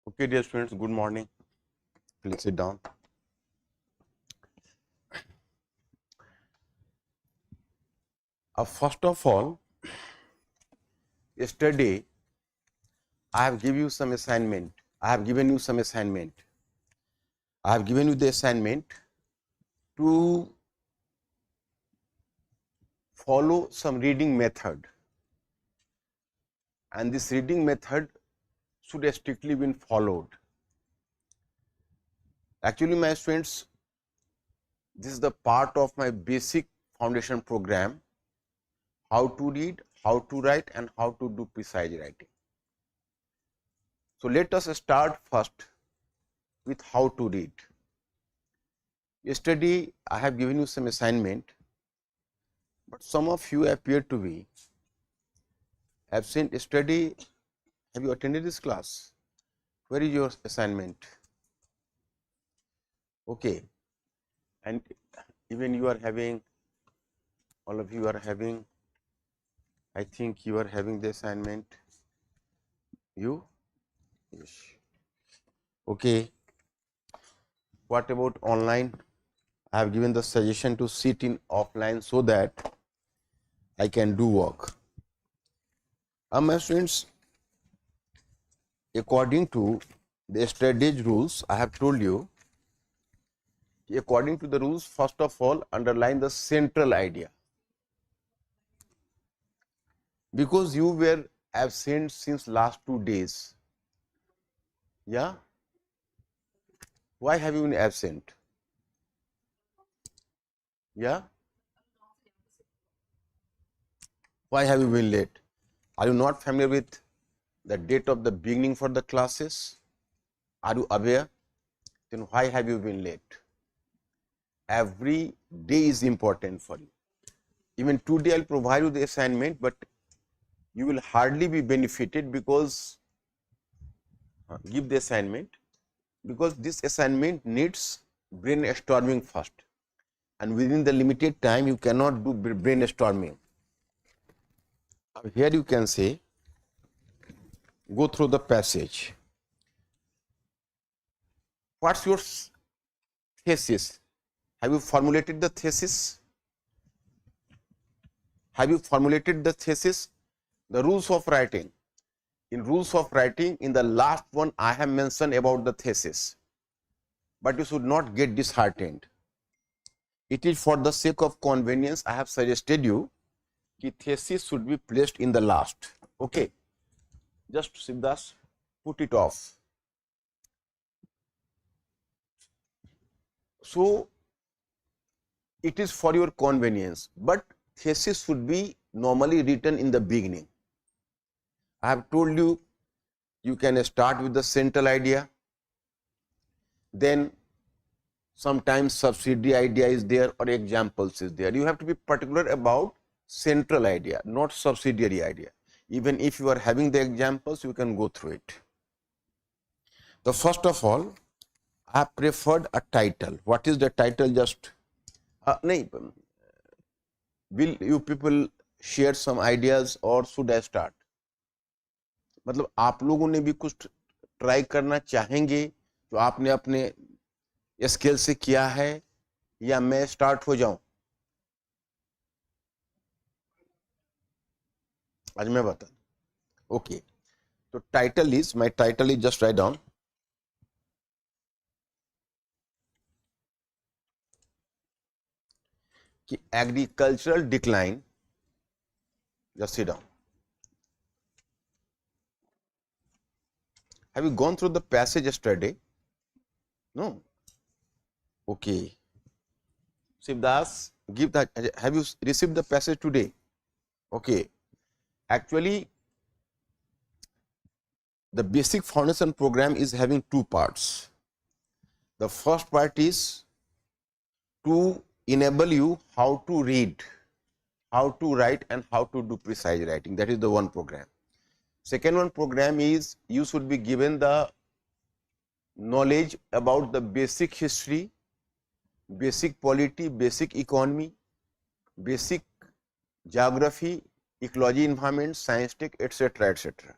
Okay, dear students, good morning. Please sit down. First of all, yesterday I have given you some assignment. I have given you the assignment to follow some reading method, and this reading method should strictly be followed. Actually, my students, this is the part of my basic foundation program, how to read, how to write, and how to do precise writing. So let us start first with how to read. Yesterday I have given you some assignment, but some of you appear to be absent yesterday. Have you attended this class? Where is your assignment? Okay, and even you are having, all of you are having, I think you are having the assignment. You? Yes. Okay. What about online? I have given the suggestion to sit in offline so that I can do work. My students, according to the strategy rules, I have told you, according to the rules, first of all, underline the central idea. Because you were absent since last 2 days. Yeah? Why have you been absent? Yeah? Why have you been late? Are you not familiar with the date of the beginning for the classes? Are you aware? Then why have you been late? Every day is important for you. Even today I will provide you the assignment, but you will hardly be benefited because give the assignment, because this assignment needs brainstorming first, and within the limited time you cannot do brainstorming. Here you can say, go through the passage. What's your thesis? Have you formulated the thesis? Have you formulated the thesis? The rules of writing. In rules of writing, in the last one, I have mentioned about the thesis. But you should not get disheartened. It is for the sake of convenience, I have suggested you that thesis should be placed in the last. Okay. Just Siddhas, put it off. So, it is for your convenience, but thesis should be normally written in the beginning. I have told you, you can start with the central idea, then sometimes subsidiary idea is there or examples is there. You have to be particular about central idea, not subsidiary idea. Even if you are having the examples, you can go through it. So first of all, I have preferred a title. What is the title? Just will you people share some ideas or should I start? मतलब आप लोगों ने भी कुछ try करना चाहेंगे जो आपने अपने स्केल से किया है, या मैं स्टार्ट हो जाऊं? आज मैं बता. ओके, तो title is, my title is, just write down, कि agricultural decline. Just sit down. Have you gone through the passage yesterday? No. Okay. Sivdas, give that. Have you received the passage today? Okay. Actually, the basic foundation program is having 2 parts. The first part is to enable you how to read, how to write, and how to do precise writing. That is the one program. Second one program is you should be given the knowledge about the basic history, basic polity, basic economy, basic geography, ecology, environment, science tech, etc., etc.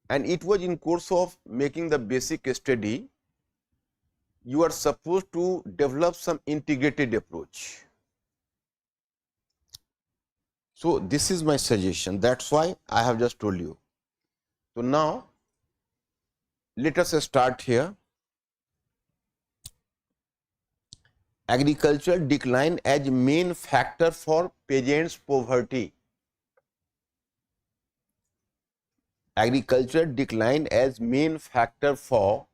and it was in course of making the basic study, you are supposed to develop some integrated approach. So this is my suggestion. That's why I have just told you. So now let us start here. Agriculture decline as main factor for peasants' poverty. Agriculture decline as main factor for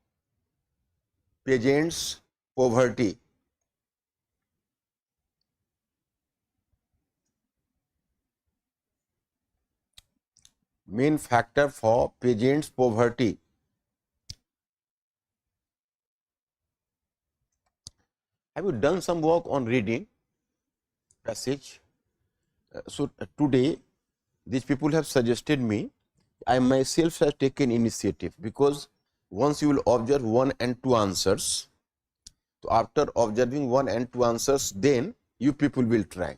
peasants' poverty. Main factor for peasants' poverty. Have you done some work on reading passage? So today, these people have suggested me. I myself have taken initiative, because once you will observe 1 and 2 answers, so after observing 1 and 2 answers, then you people will try,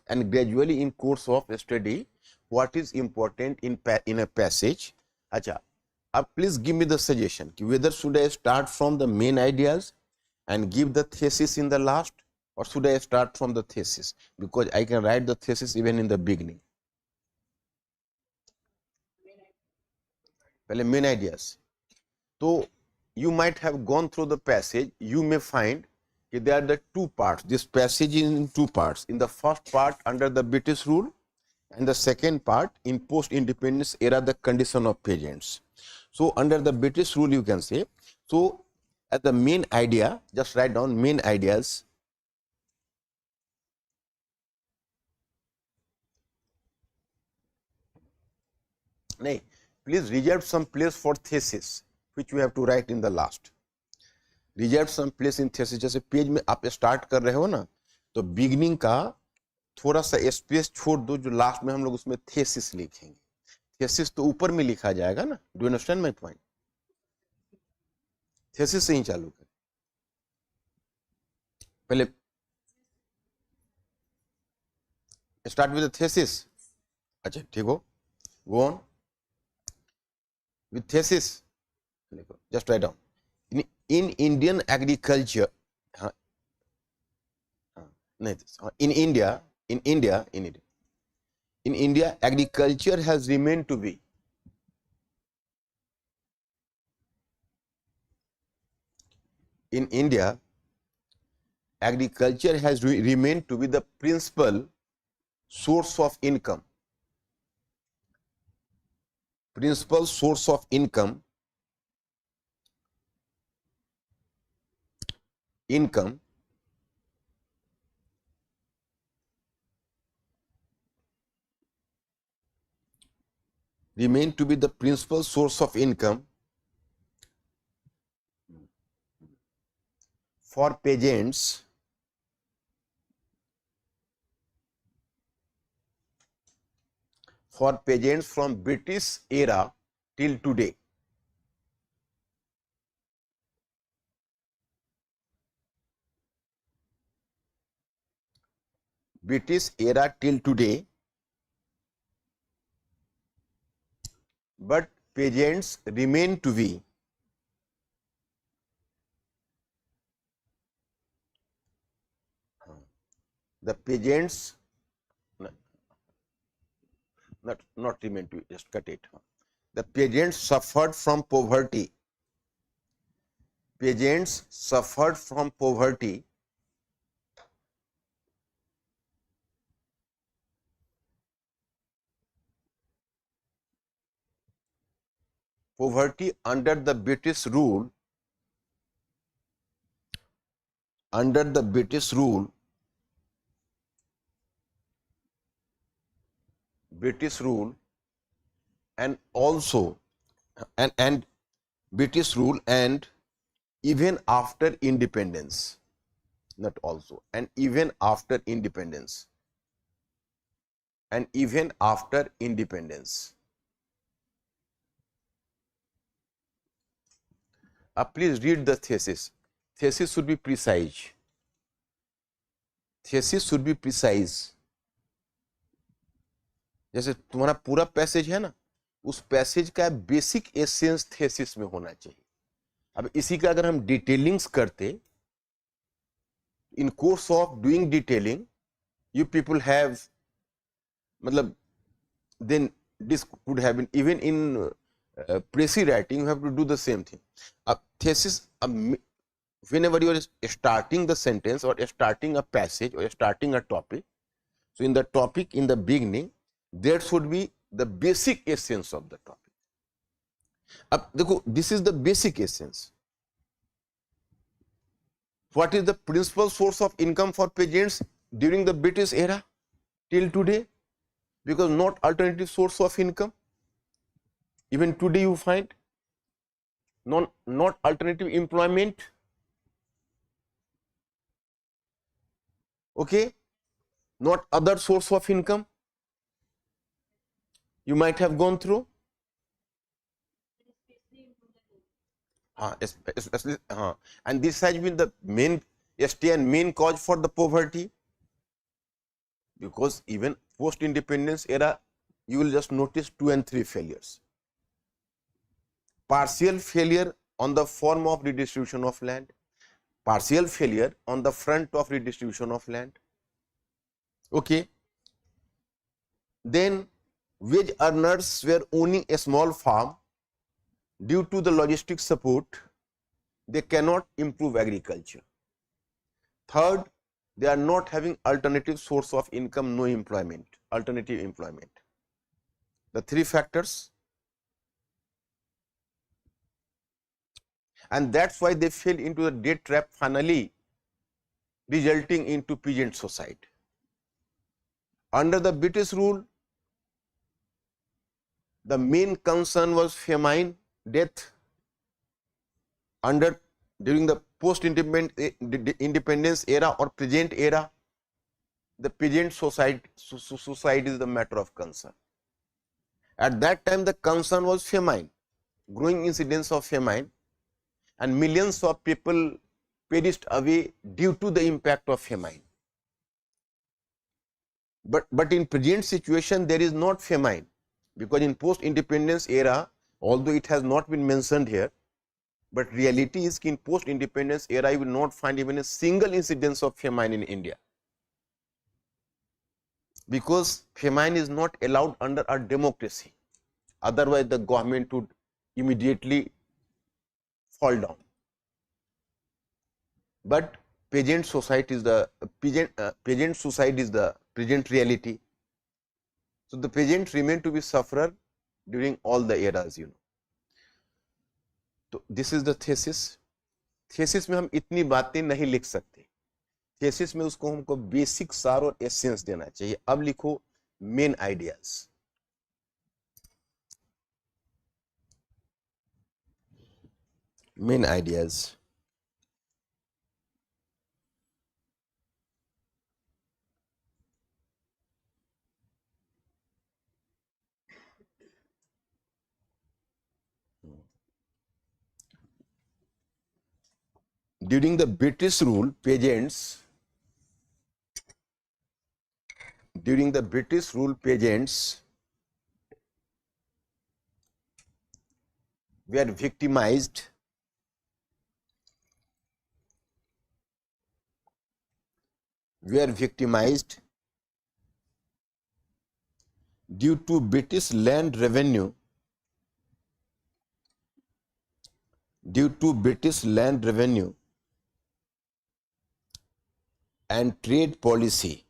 and gradually in course of study, what is important in a passage. Acha, please give me the suggestion whether should I start from the main ideas and give the thesis in the last, or should I start from the thesis, because I can write the thesis even in the beginning. Well, main ideas. So you might have gone through the passage, you may find that there are the 2 parts. This passage is in 2 parts. In the first part, under the British rule, and the second part, in post-independence era, the condition of peasants. So under the British rule, you can say, so as the main idea, just write down main ideas. Nay, please reserve some place for thesis, which you have to write in the last. Reserve some place in thesis. जैसे page में आप start कर रहे हो ना, तो beginning का थोड़ा सा स्पेस छोड़ दो, जो लास्ट में हम लोग उसमें थेसिस लिखेंगे. थेसिस तो ऊपर में लिखा जाएगा ना. Do you understand my point? Thesis से ही चालू करें. पहले स्टार्ट विद द थेसिस. अच्छा ठीक हो, go on with thesis. Just write down. In Indian agriculture, in India, agriculture has remained to be. In India, agriculture has remained to be the principal source of income. Principal source of income remain to be the principal source of income for peasants from British era till today. British era till today, but peasants remain to be the peasants not remain to, just cut it. The peasants suffered from poverty. Peasants suffered from poverty under the British rule. Under the British rule, and also and British rule, and even after independence, not also, and even after independence, please read the thesis. Thesis should be precise. जैसे तुम्हारा पूरा passage है ना, उस passage का basic essence thesis में होना चाहिए। अब इसी का अगर हम डिटेलिंग्स करते, in course of doing detailing you people have, मतलब then this could have been even in precis writing, you have to do the same thing. A thesis, whenever you are starting the sentence or starting a passage or starting a topic, so in the topic, in the beginning, there should be the basic essence of the topic. अब देखो, this is the basic essence. What is the principal source of income for peasants during the British era till today? Because not alternative source of income. Even today you find not alternative employment. Okay, not other source of income. You might have gone through. Especially, and this has been the main ST and main cause for the poverty. Because even post-independence era, you will just notice 2 and 3 failures. Partial failure on the form of redistribution of land, partial failure on the front of redistribution of land. Okay. Then wage earners were owning a small farm. Due to the logistic support, they cannot improve agriculture. Third, they are not having alternative source of income, no employment, alternative employment. The 3 factors. And that's why they fell into the debt trap, finally resulting into peasant society. Under the British rule, the main concern was famine, death. During the post-independence era or present era, the peasant society is the matter of concern. At that time, the concern was famine, growing incidence of famine, and millions of people perished away due to the impact of famine. But in present situation, there is not famine, because in post-independence era, although it has not been mentioned here, but reality is in post-independence era, you will not find even a single incidence of famine in India, because famine is not allowed under our democracy. Otherwise, the government would immediately fall down. But peasant society is the present reality. So the peasants remain to be sufferer during all the eras, तो this is the thesis. Thesis में हम इतनी बातें नहीं लिख सकते. Thesis में उसको हमको बेसिक सार और एसेंस देना चाहिए. अब लिखो main ideas. Main ideas. During the British rule, peasants were victimized due to British land revenue and trade policy.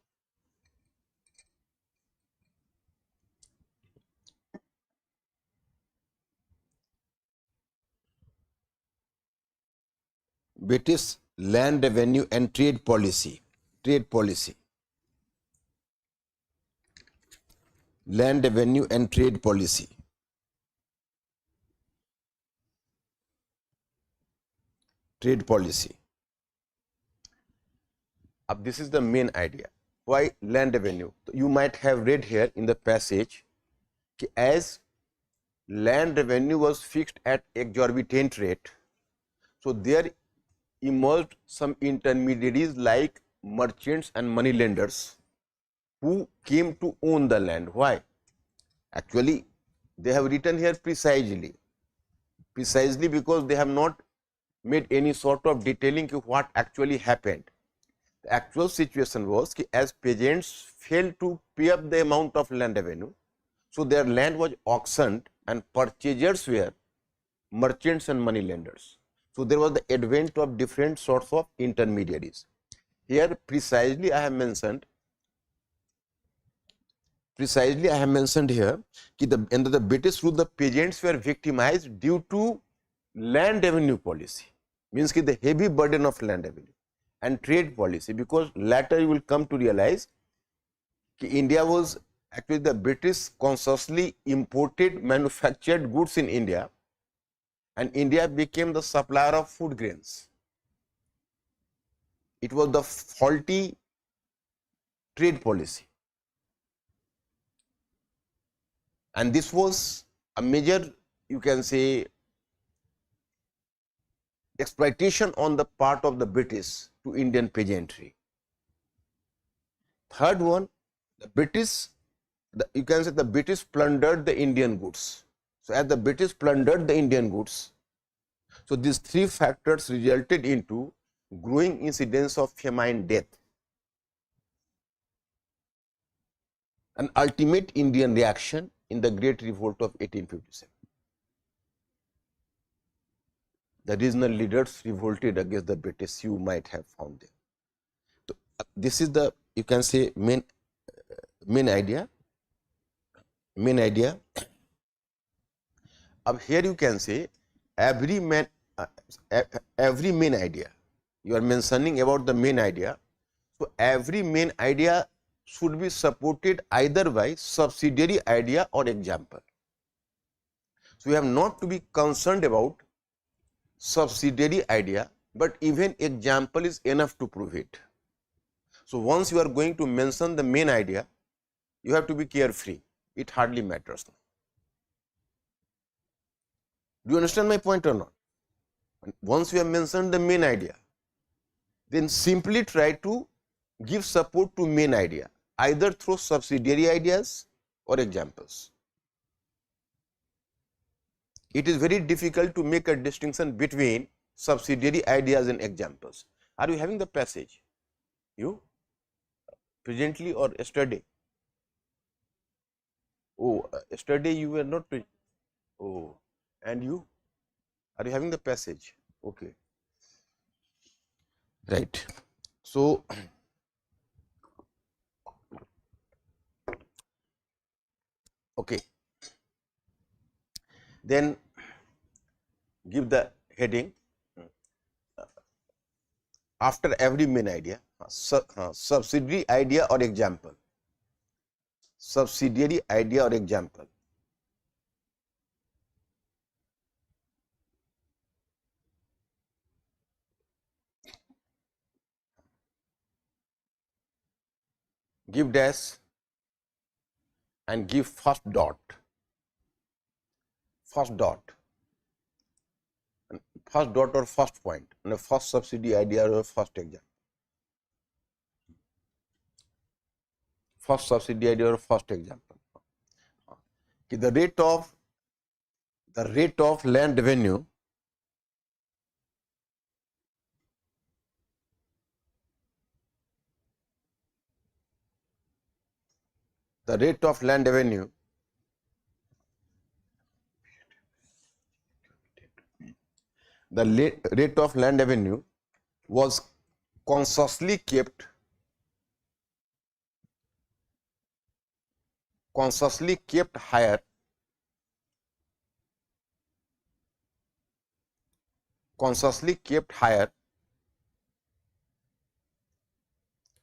British land revenue and trade policy. Land revenue and trade policy. Trade policy. Now, this is the main idea. Why land revenue? You might have read here in the passage, as land revenue was fixed at exorbitant rate, so there emerged some intermediaries like merchants and money lenders who came to own the land. Why? Actually, they have written here precisely because they have not made any sort of detailing of what actually happened. The actual situation was कि as peasants failed to pay up the amount of land revenue, so their land was auctioned and purchasers were merchants and money lenders. So there was the advent of different sorts of intermediaries. Here precisely I have mentioned here that under the British rule the peasants were victimized due to land revenue policy, means कि the heavy burden of land revenue, and trade policy, because later you will come to realize कि India was actually the British consciously imported manufactured goods in India, and India became the supplier of food grains. It was the faulty trade policy, and this was a major, you can say, exploitation on the part of the British to Indian peasantry. Third one, the British, you can say the British plundered the Indian goods. So as the British plundered the Indian goods, so these three factors resulted into growing incidence of famine death. An ultimate Indian reaction in the Great Revolt of 1857. The regional leaders revolted against the British, you might have found them. So, this is the, you can say, main idea. Up here you can say every main idea. You are mentioning about the main idea. So every main idea should be supported either by subsidiary idea or example. So we have not to be concerned about subsidiary idea, but even example is enough to prove it. So once you are going to mention the main idea, you have to be carefree. It hardly matters. Do you understand my point or not? Once you have mentioned the main idea, then simply try to give support to main idea, either through subsidiary ideas or examples. It is very difficult to make a distinction between subsidiary ideas and examples. Are you having the passage? You? Presently or yesterday? Oh, yesterday you were not. Oh, and you? Are you having the passage? Okay. Right. So, okay. Then give the heading after every main idea, subsidiary idea or example. Subsidiary idea or example. Give dash and give first dot. First dot or first point, and a first subsidy idea or first example. First subsidy idea or first example. The rate of land revenue the rate of land revenue was consciously kept higher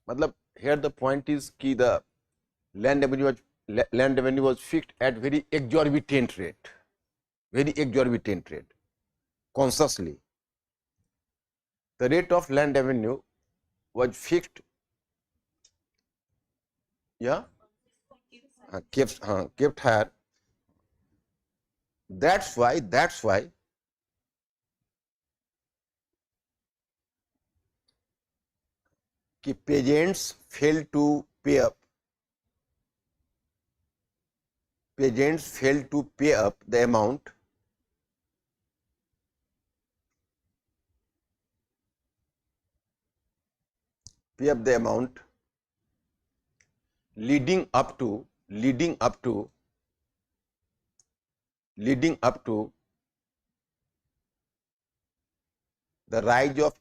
matlab here the point is ki the land revenue was fixed at very exorbitant rate, consciously. The rate of land revenue was fixed, kept higher. That's why peasants failed to pay up. peasants failed to pay up the amount leading up to the rise of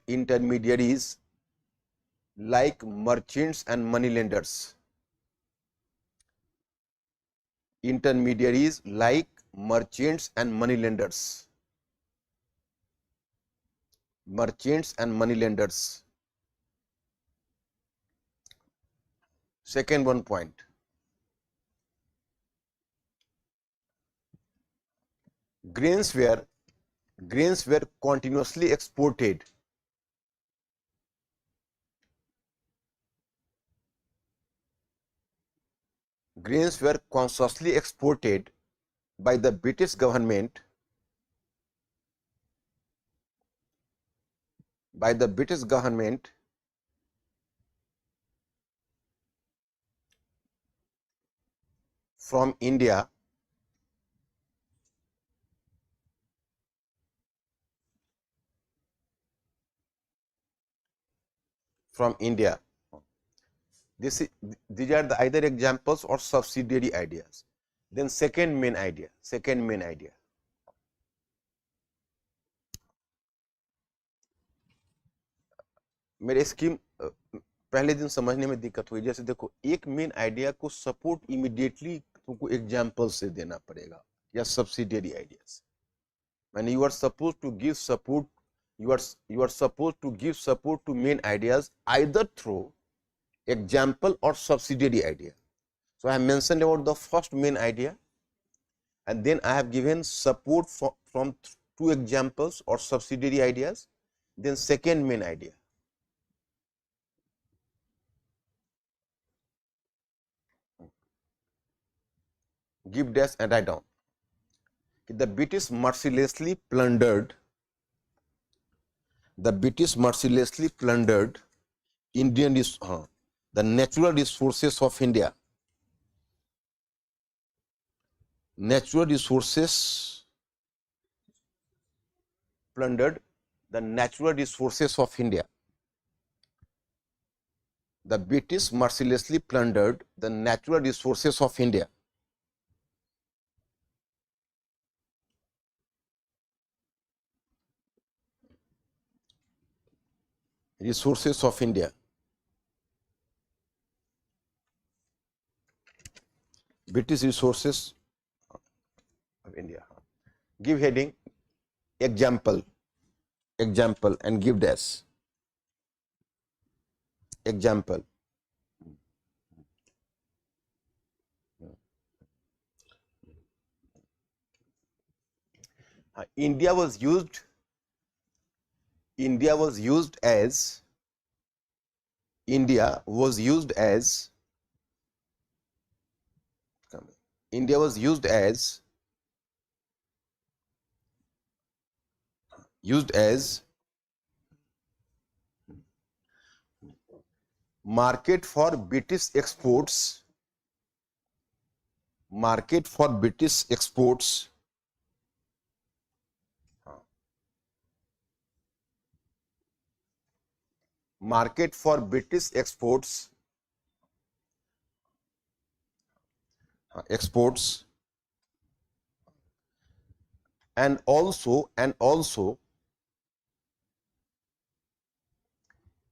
intermediaries like merchants and moneylenders. Intermediaries like merchants and moneylenders. Second one point. Grains were continuously exported. Grains were consciously exported by the British government from India These are the either examples or subsidiary ideas. Then second main idea. मेरे scheme पहले दिन समझने में दिक्कत हुई. जैसे देखो, एक मेन आइडिया को सपोर्ट इमीडिएटली तुमको एग्जांपल से देना पड़ेगा या subsidiary ideas. When you are supposed to give support, you are supposed to give support to main ideas either through example or subsidiary idea. So I have mentioned about the first main idea, and then I have given support from two examples or subsidiary ideas. Then second main idea. Give dash and write down. The British mercilessly plundered Indian the natural resources of India. Plundered the natural resources of India. The British mercilessly plundered the natural resources of India. Resources of India. British resources of India. Give heading example and give dash. Example. India was used as market for British exports. Market for British exports. Market for British exports. Exports. And also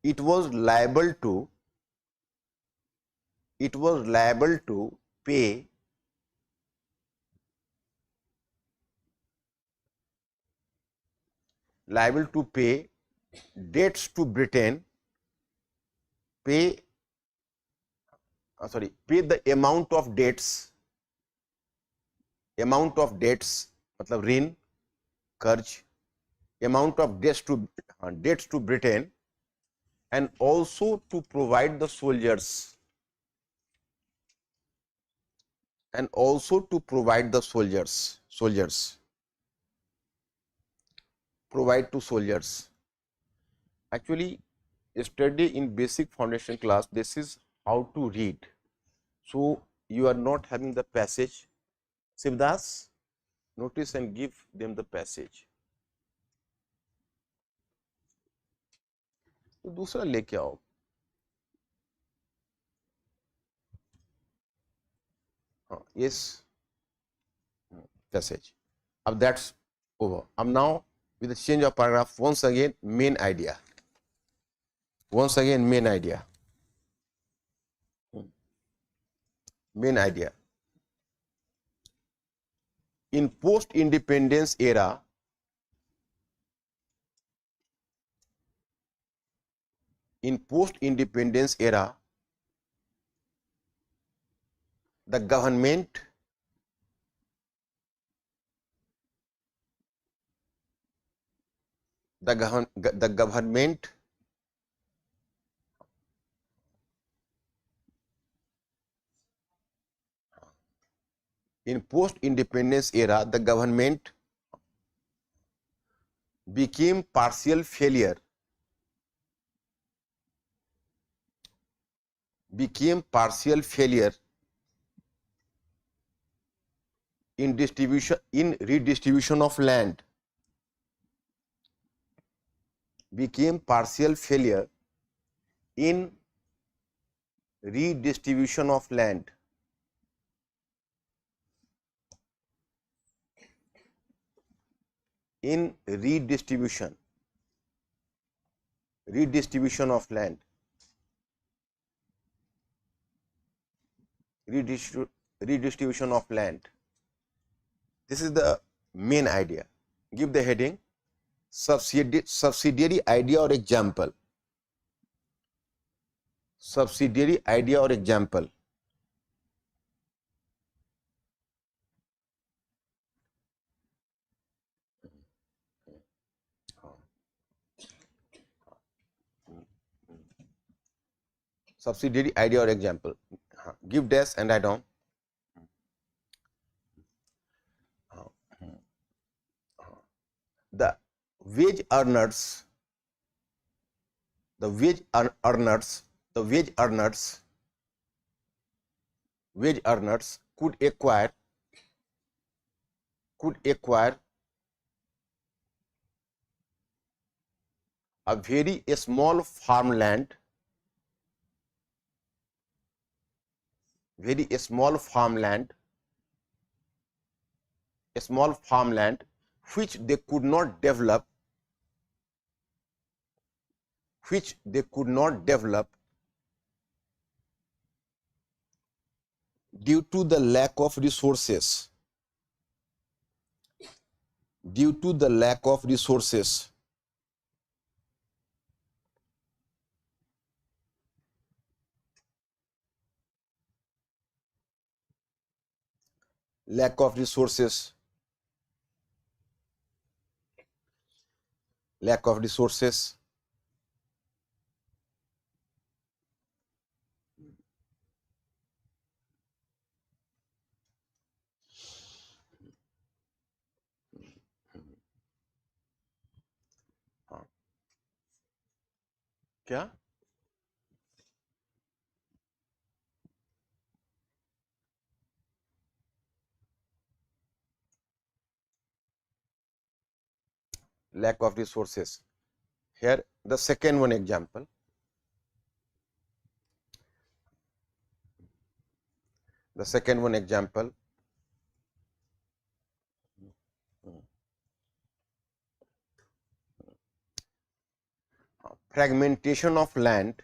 it was liable to pay debts to Britain, pay the amount of debts मतलब ऋण, कर्ज, amount of debts to Britain, and also to provide the soldiers. Provide to soldiers. Actually, study in basic foundation class, this is how to read. So you are not having the passage. Shivdas, notice and give them the passage. तो दूसरा लेके आओ. Yes, passage. Now that's over. Now with the change of paragraph, once again main idea. Once again main idea. Main idea. In post-independence era, the government in post-independence era, the government became partial failure in redistribution of land. Became partial failure in redistribution of land. In redistribution of land. Redistribution of land. This is the main idea. Give the heading subsidiary idea or example. Subsidiary idea or example. Subsidiary idea or example. Give dash and write down. The wage earners could acquire a very small farmland, which they could not develop due to the lack of resources. क्या lack of resources. Here the second one example. Fragmentation of land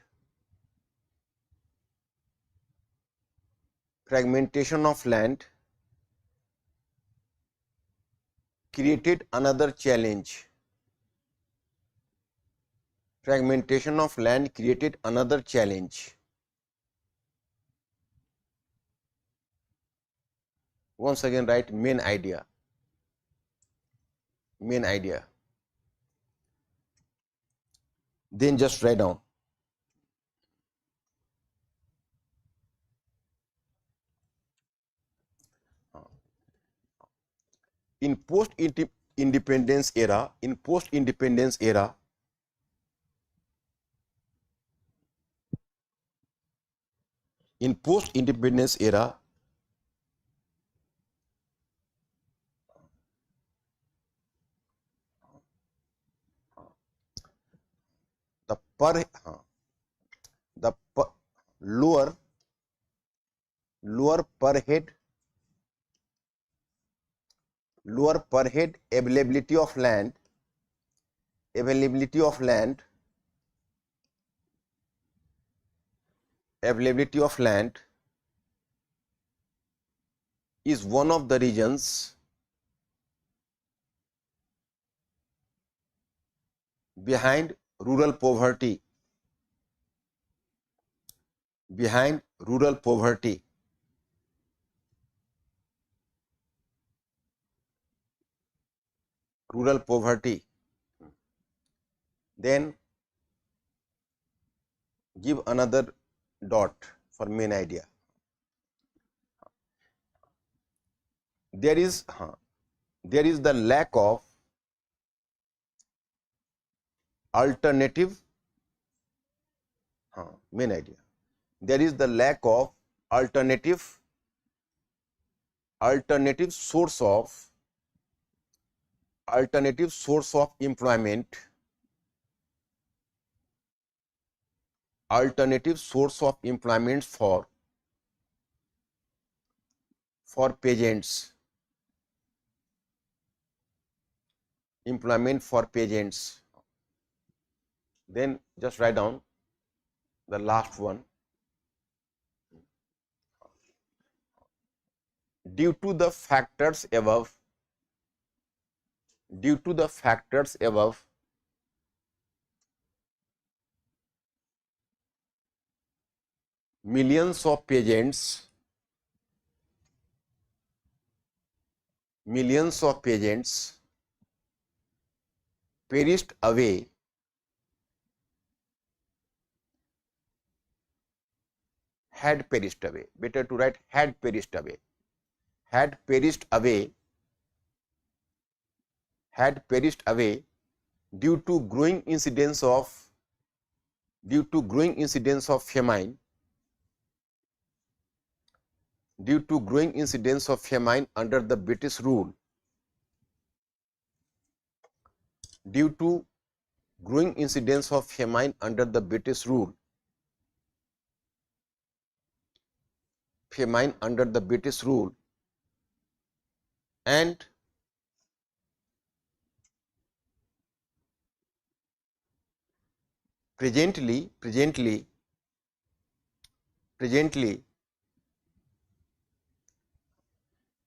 created another challenge. Once again write main idea. Then just write down. In post-independence era, In post-independence era, the per the lower per head availability of land is one of the reasons behind rural poverty. Then give another dot for main idea. There is the lack of alternative main idea. There is the lack of alternative source of employment for peasants. Then just write down the last one. Due to the factors above, millions of peasants perished away better to write had perished away due to growing incidence of famine under the British rule. And presently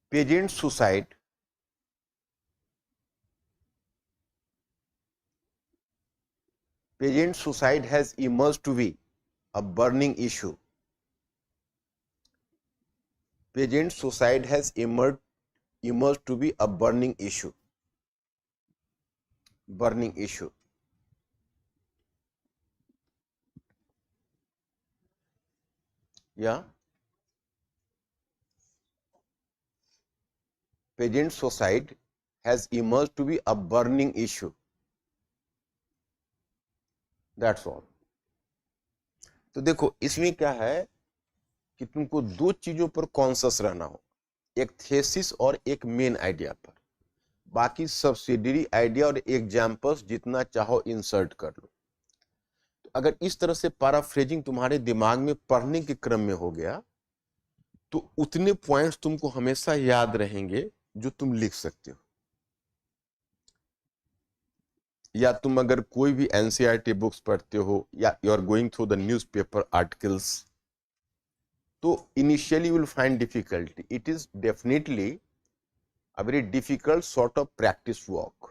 peasant suicide has emerged to be a burning issue. Yeah. Peasant suicide has emerged to be a burning issue. That's all. तो देखो इसमें क्या है कि तुमको दो चीजों पर कॉन्शियस रहना हो, एक थेसिस और एक मेन आइडिया पर. बाकी सब्सिडियरी आइडिया और एग्जाम्पल्स जितना चाहो इंसर्ट कर लो. तो अगर इस तरह से पैराफ्रेजिंग तुम्हारे दिमाग में पढ़ने के क्रम में हो गया तो उतने पॉइंट्स तुमको हमेशा याद रहेंगे जो तुम लिख सकते हो. या तुम अगर कोई भी एनसीईआरटी बुक्स पढ़ते हो या you are going through the newspaper articles, तो initially you will find difficulty. It is definitely a very difficult sort of practice work,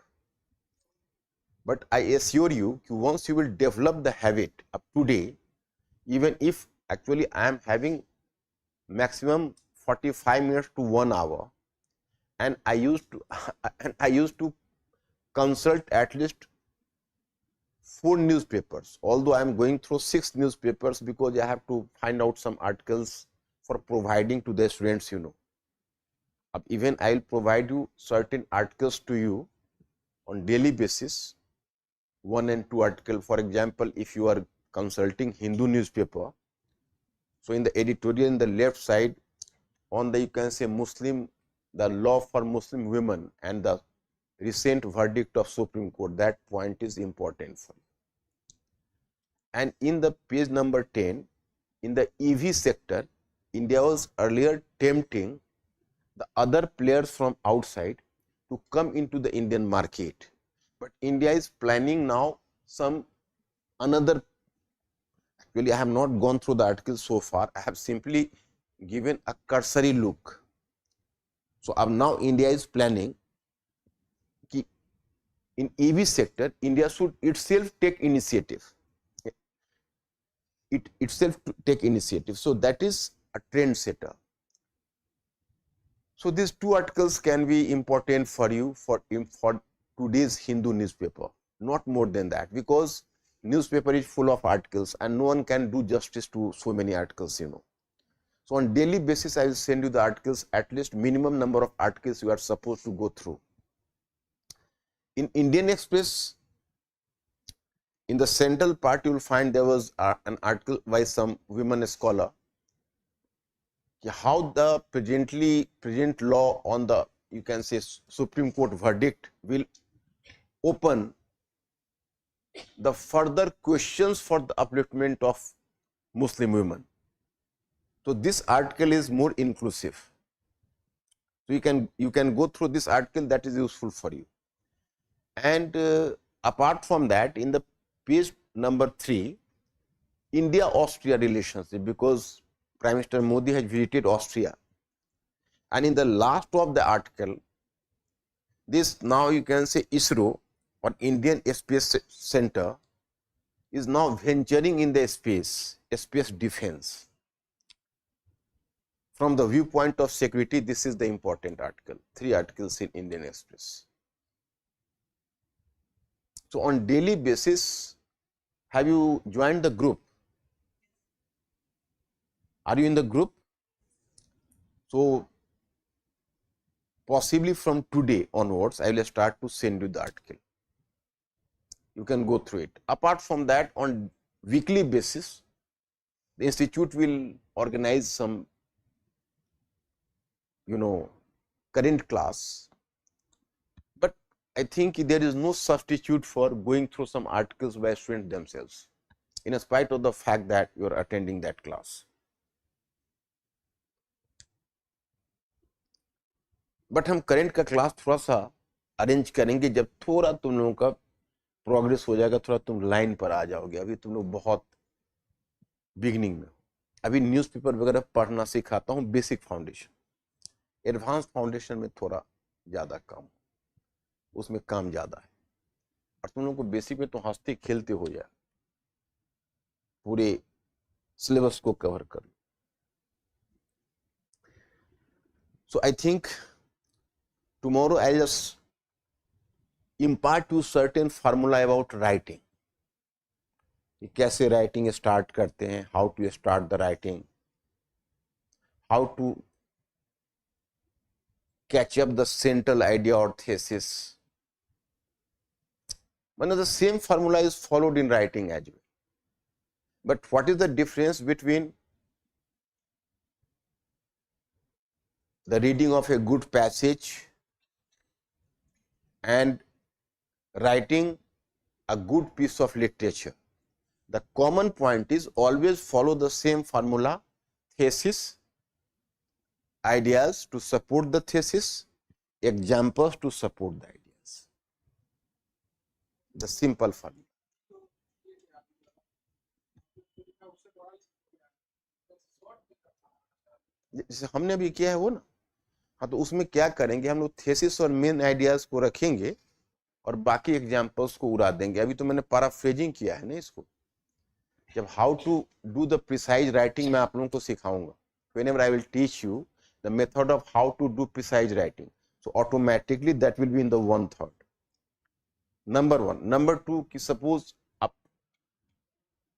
but I assure you once you will develop the habit of today, even if actually I am having maximum 45 minutes to 1 hour and I used to consult at least 4 newspapers, although I am going through 6 newspapers because I have to find out some articles for providing to the students, even I will provide you certain articles to you on daily basis, 1 and 2 article. For example, if you are consulting Hindu newspaper, So in the editorial in the left side, on the, you can say, Muslim, the law for Muslim women and the recent verdict of Supreme Court, that point is important for you. And in the page number 10, in the EV sector, India was earlier tempting the other players from outside to come into the Indian market, but India is planning now some another. Actually, I have not gone through the article so far. I have simply given a cursory look. So now India is planning ki in EV sector, India should itself take initiative. It itself to take initiative. So that is a trend setter. So these two articles can be important for you for today's Hindu newspaper, not more than that, because newspaper is full of articles and no one can do justice to so many articles, you know. So on daily basis, I will send you the articles, at least minimum number of articles you are supposed to go through. In Indian Express, in the central part, you will find there was an article by some women scholar, how the present law on the, you can say, Supreme Court verdict will open the further questions for the upliftment of Muslim women. So this article is more inclusive. So you can go through this article, that is useful for you. And apart from that, in the page number 3, India-Austria relationship, because Prime Minister Modi has visited Austria, and in the last of the article, this, now you can say, ISRO or Indian Space Center is now venturing in the space defense. From the viewpoint of security, this is the important article, 3 articles in Indian Express. So on daily basis, have you joined the group? Are you in the group? So possibly from today onwards, I will start to send you the article. You can go through it. Apart from that, on weekly basis, the institute will organize some, you know, current class. But I think there is no substitute for going through some articles by students themselves, in spite of the fact that you are attending that class. But हम current का class थोड़ा सा arrange करेंगे जब थोड़ा तुम लोगों का प्रोग्रेस हो जाएगा, थोड़ा तुम लाइन पर आ जाओगे. अभी तुम लोग बहुत बिगिनिंग में. अभी न्यूज़पेपर वगैरह पढ़ना सिखाता हूँ, बेसिक फाउंडेशन. एडवांस फाउंडेशन में थोड़ा ज़्यादा काम, उसमें काम ज़्यादा है. और तुम लोग को बेसिक में तो हंसते खेलते हो जाए, पूरे सिलेबस को कवर कर. So I think tomorrow I'll just impart to certain formula about writing. कैसे राइटिंग स्टार्ट करते हैं, how to start the writing, how to catch up the central idea और थेसिस. मतलब the same formula is followed in writing as well. But what is the difference between the reading of a good passage and writing a good piece of literature? The common point is always follow the same formula: thesis, ideas to support the thesis, examples to support the ideas. The simple formula. जैसे हमने अभी किया है वो ना. हाँ, तो उसमें क्या करेंगे हम लोग, थेसिस और मेन आइडियाज को रखेंगे और बाकी एग्जाम्पल्स को उड़ा देंगे. अभी तो मैंने पैराफ्रेजिंग किया है ना इसको. जब how to do the precise writing मैं आप लोगों को सिखाऊंगा. Whenever I will teach you the method of how to do precise writing, so automatically that will be in the 1/3. Number 1. Number 2 कि सपोज आप,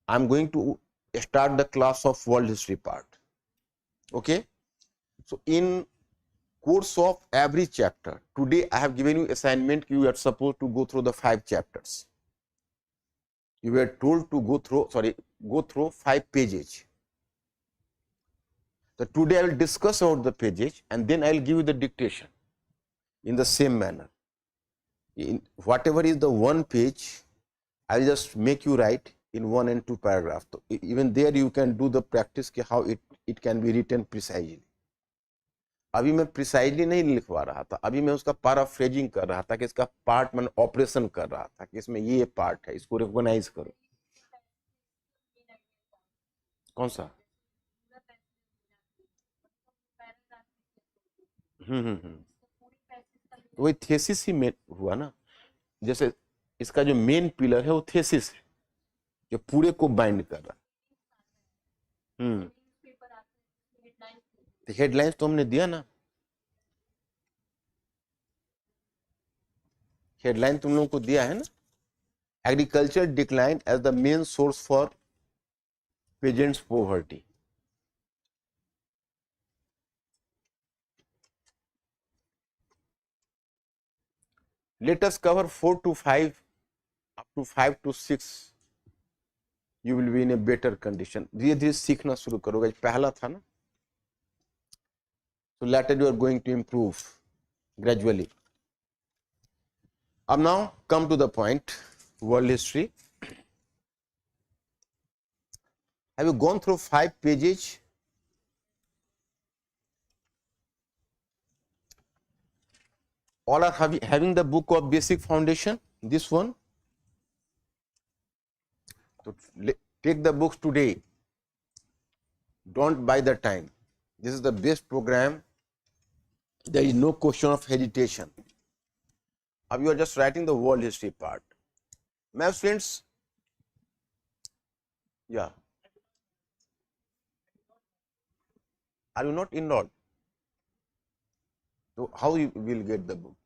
I am going to start the class of world history part. Okay, so in course of every chapter, today I have given you assignment, you are supposed to go through the 5 chapters. You were told to go through 5 pages. So today I will discuss about the pages and then I will give you the dictation in the same manner. In whatever is the one page, I will just make you write in 1 and 2 paragraphs. So even there you can do the practice कि how it can be written precisely. अभी मैं precisely नहीं लिखवा रहा था, अभी मैं उसका पैराफ्रेजिंग कर रहा था कि इसका पार्ट मैंने ऑपरेशन कर रहा था कि इसमें ये पार्ट है, इसको रिकॉग्नाइज करो. कौन सा? वही थेसिस ही में हुआ ना. जैसे इसका जो मेन पिलर है वो थेसिस है जो पूरे को बाइंड कर रहा है. हेडलाइंस तो हमने दिया ना, हेडलाइन तुम लोगों को दिया है ना. Agriculture decline as the main source for peasants poverty. Let us cover 4 to 5, up to 5 to 6. You will be in a better condition. धीरे धीरे सीखना शुरू करोगे. पहला था ना, so later you are going to improve gradually. Now come to the point. World history. Have you gone through 5 pages? All are having the book of basic foundation, this one. So take the books today. Don't buy the time. This is the best program. There is no question of hesitation. Now you are just writing the world history part. My friends, yeah. Are you not enrolled? So how you will get the book?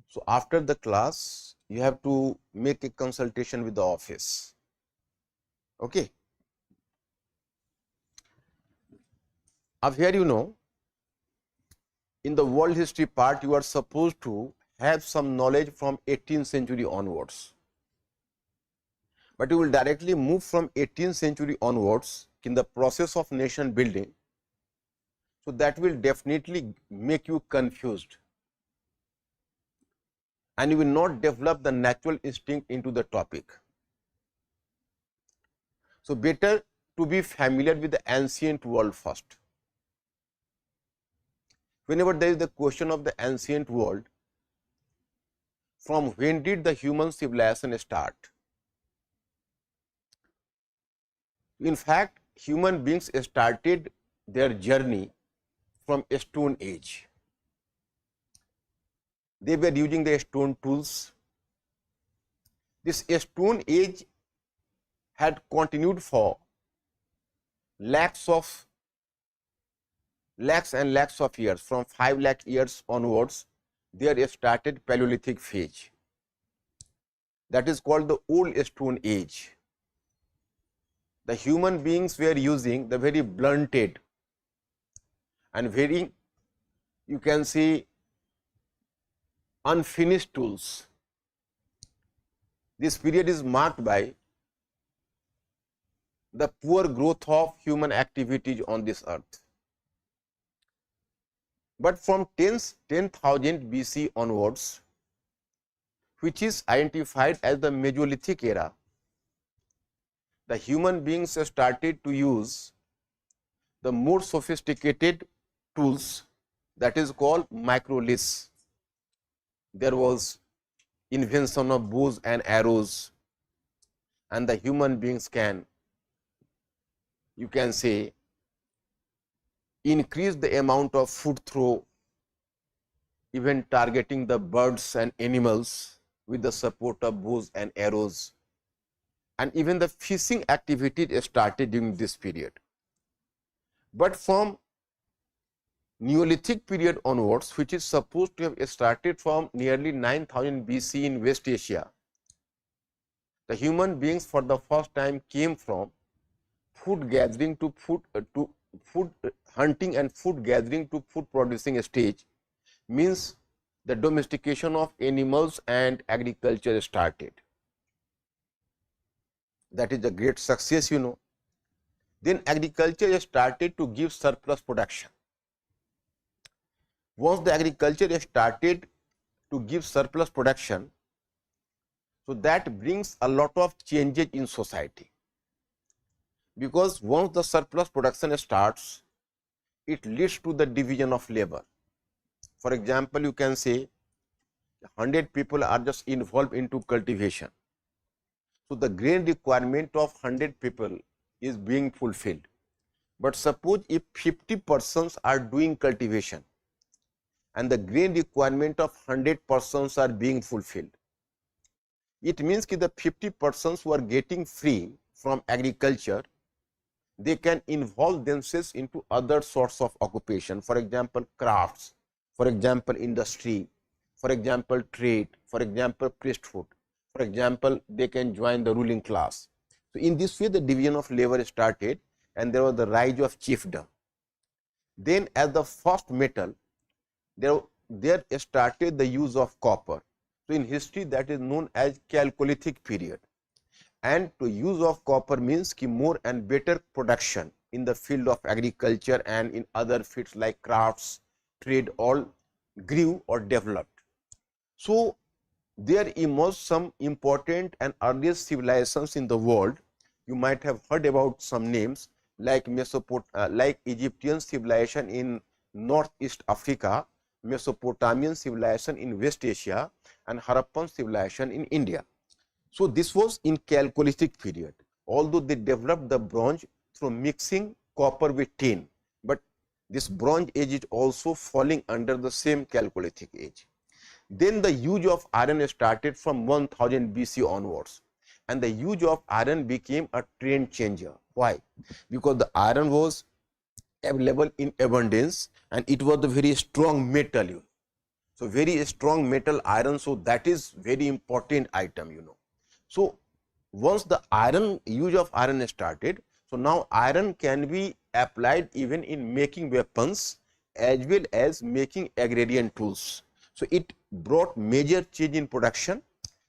So after the class, you have to make a consultation with the office. Okay. Up here, you know, in the world history part, you are supposed to have some knowledge from 18th century onwards. But you will directly move from 18th century onwards in the process of nation building. So that will definitely make you confused. And you will not develop the natural instinct into the topic. So better to be familiar with the ancient world first. Whenever there is the question of the ancient world, from when did the human civilization start? In fact, human beings started their journey from a stone age. They were using the stone tools. This stone age had continued for lakhs and lakhs of years. From 5 lakh years onwards, there started Paleolithic phase. That is called the Old Stone Age. The human beings were using the very blunted and very, you can say, unfinished tools. This period is marked by the poor growth of human activities on this earth. But from 10,000 BC onwards, which is identified as the Mesolithic era, the human beings started to use the more sophisticated tools that is called microliths. There was invention of bows and arrows, and the human beings can, you can say, increase the amount of food through even targeting the birds and animals with the support of bows and arrows. And even the fishing activity started during this period. But from Neolithic period onwards, which is supposed to have started from nearly 9000 BC in West Asia, the human beings for the first time came from food gathering to food hunting and food gathering to food producing stage, means the domestication of animals and agriculture started. That is a great success, you know. Then agriculture started to give surplus production. Once the agriculture started to give surplus production, so that brings a lot of changes in society, because once the surplus production starts, it leads to the division of labor. For example, you can say 100 people are just involved into cultivation. So the grain requirement of 100 people is being fulfilled. But suppose if 50 persons are doing cultivation and the grain requirement of 100 persons are being fulfilled, it means that the 50 persons who are getting free from agriculture, they can involve themselves into other sorts of occupation. For example, crafts, for example, industry, for example, trade, for example, priesthood. For example, they can join the ruling class. So in this way, the division of labor started, and there was the rise of chiefdom. Then as the first metal, there started the use of copper. So in history, that is known as Chalcolithic period. And to use of copper means ki more and better production in the field of agriculture and in other fields like crafts, trade, all grew or developed. So there emerged some important and earliest civilizations in the world. You might have heard about some names like like Egyptian civilization in Northeast Africa, Mesopotamian civilization in West Asia, and Harappan civilization in India. So this was in Chalcolithic period, although they developed the bronze through mixing copper with tin, but this Bronze Age is also falling under the same Chalcolithic age. Then the use of iron started from 1000 BC onwards, and the use of iron became a trend changer. Why? Because the iron was available in abundance and it was a very strong metal. So very strong metal, iron, so that is very important item. So once the use of iron started, so now iron can be applied even in making weapons as well as making agrarian tools. So it brought major change in production.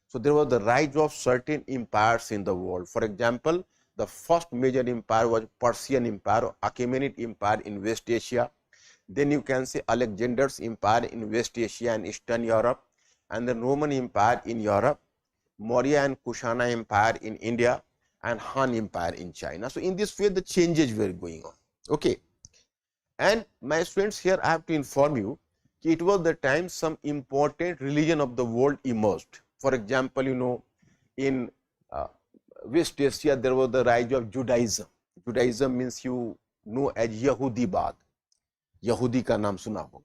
So there was the rise of certain empires in the world. For example, the first major empire was Persian Empire, Achaemenid Empire in West Asia. Then you can say Alexander's Empire in West Asia and Eastern Europe, and the Roman Empire in Europe, Maurya and Kushana Empire in India, and Han Empire in China. So in this way, the changes were going on. Okay. And my students, here I have to inform you, it was the time some important religion of the world emerged. For example, in West Asia, there was the rise of Judaism. Judaism means you know as Yahudibad. Yahudi का नाम सुना होगा.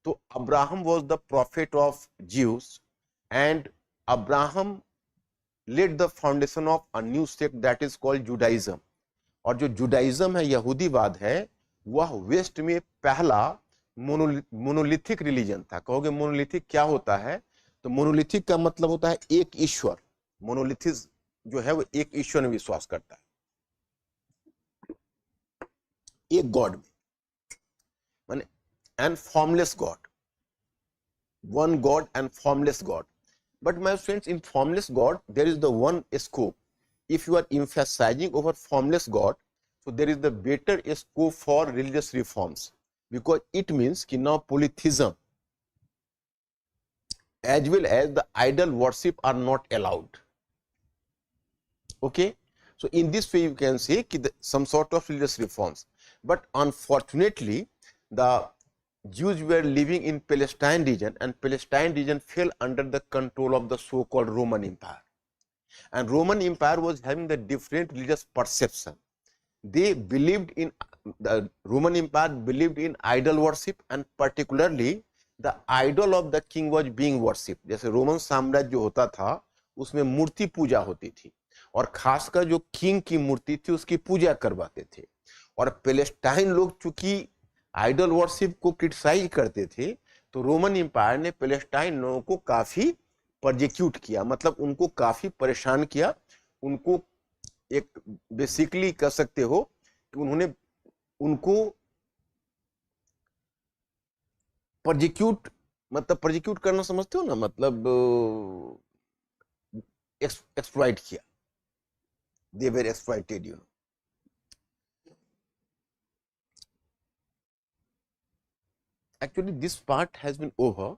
तो Abraham was the prophet of Jews, and Abraham laid the foundation of a new sect that is called Judaism. और जो Judaism है, यहूदीवाद है, वह वेस्ट में पहला मोनोलिथिक रिलीजन था. कहोगे मोनोलिथिक क्या होता है? तो मोनोलिथिक का मतलब होता है एक ईश्वर. मोनोलिथिस जो है वो एक ईश्वर में विश्वास करता है, एक गॉड में, माने and formless God, one God and formless God. But my friends, in formless God, there is the one scope. If you are emphasizing over formless God, so there is the better scope for religious reforms, because it means कि now polytheism as well as the idol worship are not allowed. Okay, so in this way you can say some sort of religious reforms. But unfortunately, the Jews were living in Palestine region, and Palestine region fell under the control of the so-called Roman Empire. And Roman Empire was having the different religious perception. They believed in, the Roman Empire believed in idol worship, and particularly the idol of the king was being worshipped. जैसे Roman साम्राज्य जो होता था उसमें मूर्ति पूजा होती थी, और खासकर जो किंग की मूर्ति थी उसकी पूजा करवाते थे. और पैलेस्टाइन लोग चूंकि आइडल वर्शिप को क्रिटिसाइज करते थे, तो रोमन एम्पायर ने पैलेस्टाइन लोगों को काफी परजिक्यूट किया, मतलब उनको काफी परेशान किया. उनको एक बेसिकली कह सकते हो कि उन्होंने उनको परजिक्यूट, मतलब परजिक्यूट करना समझते हो ना, मतलब एक्सप्लॉइट किया. दे वर exploited. actually this part has been over.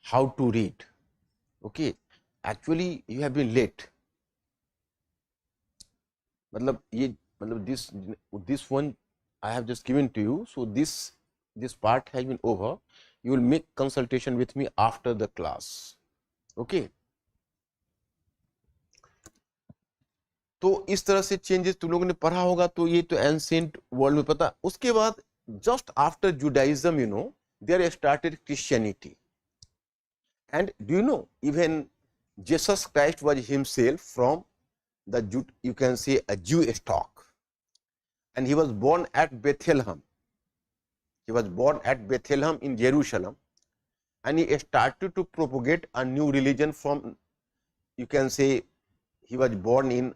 How to read? Okay, actually you have been late. मतलब ये मतलब this one I have just given to you. So this part has been over. You will make consultation with me after the class. Okay. तो इस तरह से changes तुम लोगों ने पढ़ा होगा, तो ये तो एंशिएंट वर्ल्ड में पता। उसके बाद just after Judaism, you know, there started Christianity, and do you know even Jesus Christ was himself from the you can say a Jew stock, and he was born at Bethlehem. He was born at Bethlehem in Jerusalem, and he started to propagate a new religion from, you can say, he was born in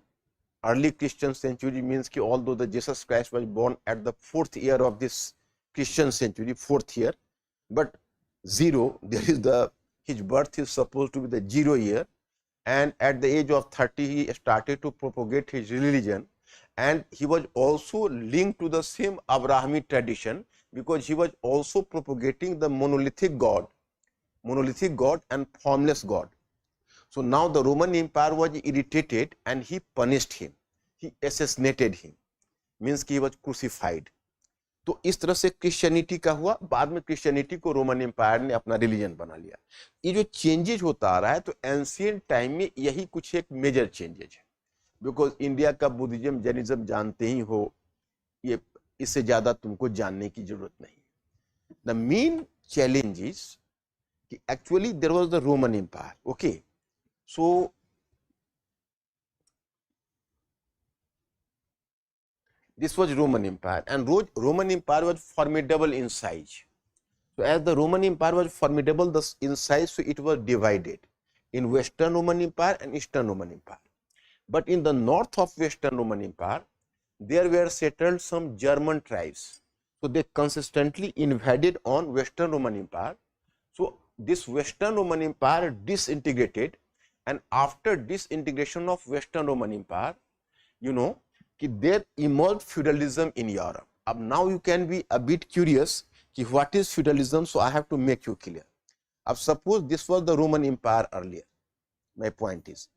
early Christian century, means ki although the Jesus Christ was born at the 4th year of this Christian century, 4th year, but zero, there is the, his birth is supposed to be the 0 year, and at the age of 30 he started to propagate his religion, and he was also linked to the same Abrahamic tradition, because he was also propagating the monolithic God and formless God. So now the Roman Empire was irritated and he punished him. He assassinated him, means he was crucified. तो इस तरह से Christianity का हुआ। बाद में Christianity को Roman empire ने अपना रिलीजन बना लिया। ये जो चेंजेज होता आ रहा है, तो एंशिएंट टाइम में यही कुछ एक मेजर चेंजेज है, बिकॉज इंडिया का बुद्धिज्म जैनिज्म जानते ही हो, ये इससे ज्यादा तुमको जानने की जरूरत नहीं। द मेन चैलेंज इज कि actually there was the Roman Empire, okay, so this was Roman Empire, and Roman Empire was formidable in size. So as the Roman Empire was formidable in size, so it was divided in Western Roman Empire and Eastern Roman Empire. But in the north of Western Roman Empire, there were settled some German tribes. So they consistently invaded on Western Roman Empire. So this Western Roman Empire disintegrated, and after disintegration of Western Roman Empire, you know, there emerged feudalism in Europe. Now you can be a bit curious कि what is feudalism, so I have to make you clear. Suppose this was the Roman Empire earlier. My point is,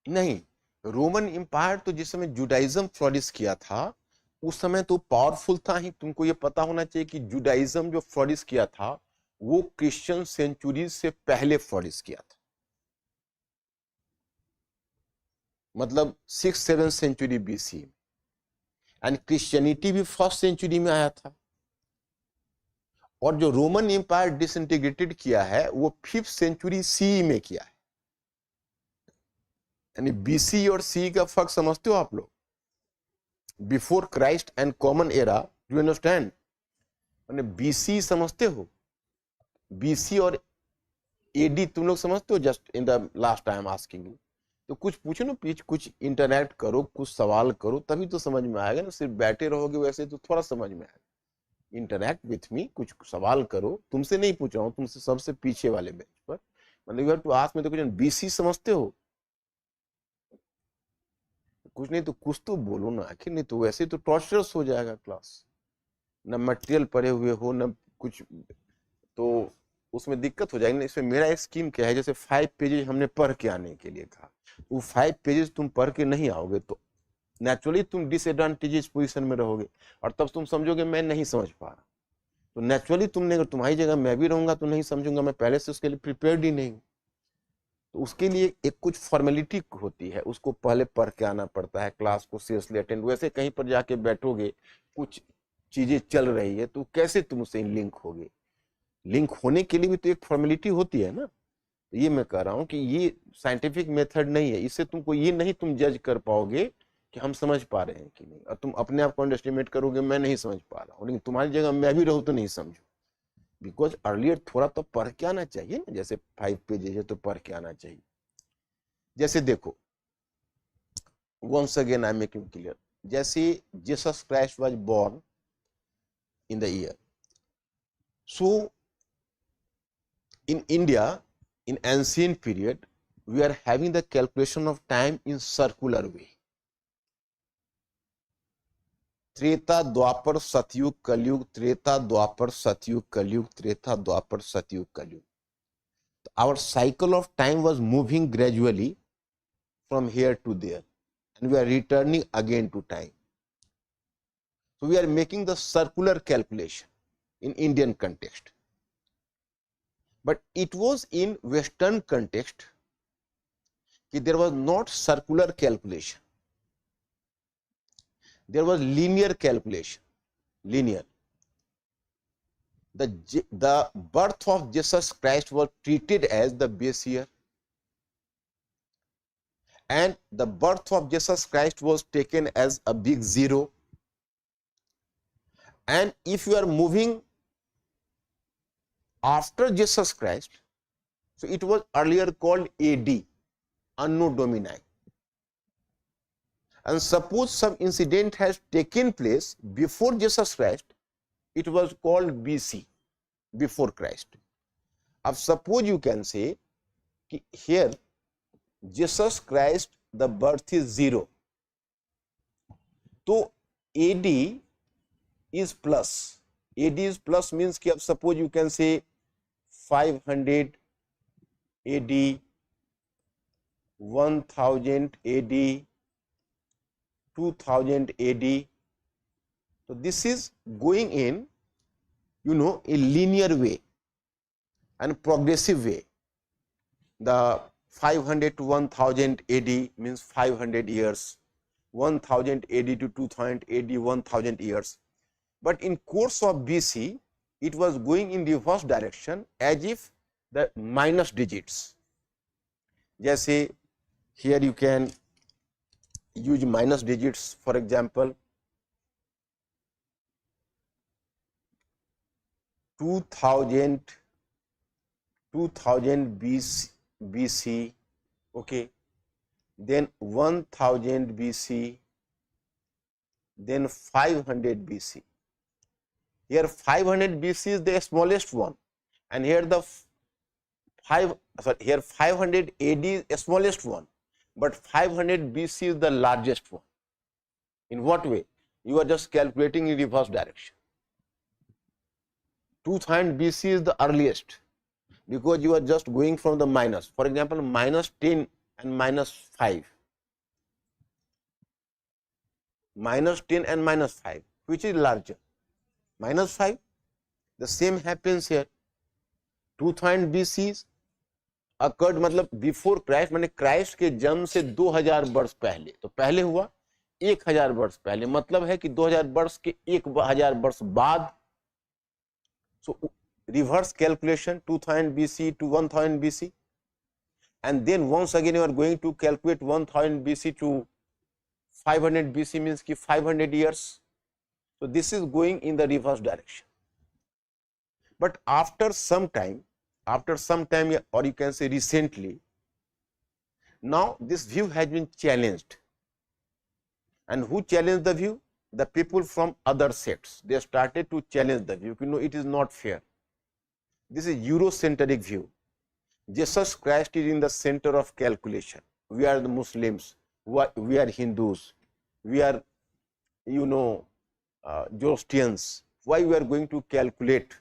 नहीं, Roman empire तो जिस समय Judaism flourish किया था, उस समय तो पावरफुल था ही। तुमको ये पता होना चाहिए कि जुडाइज्म जो फ्लोरिश किया था, वो क्रिश्चियन सेंचुरीज से पहले फ्लोरिश किया था, मतलब 6-7 सेंचुरी बीसी, एंड क्रिश्चियनिटी भी फर्स्ट सेंचुरी में आया था। और जो रोमन एम्पायर डिसइंटीग्रेटेड किया है, वो 5th सेंचुरी सी में किया है। यानी बीसी और सी का फर्क समझते हो आप लोग? Before Christ and common era, do you understand? मैंने बीसी समझते हो? बीसी और एडी तुम लोग समझते हो? Just in the last time asking you, तो कुछ पूछो ना, कुछ इंटरनेट करो, कुछ सवाल करो, तभी तो समझ में आएगा ना। सिर्फ बैठे रहोगे वैसे तो थोड़ा समझ में आएगा। इंटरनेट विथ मी, कुछ सवाल करो। तुमसे नहीं पूछ रहा हूँ, तुमसे सबसे पीछे वाले बेंच पर, मतलब you have to ask me the question, BC समझते हो? कुछ नहीं तो कुछ तो बोलो ना आखिर, नहीं तो वैसे तो टॉर्चरस हो जाएगा क्लास। न मटेरियल पढ़े हुए हो, न कुछ, तो उसमें दिक्कत हो जाएगी ना। इसमें मेरा एक स्कीम क्या है, जैसे 5 पेजेस हमने पढ़ के आने के लिए कहा, वो 5 पेजेस तुम पढ़ के नहीं आओगे तो नेचुरली तुम डिसएडवांटेजेस पोजीशन में रहोगे, और तब तुम समझोगे मैं नहीं समझ पा रहा। तो नेचुरली तुमने, अगर तुम्हारी जगह मैं भी रहूंगा तो नहीं समझूंगा, मैं पहले से उसके लिए प्रिपेयर्ड ही नहीं हूँ। तो उसके लिए एक कुछ फॉर्मेलिटी होती है, उसको पहले पढ़ के आना पड़ता है, क्लास को सीरियसली अटेंड। वैसे कहीं पर जाके बैठोगे, कुछ चीजें चल रही है, तो कैसे तुम उससे लिंक होगे? लिंक होने के लिए भी तो एक फॉर्मेलिटी होती है ना। तो ये मैं कह रहा हूँ कि ये साइंटिफिक मेथड नहीं है, इससे तुमको ये नहीं तुम जज कर पाओगे कि हम समझ पा रहे हैं कि नहीं, और तुम अपने आप को अंडरस्टिमेट करोगे मैं नहीं समझ पा रहा हूँ, लेकिन तुम्हारी जगह मैं भी रहूँ तो नहीं समझू। बिकॉज अर्लियर थोड़ा तो पढ़ के आना चाहिए ना, जैसे 5 पेजेस है तो पढ़ के आना चाहिए। जैसे देखो, once again I am making clear, जैसे Jesus Christ was born in the year, so in India in ancient period we are having the calculation of time in circular way. Treta द्वापर सतयुग कलयुग, त्रेता द्वापर सतयुग कलयुग, त्रेता द्वापर सतयुग कलयुग. Our cycle of time was moving gradually from here to there, and we are returning again to time. So we are making the circular calculation in Indian context. But it was in Western context that there was not circular calculation. There was linear calculation, linear. The birth of Jesus Christ was treated as the base year, and the birth of Jesus Christ was taken as a big zero. And if you are moving after Jesus Christ, so it was earlier called AD, Anno Domini. And suppose some incident has taken place before Jesus Christ, it was called BC, before Christ. Now suppose you can say here Jesus Christ, the birth is 0. So AD is plus. AD is plus means कि अब suppose you can say 500 AD, 1000 AD, 2000 AD. So this is going in, a linear way and progressive way. The 500 to 1000 AD means 500 years, 1000 AD to 2000 AD, 1000 years. But in course of BC, it was going in reverse direction as if the minus digits. Jaise here you can use minus digits, for example, 2000 BC, okay, then 1000 BC, then 500 BC. Here 500 BC is the smallest one, and here the 500 AD is the smallest one, but 500 BC is the largest one. In what way? You are just calculating in reverse direction. 2000 BC is the earliest, because you are just going from the minus. For example, minus 10 and minus 5. Minus 10 and minus 5, which is larger? Minus 5. The same happens here. 2000 BC occurred मतलब before Christ, माने Christ के जन्म से 2000 वर्ष पहले. तो पहले हुआ 1000 वर्ष पहले, मतलब है कि 2000 वर्ष के 1000 वर्ष बाद. So reverse calculation 2000 BC to 1000 BC, and then once again you are going to calculate 1000 BC to 500 BC means ki 500 years. So this is going in the reverse direction. But after some time, or you can say recently, now this view has been challenged. And who challenged the view? The people from other sects. They started to challenge the view. It is not fair. This is Eurocentric view. Jesus Christ is in the center of calculation. We are the Muslims. We are Hindus. We are, Zoroastrians. Why we are going to calculate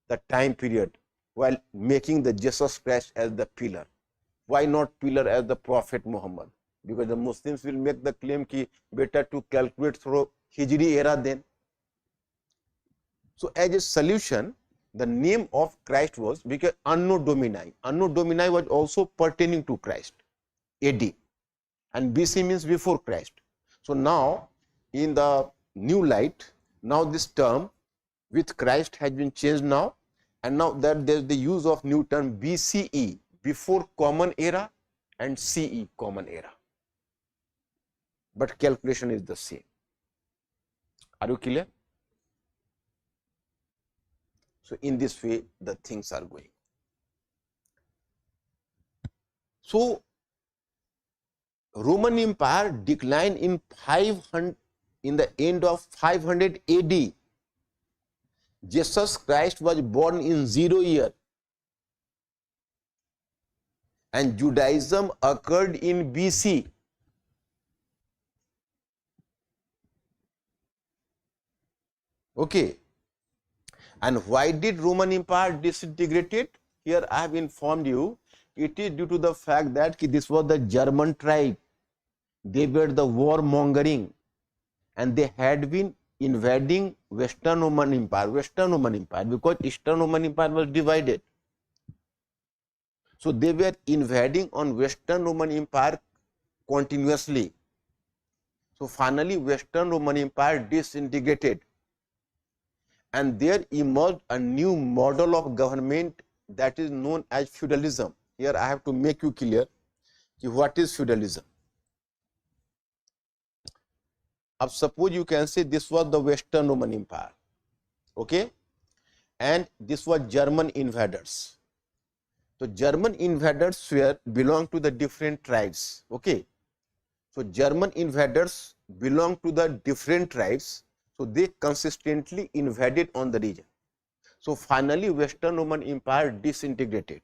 the time period while making the Jesus Christ as the pillar? Why not pillar as the Prophet Muhammad? Because the Muslims will make the claim ki better to calculate through Hijri era then. So as a solution, the name of Christ was because Anno Domini. Anno Domini was also pertaining to Christ, AD, and BC means before Christ. So now in the new light, now this term with Christ has been changed now, and now that there is the use of new term BCE, before common era, and CE, common era. But calculation is the same. Are you clear? So in this way the things are going. So Roman Empire declined in the end of 500 AD. Jesus Christ was born in 0 year. and Judaism occurred in BC. Okay. And why did Roman Empire disintegrated? Here I have informed you, it is due to the fact that this was the German tribe. They were the warmongering and they had been invading Western Roman Empire, because Eastern Roman Empire was divided. So they were invading on Western Roman Empire continuously. So finally Western Roman Empire disintegrated and there emerged a new model of government that is known as feudalism. Here I have to make you clear what is feudalism. Now suppose you can say this was the Western Roman Empire, okay, and this was German invaders. So German invaders belong to the different tribes, okay. So German invaders belong to the different tribes, so they consistently invaded on the region. So finally Western Roman Empire disintegrated,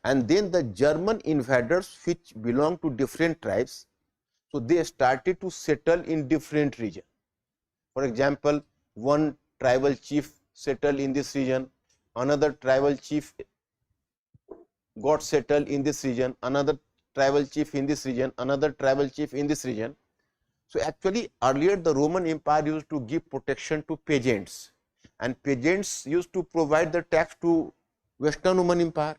and then the German invaders which belong to different tribes, so they started to settle in different regions. For example, one tribal chief settled in this region, another tribal chief got settled in this region, another tribal chief in this region, another tribal chief in this region. So actually earlier the Roman Empire used to give protection to peasants, and peasants used to provide the tax to Western Roman Empire.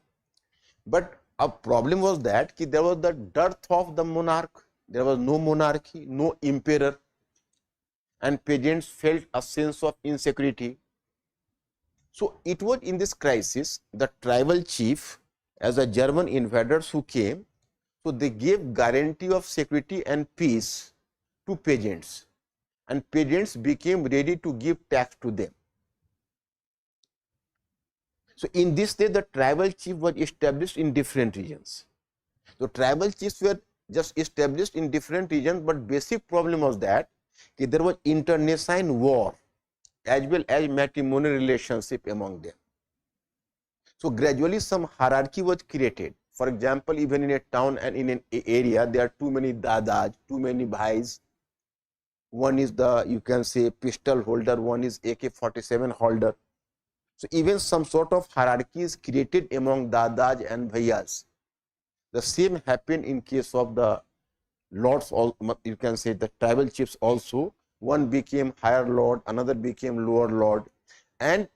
But a problem was that there was the dearth of the monarch, there was no monarchy, no emperor, and peasants felt a sense of insecurity. So it was in this crisis the tribal chief as a German invaders who came, so they gave guarantee of security and peace to peasants, and peasants became ready to give tax to them. So in this way the tribal chief was established in different regions. So tribal chiefs were just established in different regions, but basic problem was that there was internecine war as well as matrimonial relationship among them. So gradually some hierarchy was created. For example, even in a town and in an area, there are too many dadas, too many bhais. One is the, you can say, pistol holder, one is AK-47 holder. So even some sort of hierarchy is created among dadas and bhaiyas. The same happened in case of the lords, you can say the tribal chiefs also. One became higher lord, another became lower lord, and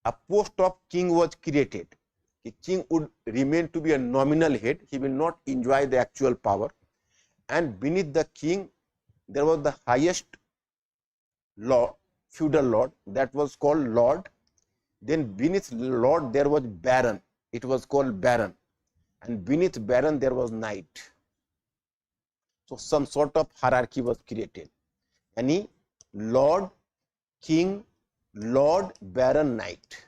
a post of king was created. The king would remain to be a nominal head, he will not enjoy the actual power, and beneath the king there was the highest lord, feudal lord, that was called lord. Then beneath lord there was baron, it was called baron, and beneath baron there was knight. So some sort of hierarchy was created. Any lord, king, lord, baron, knight.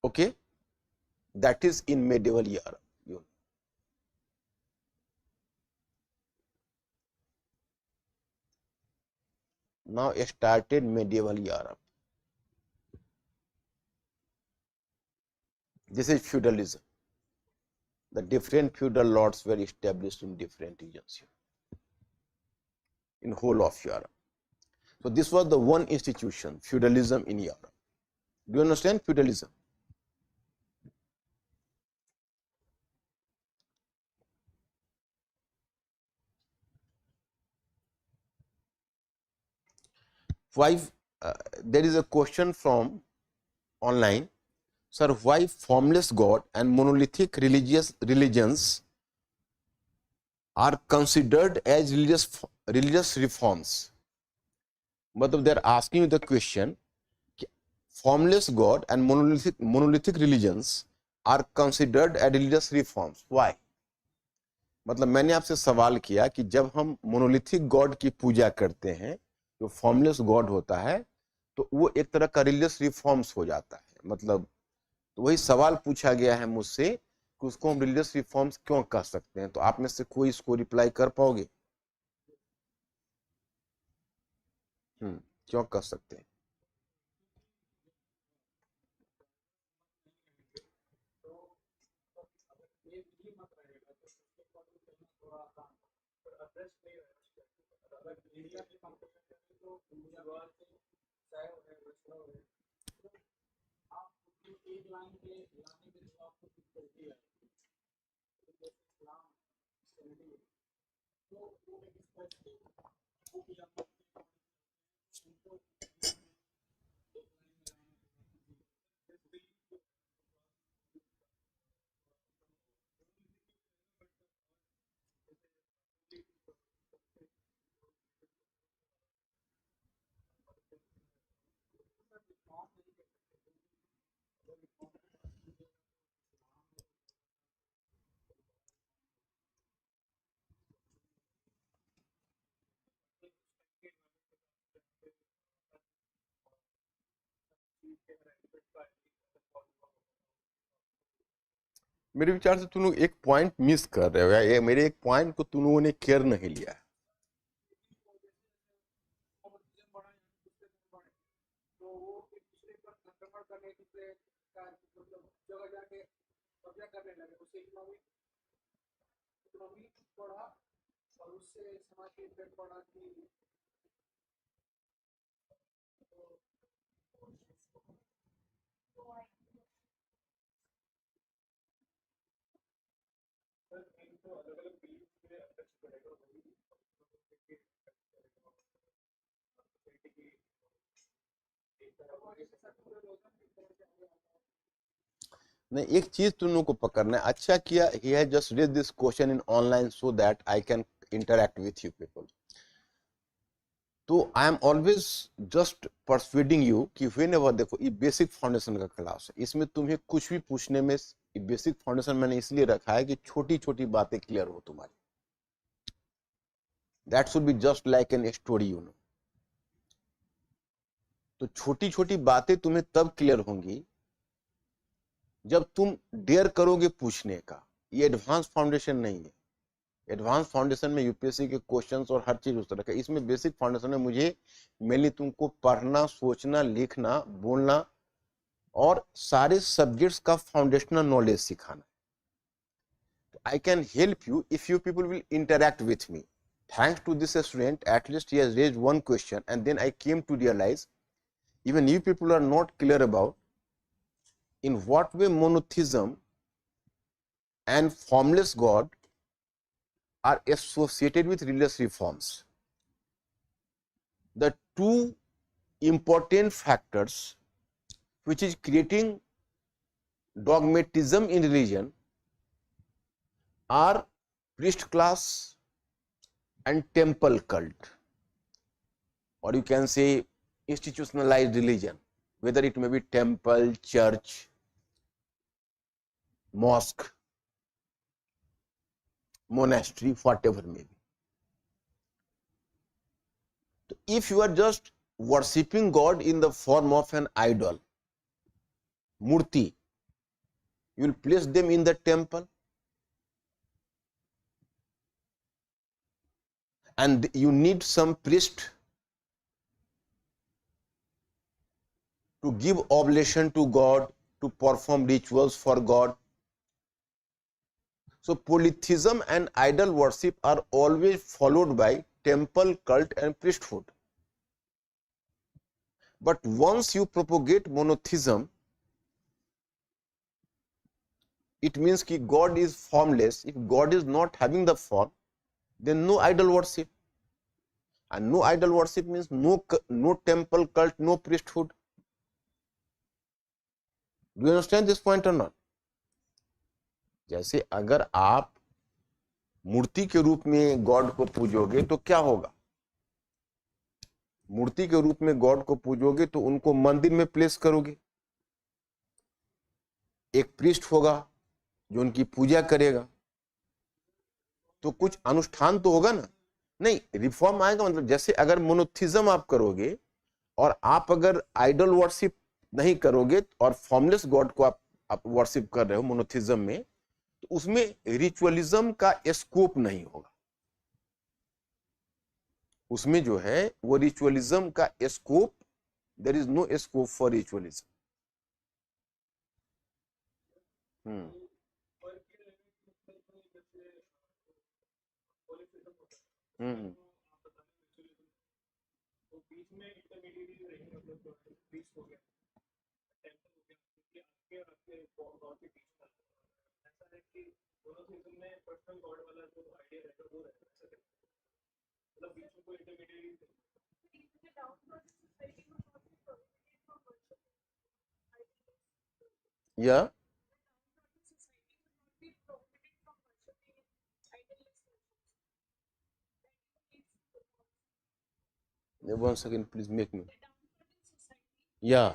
Okay, that is in medieval Europe. Now started medieval Europe. This is feudalism. The different feudal lords were established in different regions in whole of Europe. So this was the one institution, feudalism in Europe. Do you understand feudalism? Why? There is a question from online. Sir, why formless God and monolithic religions are considered as religious reforms? But they are asking you the question, formless God and monolithic religions are considered as religious reforms. Why? मतलब मैंने आपसे सवाल किया कि जब हम monolithic God की पूजा करते हैं, जो फॉर्मलेस गॉड होता है, तो वो एक तरह का रिलीजियस रिफॉर्म्स हो जाता है. मतलब तो वही सवाल पूछा गया है मुझसे कि उसको हम रिलीजियस रिफॉर्म्स क्यों कह सकते हैं. तो आप में से कोई इसको रिप्लाई कर पाओगे? क्यों कह सकते हैं? मेरे विचार से तुम लोग एक पॉइंट मिस कर रहे हो, या ये मेरे एक पॉइंट को तुम लोगों ने केयर नहीं लिया है। नहीं, एक चीज तुम लोगों को पकड़ना है। अच्छा किया he has just raised this question in online so that I can interact with you people. तो I am always just persuading you कि whenever, देखो ये बेसिक फाउंडेशन का क्लास है, इसमें तुम्हें कुछ भी पूछने में, बेसिक फाउंडेशन मैंने इसलिए रखा है कि छोटी छोटी बातें क्लियर हो तुम्हारी। That should be just like an story, you know. तो छोटी छोटी बातें तुम्हें तब क्लियर होंगी जब तुम डेयर करोगे पूछने का। ये एडवांस फाउंडेशन नहीं है। एडवांस फाउंडेशन में यूपीएससी के क्वेश्चंस और हर चीज उस तरह का, इसमें बेसिक फाउंडेशन में मुझे मेनली तुमको पढ़ना, सोचना, लिखना, बोलना और सारे सब्जेक्ट्स का फाउंडेशनल नॉलेज सिखाना। I can help you if you people will interact with me. Thanks to this student, at least he has raised one question, and then I came to realize even you people are not clear about in what way monotheism and formless God are associated with religious reforms. The two important factors which is creating dogmatism in religion are priest class and temple cult, or you can say institutionalized religion, whether it may be temple, church, mosque, monastery, whatever may be. So if you are just worshipping God in the form of an idol, murti, you will place them in the temple, and you need some priest to give oblation to God, to perform rituals for God. So polytheism and idol worship are always followed by temple cult and priesthood. But once you propagate monotheism, it means that God is formless. If God is not having the form, then no idol worship. And no idol worship means no temple cult, no priesthood. Do you understand this point or not? जैसे अगर आप मूर्ति के रूप में God को पूजोगे तो क्या होगा? मूर्ति के रूप में गॉड को पूजोगे तो उनको मंदिर में प्लेस करोगे, एक प्रीस्ट होगा जो उनकी पूजा करेगा, तो कुछ अनुष्ठान तो होगा ना। नहीं, रिफॉर्म आएगा मतलब जैसे अगर मोनोथिज्म आप करोगे और आप अगर आइडल वर्शिप नहीं करोगे और फॉर्मलेस गॉड को आप वर्शिप कर रहे हो मोनोथिज्म में, तो उसमें रिचुअलिज्म का स्कोप नहीं होगा। उसमें जो है वो रिचुअलिज्म का scope, there is no scope for ritualism. Yeah. One second, please make me. Yeah.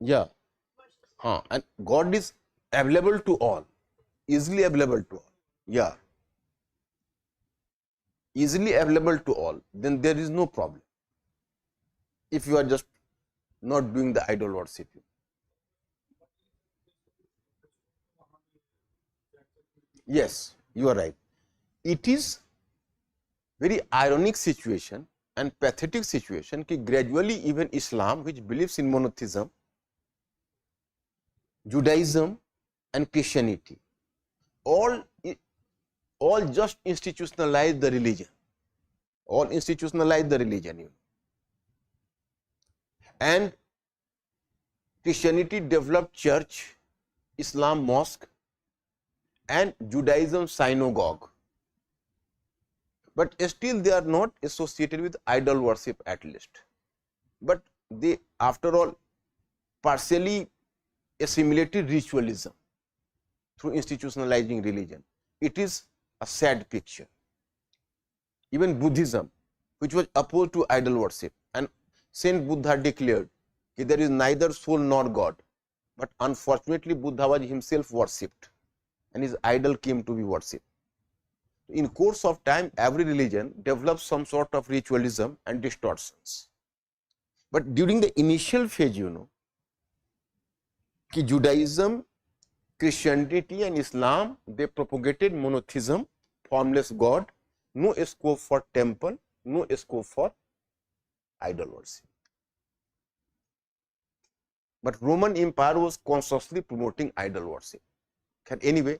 Yeah. And God is available to all, easily available to all. Yeah. Easily available to all, then there is no problem. If you are just not doing the idol worship. Yes, you are right. It is very ironic situation and pathetic situation कि gradually even Islam, which believes in monotheism, Judaism and Christianity, all just institutionalize the religion. All institutionalize the religion, you know. And Christianity developed church, Islam mosque, and Judaism synagogue. But still they are not associated with idol worship at least. But they, after all, partially assimilated ritualism through institutionalizing religion. It is a sad picture. Even Buddhism, which was opposed to idol worship, and Saint Buddha declared that there is neither soul nor God, but unfortunately Buddha was himself worshipped and his idol came to be worshipped. In course of time, every religion develops some sort of ritualism and distortions. But during the initial phase, you know, कि Judaism, Christianity and Islam, they propagated monotheism, formless God, no scope for temple, no scope for idol worship. But Roman Empire was consciously promoting idol worship. Anyway,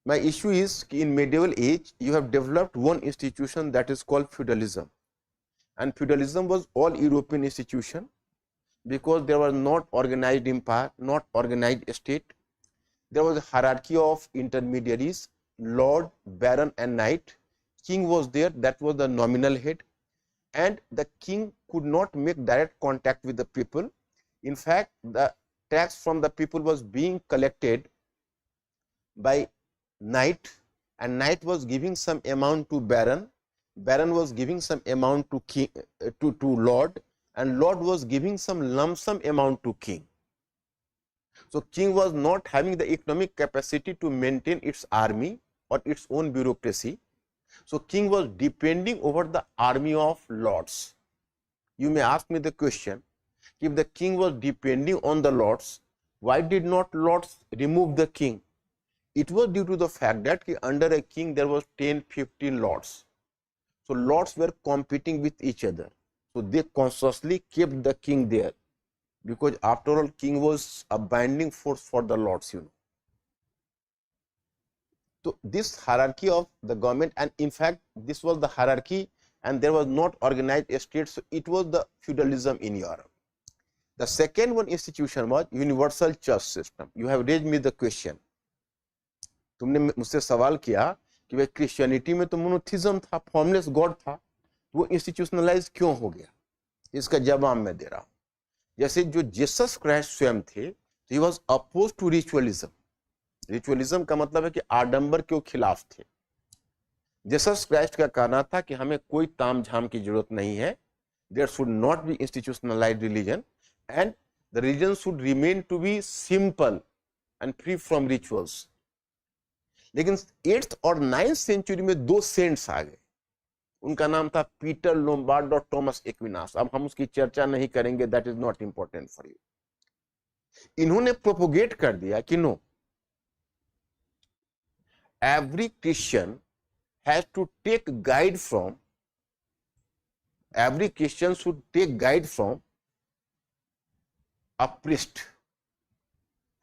my issue is in medieval age, you have developed one institution that is called feudalism. And feudalism was all European institution because there was not organized empire, not organized state. There was a hierarchy of intermediaries, lord, baron and knight. King was there, that was the nominal head. And the king could not make direct contact with the people. In fact, the tax from the people was being collected by knight, and knight was giving some amount to baron, baron was giving some amount to king, to lord, and lord was giving some lump sum amount to king. So king was not having the economic capacity to maintain its army or its own bureaucracy. So king was depending over the army of lords. You may ask me the question, if the king was depending on the lords, why did not lords remove the king? It was due to the fact that under a king there was 10-15 lords. So lords were competing with each other. So they consciously kept the king there, because after all king was a binding force for the lords, you know. So this hierarchy of the government, and in fact this was the hierarchy, and there was not organized state, so it was the feudalism in Europe. The second one institution was universal church system. You have raised me the question. तुमने मुझसे सवाल किया कि भाई Christianity में तो monotheism था, formless God था, वो इंस्टीट्यूशनलाइज क्यों हो गया? इसका जवाब मैं दे रहा हूं. जैसे जो जीसस क्राइस्ट स्वयं थे, तो he was oppose to ritualism. Ritualism का मतलब है कि आडंबर के खिलाफ थे. जीसस क्राइस्ट का कहना था कि हमें कोई ताम झाम की जरूरत नहीं है, there should not be institutionalised religion, and the religion should remain to be simple and free from rituals. लेकिन 8th और 9th सेंचुरी में दो सेंट्स आ गए. उनका नाम था पीटर लोम्बार्ड और थॉमस एक्विनास. अब हम उसकी चर्चा नहीं करेंगे, that is not important for you. इन्होंने प्रोपोगेट कर दिया कि no, every Christian has to take guide from, every Christian should take guide from a priest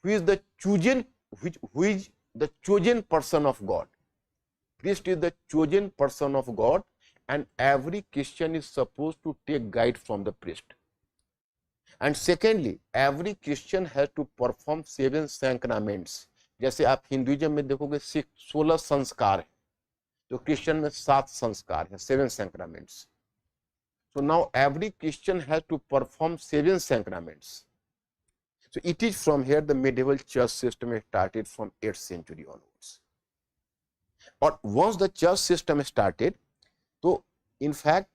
who is the chosen who is the chosen person of God. Priest is the chosen person of God, and every Christian is supposed to take guide from the priest. And secondly, every Christian has to perform 7 sacraments. जैसे आप Hinduism में देखोगे 16 संस्कार है, तो Christian में 7 संस्कार है, 7 sacraments. So now every Christian has to perform 7 sacraments. So it is from here the medieval church system started from 8th century onwards. Or once the church system started, so in fact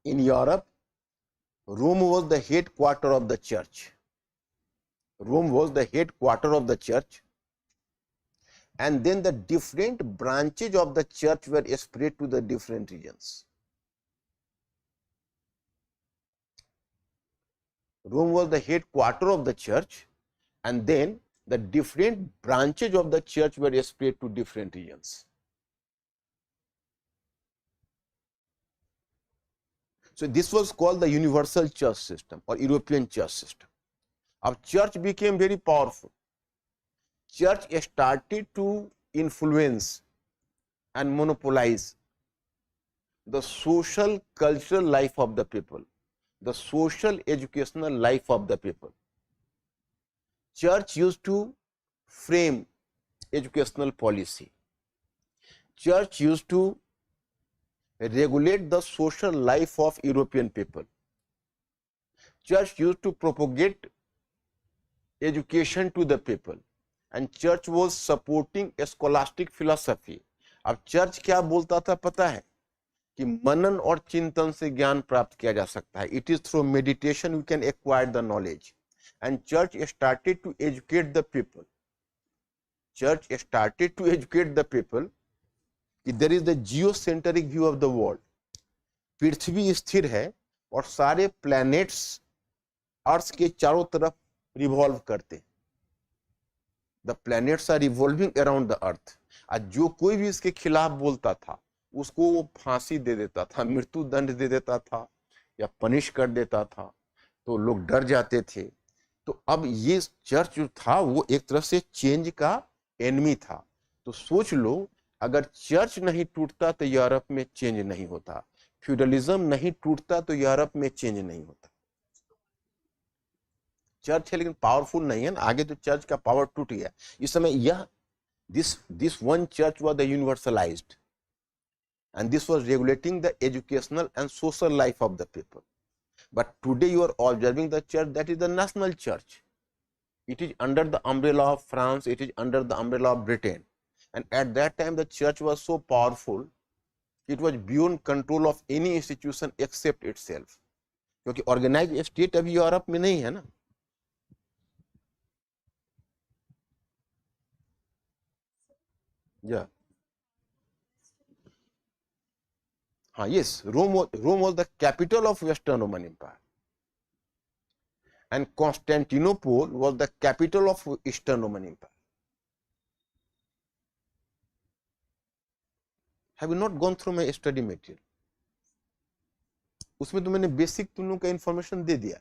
in Europe, Rome was the headquarter of the church. Rome was the headquarter of the church, and then the different branches of the church were spread to the different regions. Rome was the headquarter of the church, and then the different branches of the church were spread to different regions. So this was called the universal church system or European church system. Our church became very powerful. Church started to influence and monopolize the social cultural life of the people, the social educational life of the people. Church used to frame educational policy. Church used to regulate the social life of European people. Church used to propagate education to the people, and church was supporting a scholastic philosophy. अब church क्या बोलता था पता है कि मनन और चिंतन से ज्ञान प्राप्त किया जा सकता है. It is through meditation we can acquire the knowledge. And church started to educate the people. Church started to educate the people. There is the geocentric view of the world. पृथ्वी स्थिर है और सारे प्लैनेट्स अर्थ के चारों तरफ revolve करते. The planets are revolving around the earth. आज जो कोई भी इसके खिलाफ बोलता था उसको वो फांसी दे देता था, मृत्यु दंड दे देता था या पनिश कर देता था, तो लोग डर जाते थे. तो अब ये चर्च जो था वो एक तरह से चेंज का एनिमी था. तो सोच लो, अगर चर्च नहीं टूटता तो यूरोप में चेंज नहीं होता, फ्यूडलिज्म नहीं टूटता तो यूरोप में चेंज नहीं होता. चर्च है लेकिन पावरफुल नहीं है ना, आगे तो चर्च का पावर टूट गया. इस समय यह this one church was the universalized, and this was regulating the educational and social life of the people. But today you are observing the church that is the national church. It is under the umbrella of France, it is under the umbrella of Britain. And at that time the church was so powerful, it was beyond control of any institution except itself. क्योंकि organise state अभी Europe में नहीं है ना. Yeah. Yes, Rome was the capital of Western Roman Empire, and Constantinople was the capital of Eastern Roman Empire. Have you not gone through my study material? उसमें तो मैंने basic तुम लोग का इंफॉर्मेशन दे दिया.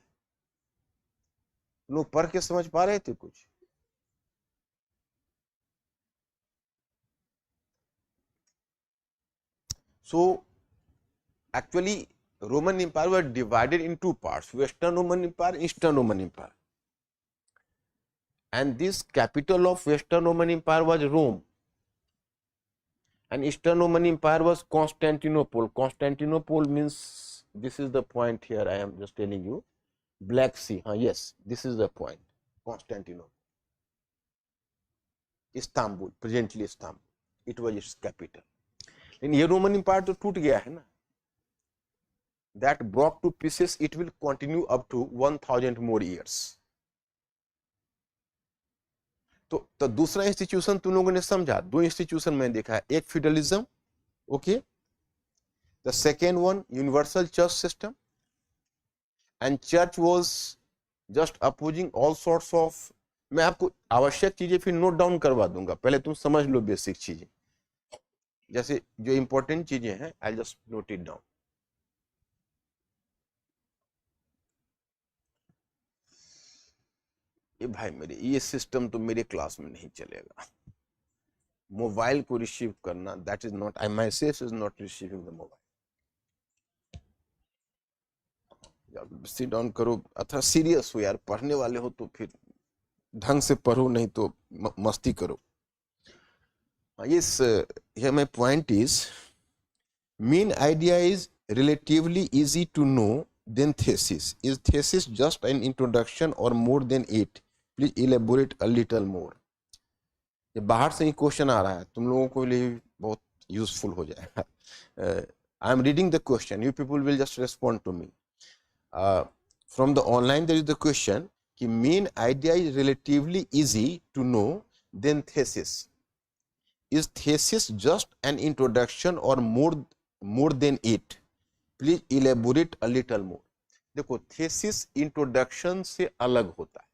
लोग पढ़ के समझ पा रहे थे कुछ? So actually Roman Empire was divided in two parts, Western Roman Empire, Eastern Roman Empire. And this capital of Western Roman Empire was Rome, and Eastern Roman Empire was Constantinople. Constantinople means, this is the point here I am just telling you, Black Sea. Yes, this is the point, Constantinople. Istanbul, presently Istanbul, it was its capital. लेकिन ये Roman empire तो टूट गया है ना. That broke to pieces, it will continue up to 1000 more years. तो दूसरा institution तुम लोगों ने समझा. दो इंस्टीट्यूशन मैंने देखा है, एक feudalism, okay, the second one universal church system, and church was just opposing all sorts of. मैं आपको आवश्यक चीजें फिर नोट डाउन करवा दूंगा, पहले तुम समझ लो बेसिक चीजें. जैसे जो इंपॉर्टेंट चीजें हैं I just note it down. ये भाई मेरे ये सिस्टम तो मेरे क्लास में नहीं चलेगा, मोबाइल को रिसीव करना, that is not, I my self is not receiving the mobile. Sit down करो, अथवा सीरियस हो यार, पढ़ने वाले हो तो फिर ढंग से पढ़ो, नहीं तो मस्ती करो। Yes, here my point is, main idea is relatively easy to know than thesis. Is thesis just an introduction or more than it? Please elaborate a little more. ये बाहर से ही क्वेश्चन आ रहा है, तुम लोगों को लिए बहुत यूजफुल हो जाएगा। I am reading the question, you people will just respond to me. From the online there is the question कि main idea is relatively easy to know than thesis. Is thesis just an introduction or more than it? Please elaborate a little more. देखो, thesis introduction से अलग होता है।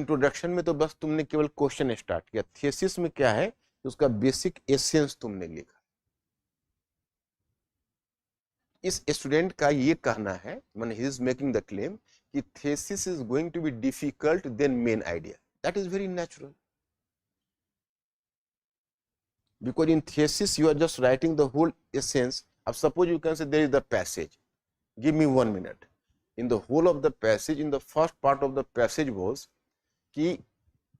Introduction में तो बस तुमने केवल क्वेश्चन स्टार्ट किया, थेसिस में क्या है, उसका बेसिक एसेंस तुमने लिखा। इस स्टूडेंट का ये कहना है, माने he is making the claim कि thesis is going to be difficult than main idea. That is very natural, because in thesis you are just writing the whole essence of, suppose you can say there is the passage, give me 1 minute, in the whole of the passage, in the first part of the passage was कि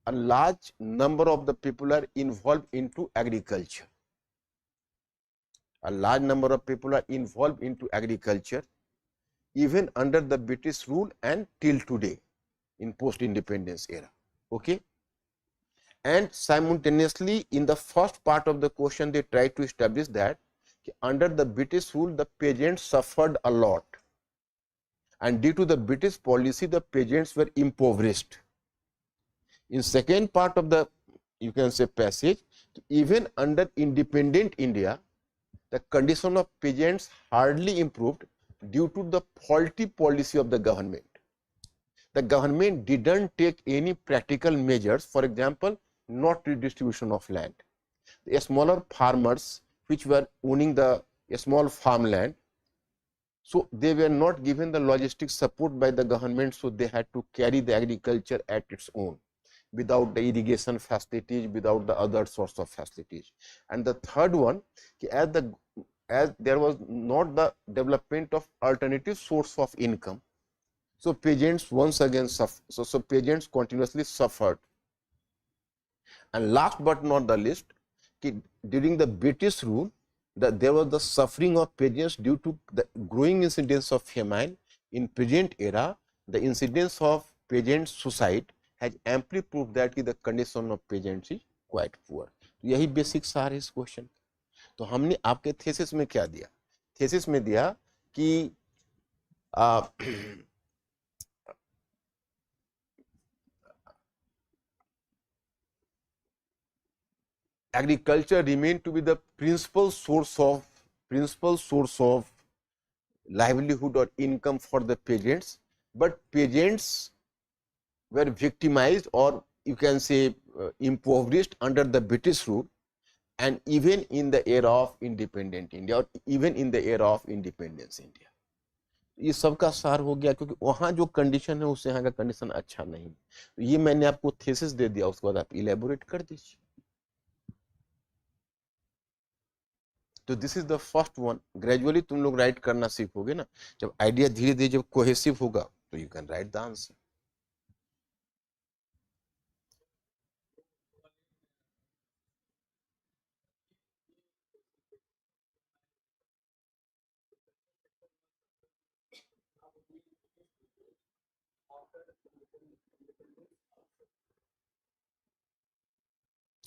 a large number of the people are involved into agriculture, a large number of people are involved into agriculture even under the British rule and till today in post independence era. Okay, and simultaneously in the first part of the question they try to establish that under the British rule the peasants suffered a lot, and due to the British policy the peasants were impoverished. In second part of the, you can say, passage, even under independent India the condition of peasants hardly improved due to the faulty policy of the government. The government didn't take any practical measures, for example, not redistribution of land. The smaller farmers which were owning the small farmland, so they were not given the logistic support by the government, so they had to carry the agriculture at its own without the irrigation facilities, without the other sorts of facilities. And the third one, as there was not the development of alternative source of income, so peasants once again suffered. So peasants continuously suffered. And last but not the least, during the British rule, there was the suffering of peasants due to the growing incidence of famine. In present era, the incidence of peasant suicide has amply proved that the condition of peasants is quite poor. यही basic सार है इस question. तो हमने आपके thesis में क्या दिया? थेसिस में दिया कि agriculture remained to be the principal source of livelihood or income for the peasants, but peasants were victimized, or you can say impoverished under the British rule, and even in the era of independent India, or even in the era of independence India. ये सबका सार हो गया, क्योंकि वहां जो condition है उससे यहाँ का कंडीशन अच्छा नहीं। तो ये मैंने आपको थेसिस दे दिया, उसके बाद आप इलेबोरेट कर दीजिए। तो this is the first one. Gradually तुम लोग राइट करना सीखोगे ना, जब आइडिया धीरे धीरे जब कोहेसिव होगा तो you can write the answer.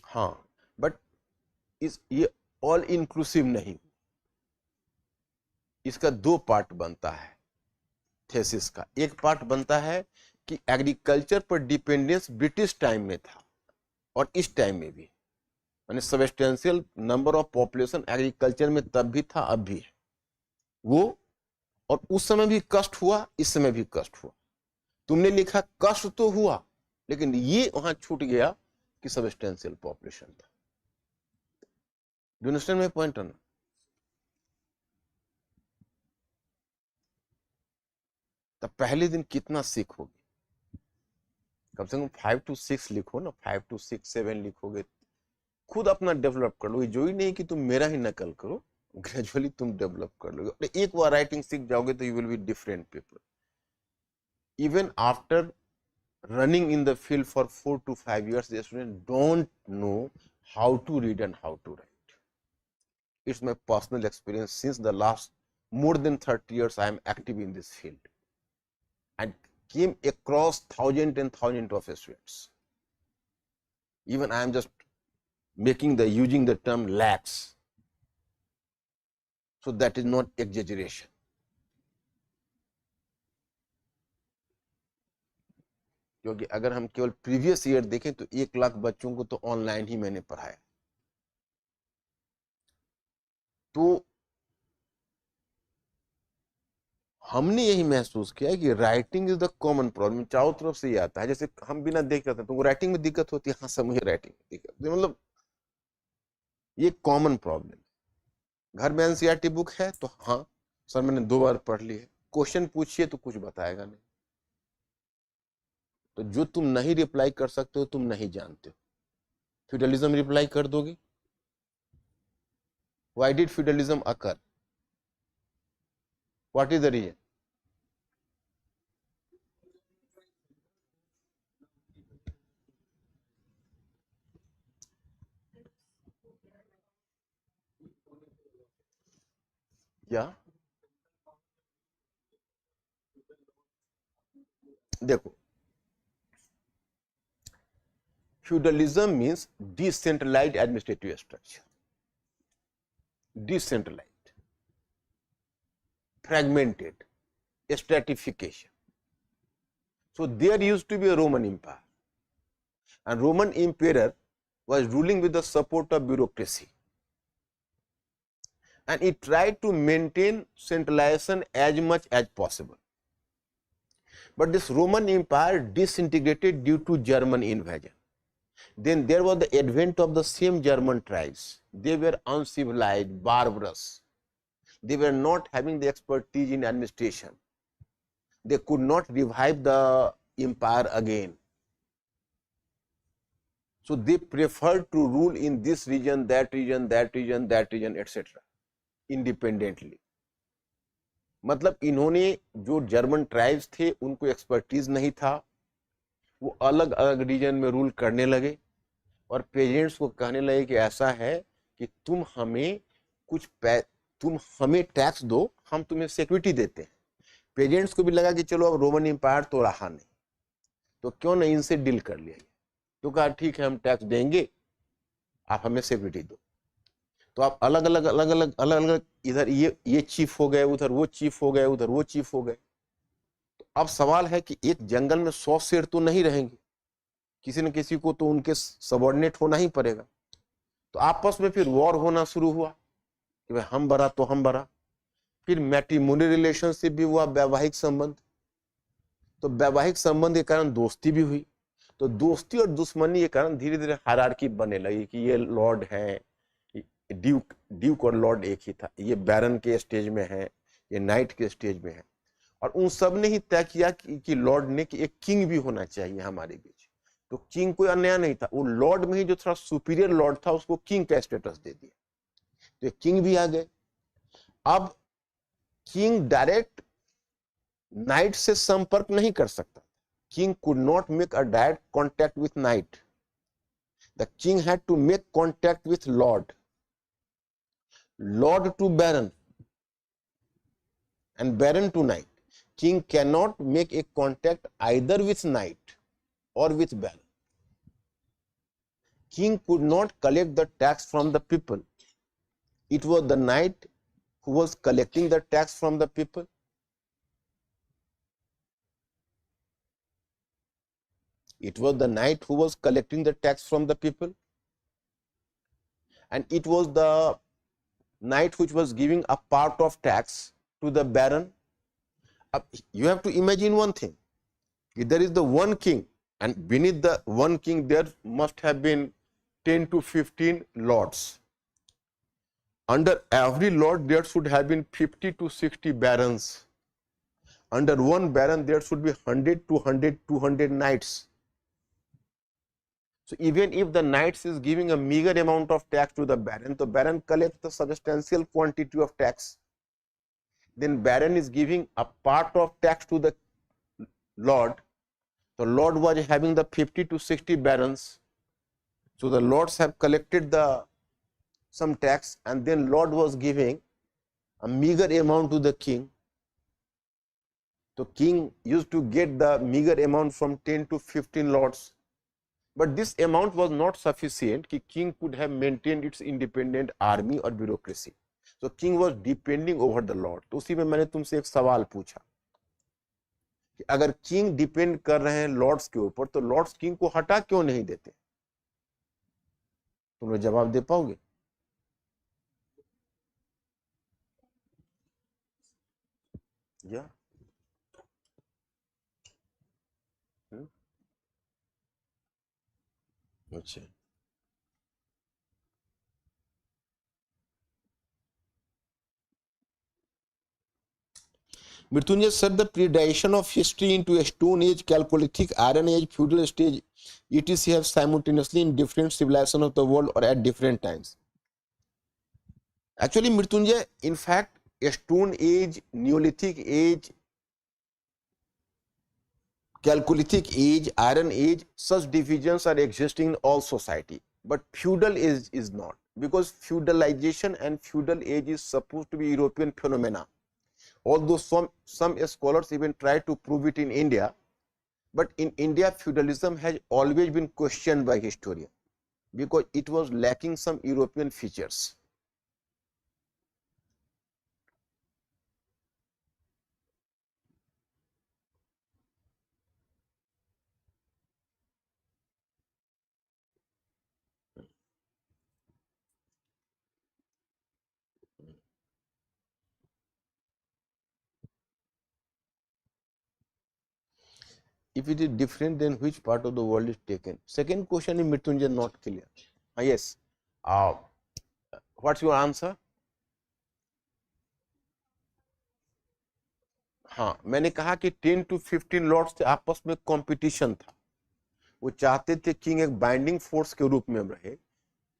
हाँ, बट ये ऑल इंक्लूसिव नहीं, इसका दो पार्ट बनता है थेसिस का। एक पार्ट बनता है कि एग्रीकल्चर पर डिपेंडेंस ब्रिटिश टाइम में था और इस टाइम में भी, यानी substantial number of population agriculture में तब भी था, अब भी है वो, और उस समय भी कष्ट हुआ, इस समय भी कष्ट हुआ। तुमने लिखा कष्ट तो हुआ, लेकिन ये वहां छूट गया कि सबस्टेंशियल पॉपुलेशन था। Do you understand my point? तब पहले दिन कितना सीखोगे, कम से कम 5 to 6 लिखो ना, 5 to 6 7 लिखोगे, खुद अपना डेवलप कर लोगे। जो ही नहीं कि तुम मेरा ही नकल करो, ग्रेजुअली तुम डेवलप कर लोगे। एक बार राइटिंग सीख जाओगे तो you will be different people. Even after running in the field for 4 to 5 years, the students don't know how to read and how to write. It's my personal experience. Since the last more than 30 years I am active in this field and came across thousands and thousands of students. Even I am just using the term lakhs, so that is not exaggeration. क्योंकि अगर हम केवल previous year देखें तो 1 लाख बच्चों को तो online ही मैंने पढ़ाया। तो हमने यही महसूस किया कि writing is the common problem. चारों तरफ से ये आता है, जैसे हम बिना देख रहे थे तो राइटिंग में दिक्कत होती है, हाँ सब मुझे राइटिंग में दिक्कत, मतलब ये कॉमन प्रॉब्लम। घर में एनसीईआरटी बुक है तो हाँ सर मैंने 2 बार पढ़ ली है, क्वेश्चन पूछिए तो कुछ बताएगा नहीं। तो जो तुम नहीं रिप्लाई कर सकते हो तुम नहीं जानते हो। फ्यूडलिज्म रिप्लाई कर दोगे? Why did feudalism occur? What is the reason? या देखो, feudalism means decentralized administrative structure, decentralized, fragmented, stratification. So there used to be a Roman Empire, and Roman emperor was ruling with the support of bureaucracy, and he tried to maintain centralization as much as possible. But this Roman Empire disintegrated due to German invasion. Then there was the advent of the same German tribes. They were uncivilized, barbarous. They were not having the expertise in administration. They could not revive the empire again. So they preferred to rule in this region, that region, that region, that region, etc. independently. मतलब इन्होंने जो German tribes थे उनको expertise नहीं था, वो अलग अलग रीजन में रूल करने लगे और पेजेंट्स को कहने लगे कि ऐसा है कि तुम हमें टैक्स दो, हम तुम्हें सिक्योरिटी देते हैं। पेजेंट्स को भी लगा कि चलो अब रोमन एम्पायर तो रहा नहीं, तो क्यों नहीं इनसे डील कर लिया। तो कहा ठीक है हम टैक्स देंगे, आप हमें सिक्योरिटी दो। तो आप अलग अलग इधर ये चीफ हो गए, उधर वो चीफ हो गए, उधर वो चीफ हो गए। तो अब सवाल है कि एक जंगल में 100 शेर तो नहीं रहेंगे, किसी न किसी को तो उनके सबऑर्डिनेट होना ही पड़ेगा। तो आपस में फिर वॉर होना शुरू हुआ कि भाई हम बड़ा तो हम बड़ा। फिर मैट्रिमोनियल रिलेशनशिप भी हुआ, वैवाहिक संबंध। तो वैवाहिक संबंध के कारण दोस्ती भी हुई। तो दोस्ती और दुश्मनी के कारण धीरे धीरे हायरार्की बनने लगी कि ये लॉर्ड है, ड्यूक और लॉर्ड एक ही था, ये बैरन के स्टेज में है, ये नाइट के स्टेज में है। और उन सब ने ही तय किया कि लॉर्ड ने कि एक किंग भी होना चाहिए हमारे बीच। तो किंग कोई अन्य नहीं था, वो लॉर्ड में ही जो थोड़ा सुपीरियर लॉर्ड था उसको किंग का स्टेटस दे दिया। तो किंग भी आ गए। अब किंग डायरेक्ट नाइट से संपर्क नहीं कर सकता। King could not make a direct contact with knight. The king had to make contact with lord, lord to baron, and baron to knight. King cannot make a contact either with knight or with baron. King could not collect the tax from the people. It was the knight who was collecting the tax from the people. It was the knight who was collecting the tax from the people, and it was the knight which was giving a part of tax to the baron. You have to imagine one thing, there is the one king, and beneath the one king there must have been 10 to 15 lords. Under every lord there should have been 50 to 60 barons. Under one baron there should be 100 to 200 knights. So even if the knights is giving a meager amount of tax to the baron, the baron collects the substantial quantity of tax. Then baron is giving a part of tax to the lord. The lord was having the 50 to 60 barons. So the lords have collected the some tax, and then lord was giving a meager amount to the king. So king used to get the meager amount from 10 to 15 lords. But this amount was not sufficient कि king could have maintained its independent army or bureaucracy. So king was depending over the lord. तो उसी में मैंने तुमसे एक सवाल पूछा कि अगर king डिपेंड कर रहे हैं लॉर्ड्स के ऊपर, तो लॉर्ड्स किंग को हटा क्यों नहीं देते? तुम लोग जवाब दे पाओगे? या अच्छा, Mrityunjay said the predation of history into a Stone Age, Chalcolithic, Iron Age, Feudal stage, etc. have simultaneously in different civilizations of the world or at different times. Actually, Mrityunjay, in fact, a Stone Age, Neolithic Age, Chalcolithic Age, Iron Age, such divisions are existing in all society. But feudal age is not, because feudalization and feudal age is supposed to be European phenomena. Although some scholars even try to prove it in India, but in India feudalism has always been questioned by historians because it was lacking some European features. If it is different, then which part of the world is taken? Second question is Mrityunjay not clear. Yes. What's your answer? हाँ, मैंने कहा कि 10 to 15 Lord's से आपस में competition था. वो चाहते थे किंग एक बाइंडिंग फोर्स के रूप में रहे,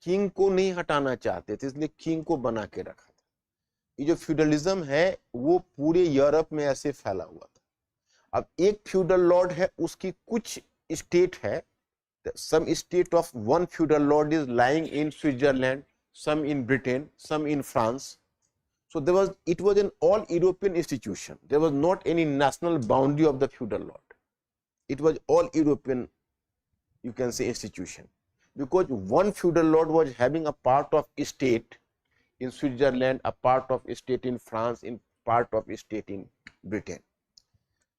किंग को नहीं हटाना चाहते थे, इसलिए किंग को बना के रखा था. ये जो फ्यूडलिज्म है वो पूरे यूरोप में ऐसे फैला हुआ था. अब एक फ्यूडल लॉर्ड है, उसकी कुछ स्टेट है, some state of one feudal lord is lying in Switzerland, some in Britain, some in France. So it was an all European institution. There was not any national boundary of the feudal lord. It was all European, you can say, institution, because one feudal lord was having a part of state in Switzerland, a part of state in France, in part of state in Britain.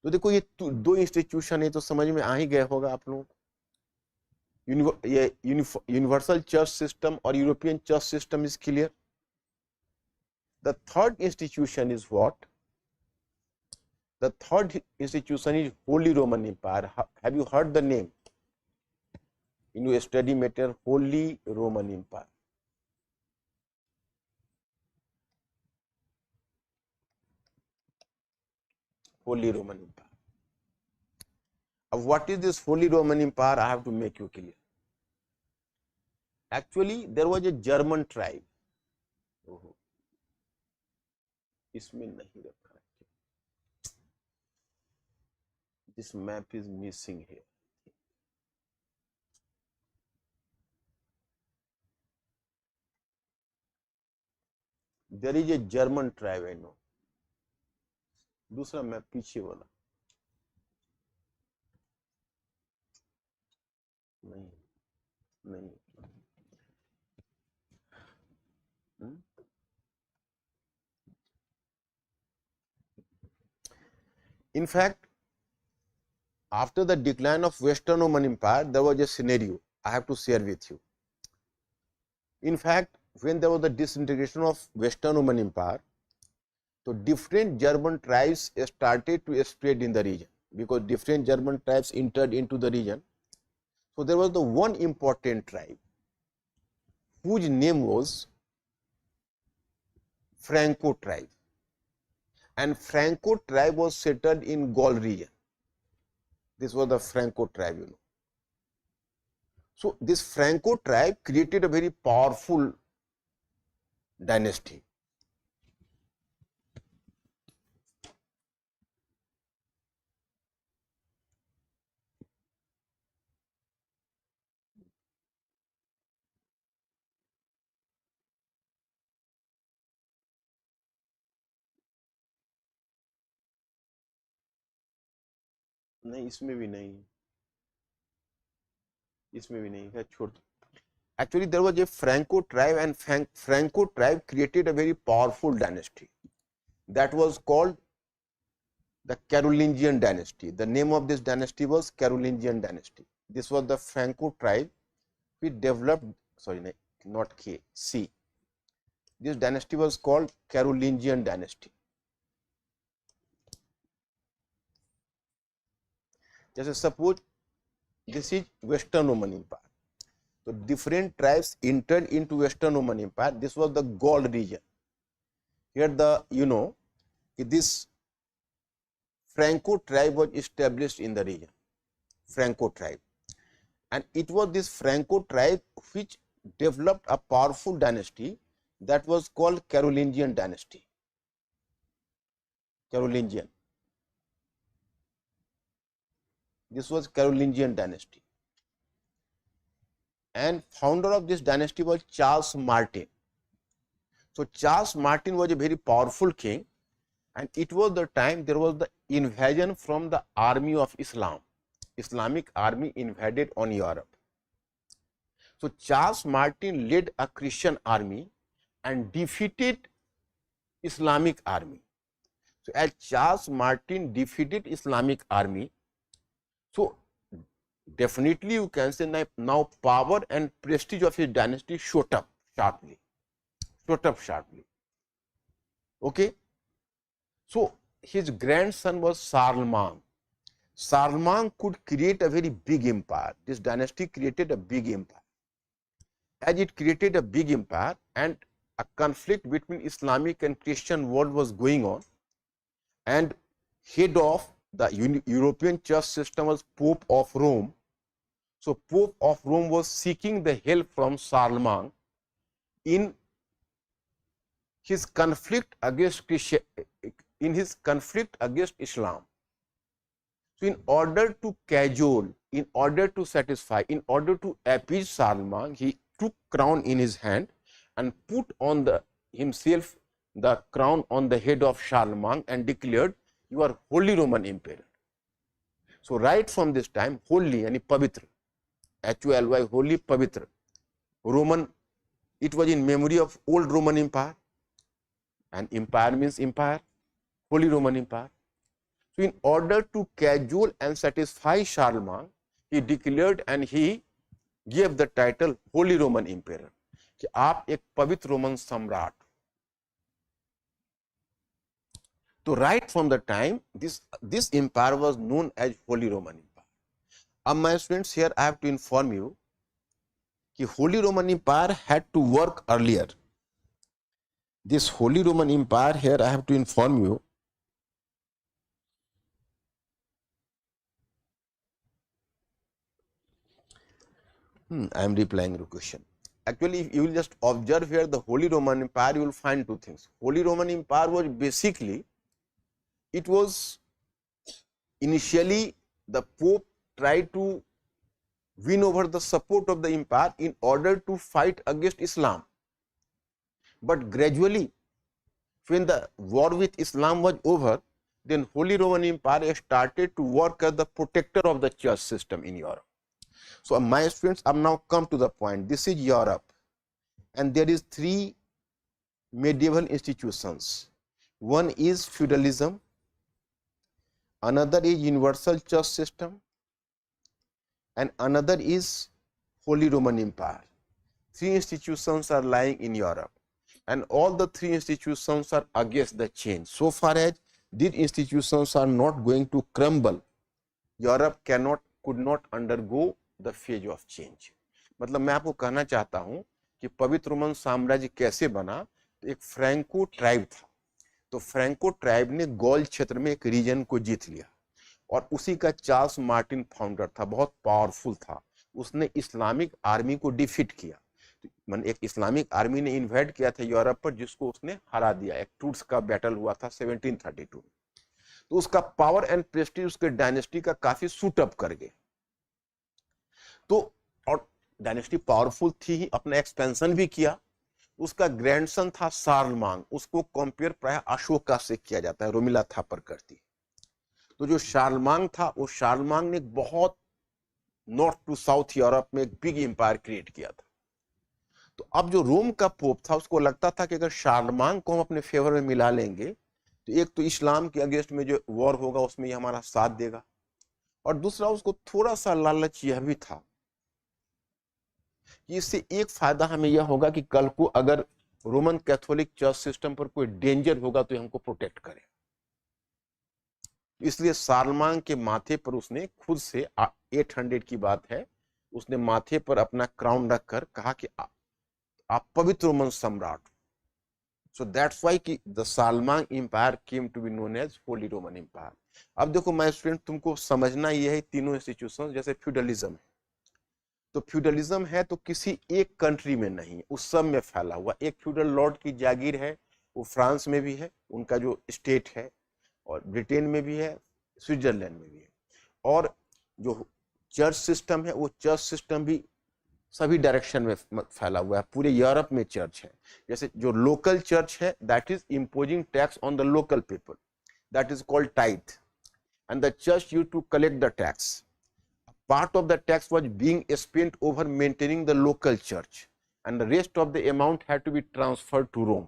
तो देखो ये दो institution है, तो समझ में आ ही गया होगा आप लोग. यूनिवर्सल चर्च सिस्टम और European church system is clear. The third institution is what? The third institution is Holy Roman Empire. Have you heard the name in your study material? Holy Roman Empire. Holy Roman Empire. What is this Holy Roman Empire? I have to make you clear. Actually, there was a German tribe. इसमें नहीं रखा है. This map is missing here. There is a German tribe, I know. दूसरा map पीछे वाला नहीं, नहीं. In fact, after the decline of Western Roman Empire, there was a scenario I have to share with you. In fact, when there was the disintegration of Western Roman Empire, so different German tribes started to spread in the region, because different German tribes entered into the region. So there was the one important tribe whose name was Franco tribe, and Franco tribe was settled in Gaul region. This was the Franco tribe, you know. So this Franco tribe created a very powerful dynasty. नहीं, इसमें भी नहीं, इसमें भी नहीं है, छोड़ दो. Actually, there was a Franco tribe, and Franco tribe created a very powerful dynasty that was called the Carolingian dynasty. The name of this dynasty was Carolingian dynasty. This was the Franco tribe which developed, sorry, not K, C. This dynasty was called Carolingian dynasty. जैसे suppose this is Western Roman Empire. So different tribes entered into Western Roman Empire. This was the Gaul region. Here this Franco tribe was established in the region, Franco tribe, and it was this Franco tribe which developed a powerful dynasty that was called Carolingian dynasty. Carolingian. This was Carolingian dynasty, and founder of this dynasty was Charles Martin. So Charles Martin was a very powerful king, and it was the time there was the invasion from the army of Islam. Islamic army invaded on Europe. So Charles Martin led a Christian army and defeated Islamic army. So as Charles Martin defeated Islamic army, so definitely you can say now power and prestige of his dynasty shot up sharply. Okay. So his grandson was Charlemagne. Charlemagne could create a very big empire. This dynasty created a big empire. As it created a big empire, and a conflict between Islamic and Christian world was going on, and head of the European church system was Pope of Rome. So Pope of Rome was seeking the help from Charlemagne in his conflict against Islam. So in order to cajole, in order to satisfy, in order to appease Charlemagne, he took crown in his hand and put on himself the crown on the head of Charlemagne and declared, "You are Holy Roman Emperor." So right from this time, holy yani pavitra, HOLY, holy, pavitra, Roman, it was in memory of old Roman Empire, and empire means empire, Holy Roman Empire. So in order to cajole and satisfy Charlemagne, he declared and he gave the title Holy Roman Emperor, कि आप एक पवित्र Roman सम्राट. So right from the time this empire was known as Holy Roman Empire. My students, here I have to inform you that Holy Roman Empire had to work earlier. This Holy Roman Empire, here I have to inform you, I am replying your question. Actually, if you will just observe here the Holy Roman Empire, you will find two things. Holy Roman Empire was basically, it was initially the Pope tried to win over the support of the empire in order to fight against Islam. But gradually, when the war with Islam was over, then Holy Roman Empire started to work as the protector of the church system in Europe. So my students, I have now come to the point. This is Europe, and there is three medieval institutions. One is feudalism, another is universal church system, and another is Holy Roman Empire. Three institutions are lying in Europe, and all the three institutions are against the change. So far as these institutions are not going to crumble, Europe could not undergo the phase of change. मतलब मैं आपको कहना चाहता हूं कि पवित्र Roman साम्राज्य कैसे बना. तो एक फ्रैंको ट्राइब था, तो फ्रैंको ट्राइब ने गॉल क्षेत्र में एक रीजन को जीत लिया, और उसी का चार्ल्स मार्टिन फाउंडर था, बहुत पावरफुल था. उसने इस्लामिक आर्मी को डिफीट किया। तो एक इस्लामिक आर्मी ने इन्वेड किया था यूरोप पर, जिसको उसने हरा दिया। एक टूट्स का बैटल हुआ था 1732। तो उसका पावर एंड प्रेस्टीज उसके डायनेस्टी का काफी सूट अप कर गए। तो और डायनेस्टी पावरफुल थी ही, अपना एक्सपेंशन भी किया। उसका ग्रैंडसन था शार्लमांग, उसको कंपेयर प्राय अशोका से किया जाता है, रोमिला थापर करती। तो जो शार्लमांग था, वो शार्लमांग ने बहुत नॉर्थ टू साउथ यूरोप में एक बिग एम्पायर क्रिएट किया था। तो अब जो रोम का पोप था, उसको लगता था कि अगर शार्लमांग को हम अपने फेवर में मिला लेंगे तो एक तो इस्लाम के अगेंस्ट में जो वॉर होगा उसमें ये हमारा साथ देगा, और दूसरा उसको थोड़ा सा लालच यह भी था कि इससे एक फायदा हमें यह होगा कि कल को अगर रोमन कैथोलिक चर्च सिस्टम पर कोई डेंजर होगा तो हमको प्रोटेक्ट करे। इसलिए शार्लमांग के माथे पर उसने खुद से 800 की बात है, उसने माथे पर अपना क्राउन रखकर कहा कि आप पवित्र रोमन सम्राट। सो दैट्स व्हाई कि the Charlemagne empire came to be known as Holy Roman Empire. अब देखो माय स्टूडेंट, तुमको समझना यह है तीनों इंस्टीट्यूशन जैसे फ्यूडलिज्म है, तो फ्यूडलिज्म है तो किसी एक कंट्री में नहीं, उस सब में फैला हुआ। एक फ्यूडल लॉर्ड की जागीर है, वो फ्रांस में भी है, उनका जो स्टेट है, और ब्रिटेन में भी है, स्विट्जरलैंड में भी है। और जो चर्च सिस्टम है, वो चर्च सिस्टम भी सभी डायरेक्शन में फैला हुआ है, पूरे यूरोप में चर्च है। जैसे जो लोकल चर्च है, that is imposing tax on the local people, that is called tithe, and the church used to collect the tax. Part of the tax was being spent over maintaining the local church, and the rest of the amount had to be transferred to Rome.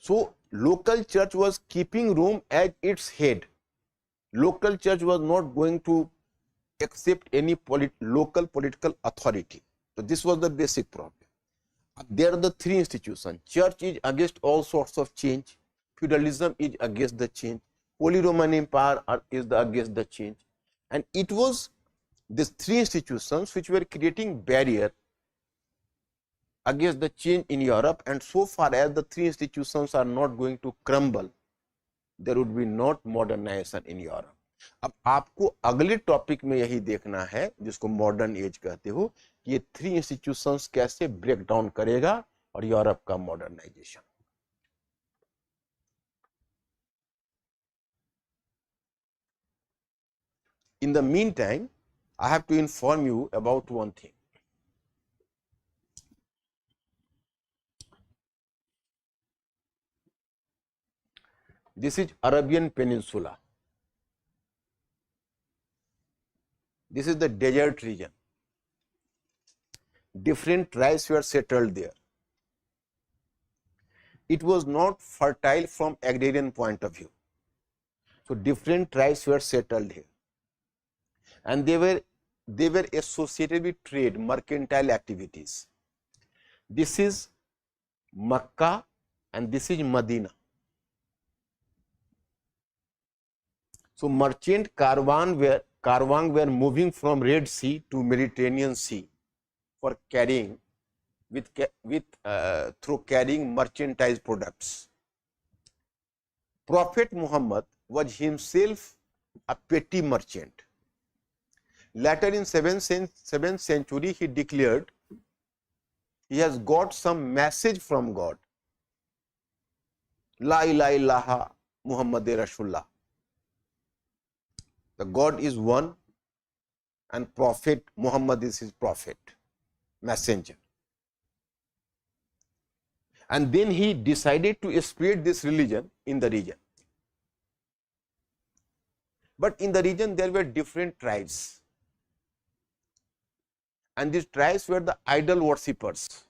So local church was keeping Rome as its head. Local church was not going to accept any local political authority. So this was the basic problem. There are the three institutions. Church is against all sorts of change. Feudalism is against the change. Holy Roman Empire is against the change. And it was these three institutions which were creating barrier against the change in Europe, and so far as the three institutions are not going to crumble, there would be not modernization in Europe. अब आपको अगले topic में यही देखना है, जिसको modern age कहते हो, कि ये थ्री इंस्टीट्यूशंस कैसे ब्रेक डाउन करेगा और यूरोप का modernisation. In the meantime, I have to inform you about one thing. This is Arabian Peninsula. This is the desert region. Different tribes were settled there. It was not fertile from agrarian point of view. So different tribes were settled here, and they were associated with trade, mercantile activities. This is Makkah and this is Medina. So merchant caravan were moving from Red Sea to Mediterranean Sea for carrying through carrying merchandise products. Prophet Muhammad was himself a petty merchant. Later in 7th century, he declared he has got some message from God. La ilaha illallah Muhammad Rasulullah. The God is one, and Prophet Muhammad is his prophet, messenger. And then he decided to spread this religion in the region. But in the region there were different tribes, and these tribes were the idol worshippers.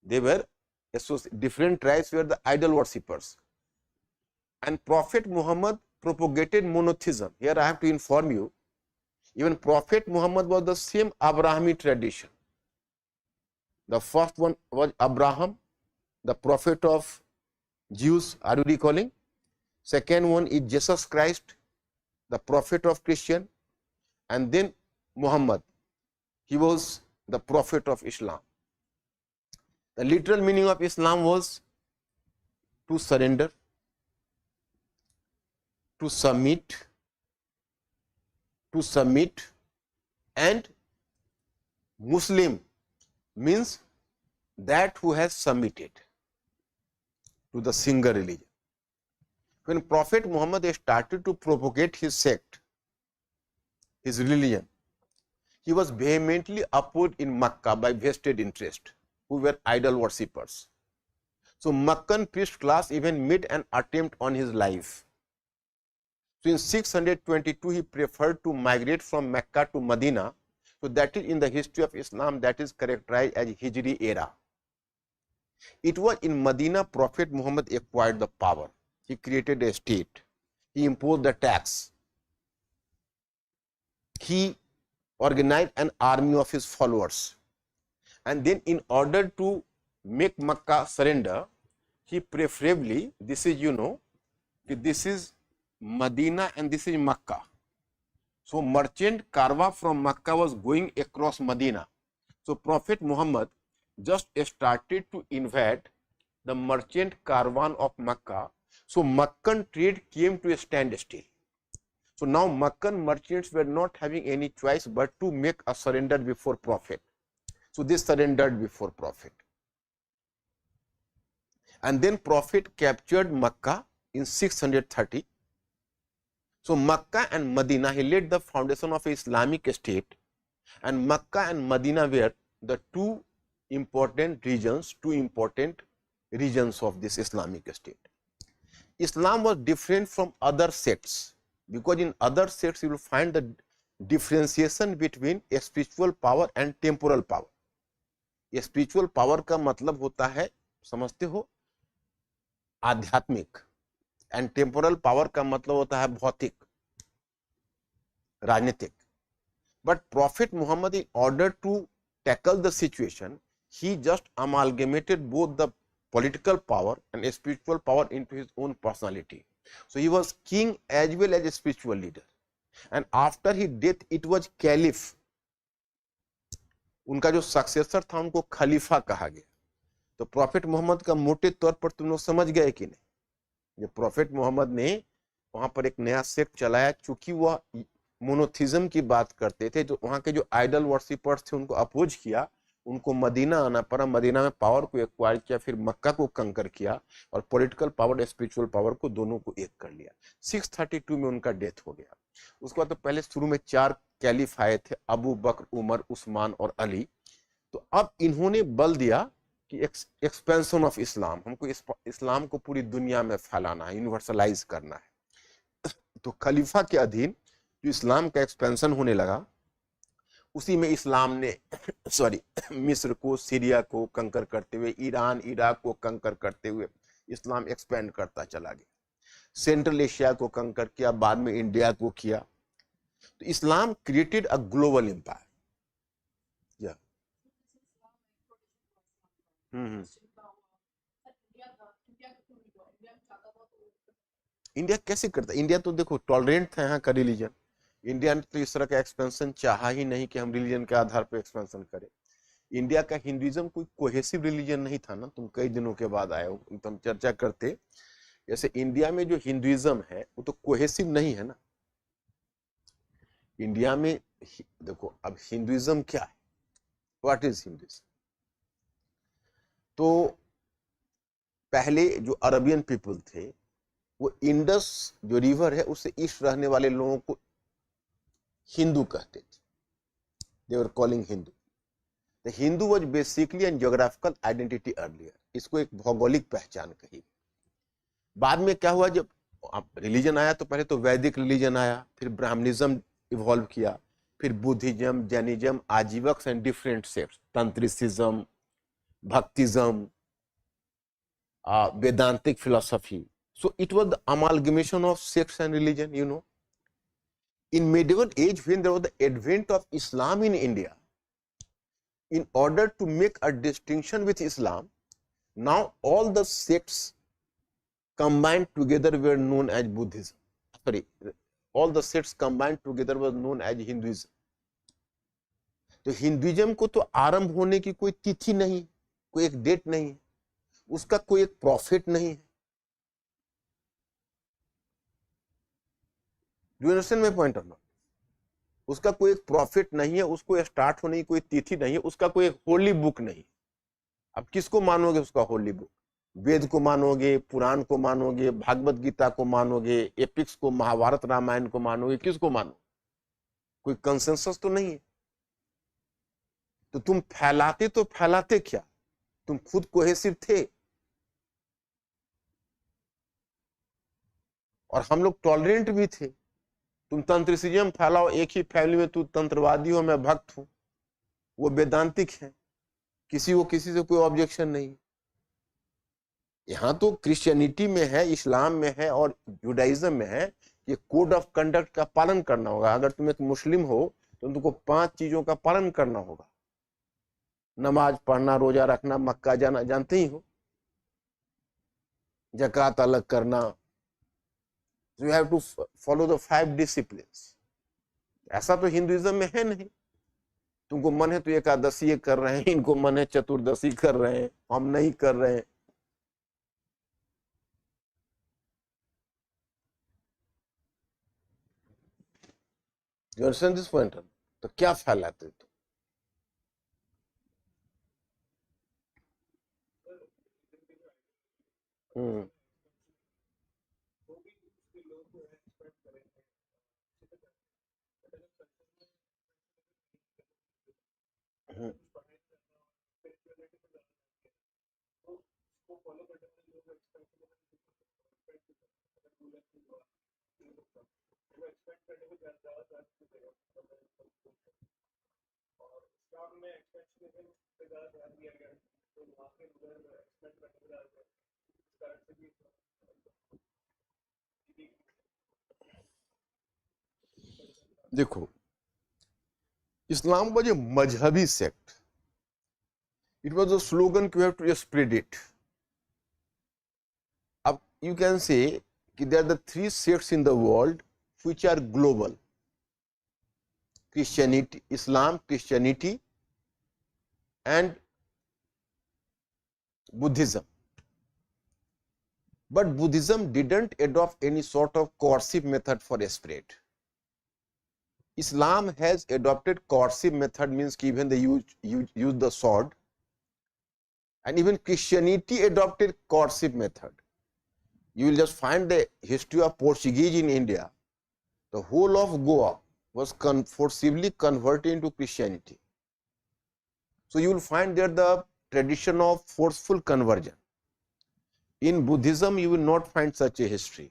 Different tribes were the idol worshippers. And Prophet Muhammad propagated monotheism. Here I have to inform you, even Prophet Muhammad was the same Abrahamic tradition. The first one was Abraham, the prophet of Jews, are you recalling? Second one is Jesus Christ, the prophet of Christian, and then Muhammad, he was the prophet of Islam. The literal meaning of Islam was to surrender. to submit, and Muslim means that who has submitted to the single religion. When Prophet Muhammad started to propagate his sect, his religion, he was vehemently opposed in Makkah by vested interest who were idol worshippers. So Meccan priest class even made an attempt on his life. So in 622 he preferred to migrate from Mecca to Medina. So that is in the history of Islam that is characterized as Hijri era. It was in Medina Prophet Muhammad acquired the power. He created a state. He imposed the tax. He organized an army of his followers. And then in order to make Makkah surrender, he preferably, this is, this is Medina and this is Makkah. So merchant carva from Makkah was going across Medina. So Prophet Muhammad just started to invade the merchant caravan of Makkah. So Meccan trade came to a standstill. So now Meccan merchants were not having any choice but to make a surrender before Prophet. So they surrendered before Prophet. And then Prophet captured Makkah in 630. So Makkah and Medina, he laid the foundation of Islamic state, and Makkah and Medina were the two important regions of this Islamic state. Islam was different from other sects because in other sects you will find the differentiation between a spiritual power and temporal power. ये spiritual power का मतलब होता है, समझते हो, आध्यात्मिक, and temporal power का मतलब होता है भौतिक, राजनीतिक. But prophet Muhammad in order to tackle the situation, he just amalgamated both the political power and spiritual power into his own personality. So he was king as well as a spiritual leader. And after his death, it was caliph. उनका जो successor था उनको खलीफा कहा गया. तो profit Mohammad का मोटे तौर पर तुम लोग समझ गए कि नहीं. ये प्रॉफिट मोहम्मद ने वहां पर एक नया सेक्ट चलाया, चूंकि वह मोनोथिज्म की बात करते थे, तो वहां के जो आइडल वर्शिपर्स थे उनको अपोज किया, उनको मदीना आना पड़ा, मदीना में पावर को एक्वायर किया, फिर मक्का को कंकर किया और पॉलिटिकल पावर स्पिरिचुअल पावर को दोनों को एक कर लिया. 632 में उनका डेथ हो गया. उसके बाद तो पहले शुरू में 4 कैलिफ आए थे, अबू बकर, उमर, उस्मान और अली. तो अब इन्होंने बल दिया कि एक्सपेंशन ऑफ इस्लाम, हमको इस्लाम को पूरी दुनिया में फैलाना है, यूनिवर्सलाइज करना है. तो खलीफा के अधीन जो इस्लाम का एक्सपेंशन होने लगा, उसी में इस्लाम ने मिस्र को, सीरिया को कंकर करते हुए, ईरान, इराक को कंकर करते हुए इस्लाम एक्सपेंड करता चला गया. सेंट्रल एशिया को कंकर किया, बाद में इंडिया को किया. तो Islam created a global empire. India कैसे करता? इंडिया तो देखो टॉलरेंट था यहाँ का रिलीजन. इंडिया ने तो इस तरह का एक्सपेंशन चाहा ही नहीं कि हम रिलीजन के आधार पर एक्सपेंशन करें. इंडिया का हिंदुइज्म कोई कोहेसिव रिलीजन नहीं था ना, तुम कई दिनों के बाद आए हो, तो हम चर्चा करते. जैसे इंडिया में जो हिंदुइज्म है वो तो कोहेसिव नहीं है ना. इंडिया में देखो अब हिंदुइज्म क्या है, व्हाट इज हिंदुइज्म. तो पहले जो अरबियन पीपल थे वो इंडस जो रिवर है उससे ईस्ट रहने वाले लोगों को हिंदू कहते थे. They were calling Hindu. The Hindu was basically an geographical identity earlier. इसको एक भौगोलिक पहचान कही. बाद में क्या हुआ, जब रिलीजन आया तो पहले तो वैदिक रिलीजन आया, फिर ब्राह्मणिज्म इवॉल्व किया, फिर Buddhism, Jainism, Ajivakas and different sects, tantricism, bhaktism, Vedantic philosophy. So it was the amalgamation of sects and religion, you know. In medieval age, when there was the advent of Islam in India, in order to make a distinction with Islam, now all the sects combined together were known as Buddhism. Sorry, all the sects combined together was known as Hinduism. तो Hinduism को तो आरंभ होने की कोई तिथि नहीं, कोई एक डेट नहीं है, उसका कोई एक प्रॉफिट नहीं है. Do you understand my point of not? उसका कोई एक प्रॉफिट नहीं है, उसको स्टार्ट होने की कोई तिथि नहीं है, उसका कोई एक होली बुक नहीं। अब किसको मानोगे उसका होली बुक? वेद को मानोगे, पुराण को मानोगे, भागवत गीता को मानोगे, एपिक्स को, महाभारत रामायण को मानोगे, किसको मानो? कोई कंसेंसस तो नहीं है। तो तुम फैलाते क्या? तुम खुद कोहेसिव थे और हम लोग टॉलरेंट भी थे। तुम तंत्रिसिज्म फैलाओ, एक ही फैमिली में तू तंत्रवादी हो, मैं भक्त हूं, वो वेदांतिक है, किसी को किसी से कोई ऑब्जेक्शन नहीं। यहां तो क्रिश्चियनिटी में है, इस्लाम में है और जुडाइज्म में है, ये कोड ऑफ कंडक्ट का पालन करना होगा। अगर तुम एक मुस्लिम हो तो तुमको 5 चीजों का पालन करना होगा। नमाज पढ़ना, रोजा रखना, मक्का जाना, जानते ही हो, ज़कात अलग करना। You have to follow the 5 disciplines. ऐसा तो हिंदुइज्म में है नहीं। तुमको मन है तो एकादशी कर रहे हैं, इनको मन है चतुर्दशी कर रहे हैं, हम नहीं कर रहे हैं। You understand this point? तो क्या फैलाते तो? हम्म हम्म। देखो, इस्लाम was a मजहबी sect. It was a slogan, you have to spread it. अब you can say कि there are the 3 sects in the world which are global: Christianity, Islam, Christianity and Buddhism. But Buddhism didn't adopt any sort of coercive method for spread. Islam has adopted coercive method, means even they use the sword, and even Christianity adopted coercive method. You will just find the history of Portuguese in India. The whole of Goa was forcibly converted into Christianity. So you will find there the tradition of forceful conversion. In Buddhism, you will not find such a history.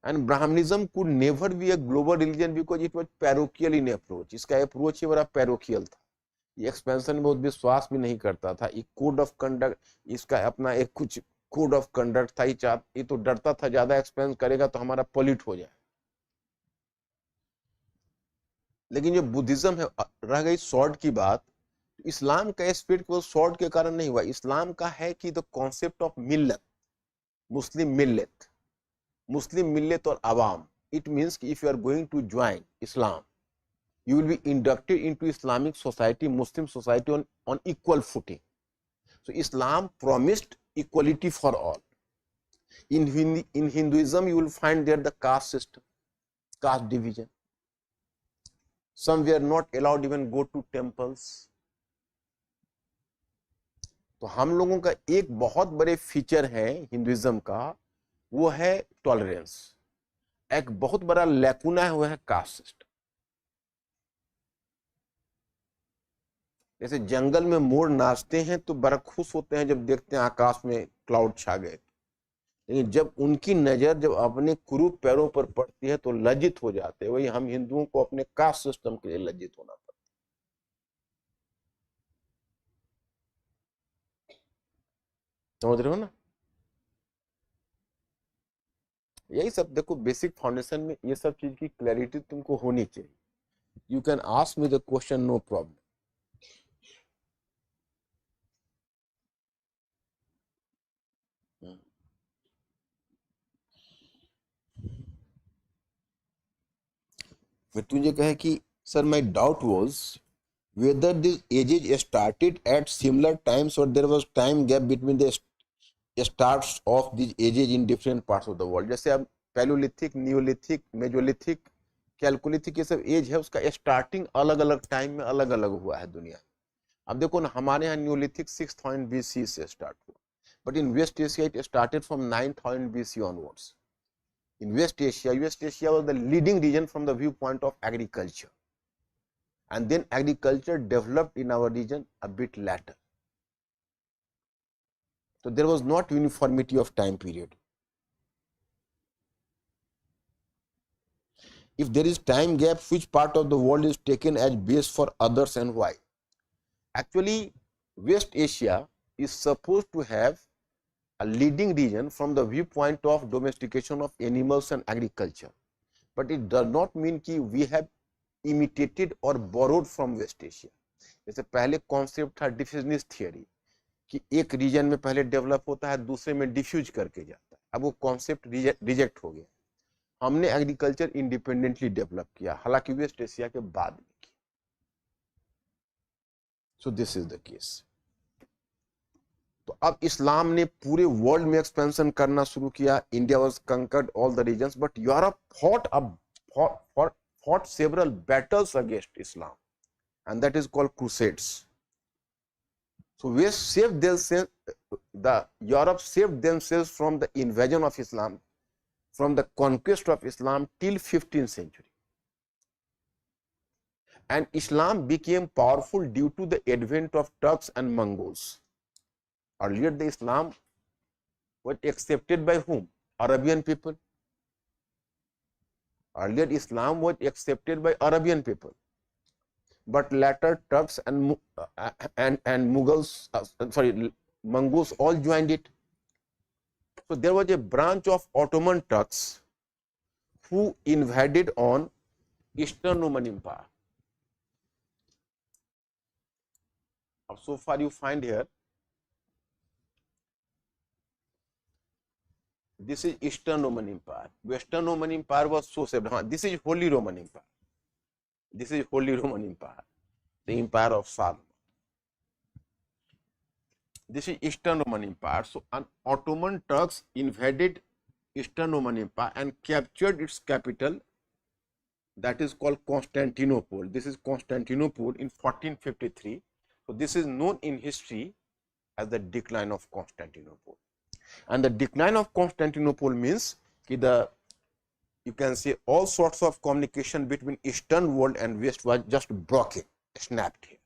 And Brahmanism could never be a global religion because it was parochial in approach. इसका approach ही बड़ा parochial था। ये expansion में बहुत विश्वास भी नहीं करता था। एक code of conduct, इसका अपना एक कुछ code of conduct था। ये तो डरता था ज्यादा expand करेगा तो हमारा pollute हो जाए। लेकिन जो बुद्धिज्म है, रह गई sword की बात, इस्लाम का स्प्रिट केवल sword के कारण नहीं हुआ। इस्लाम का है कि the concept of Millat, Muslim Millat, Muslim millet or awam. It means if you are going to join Islam, you will be inducted into Islamic society, Muslim society on equal footing. So Islam promised equality for all. In Hinduism, you will find there the caste system, caste division. Some were not allowed even go to temples. तो हम लोगों का एक बहुत बड़े feature है Hinduism का, वो है टॉलरेंस। एक बहुत बड़ा लैकुना है, वो है कास्ट सिस्टम। जैसे जंगल में मोर नाचते हैं तो बड़ा खुश होते हैं जब देखते हैं आकाश में क्लाउड छा गए, लेकिन जब उनकी नजर जब अपने कुरूप पैरों पर पड़ती है तो लज्जित हो जाते हैं। वही हम हिंदुओं को अपने कास्ट सिस्टम के लिए लज्जित होना पड़ता है। समझ रहे हो ना? यही सब देखो, बेसिक फाउंडेशन में ये सब चीज की क्लैरिटी तुमको होनी चाहिए। You can ask me the question, no problem. फिर तुझे कहे कि sir my doubt was whether these ages started at similar times or there was time gap between the starts of these ages in different parts of the world. जैसे अब palaeolithic, Neolithic, Mesolithic, chalcolithic, ये सब as है, उसका starting अलग अलग time में अलग अलग हुआ है दुनिया में। अब देखो ना, हमारे यहाँ न्यूलिथिक 6000 BC से स्टार्ट हुआ, but in West Asia it started from 9000 BC onwards. In West Asia was the leading region from the viewpoint of agriculture, and then agriculture developed in our region a bit later. So there was not uniformity of time period. If there is time gap, which part of the world is taken as base for others and why? Actually, West Asia is supposed to have a leading region from the viewpoint of domestication of animals and agriculture, but it does not mean कि we have imitated or borrowed from West Asia. जैसे पहले concept था डिफ्यूजनिस्ट theory कि एक reason में पहले develop होता है, दूसरे में डिफ्यूज करके जाता है. अब वो कॉन्सेप्ट रिजेक्ट हो गया. हमने एग्रीकल्चर इंडिपेंडेंटली डेवलप किया, हालांकि वेस्ट एशिया के बाद में किया. So this is the case. तो अब इस्लाम ने पूरे वर्ल्ड में एक्सपेंशन करना शुरू किया. India was conquered all the regions, but Europe fought several battles against Islam, and that is called crusades. So West saved themselves, the Europe saved themselves from the invasion of Islam, from the conquest of Islam till 15th century. And Islam became powerful due to the advent of Turks and Mongols. Earlier the Islam was accepted by whom? Arabian people. Earlier Islam was accepted by Arabian people, but later Turks and Mughals, Mongols all joined it. So there was a branch of Ottoman Turks who invaded on Eastern Roman Empire. So far you find here, this is Eastern Roman Empire. Western Roman Empire was so separate. This is Holy Roman Empire. This is Holy Roman Empire, the Empire of Salman. This is Eastern Roman Empire. So an Ottoman Turks invaded Eastern Roman Empire and captured its capital, that is called Constantinople. This is Constantinople in 1453. So this is known in history as the decline of Constantinople. And the decline of Constantinople means that you can say all sorts of communication between Eastern world and West was just broken, snapped here.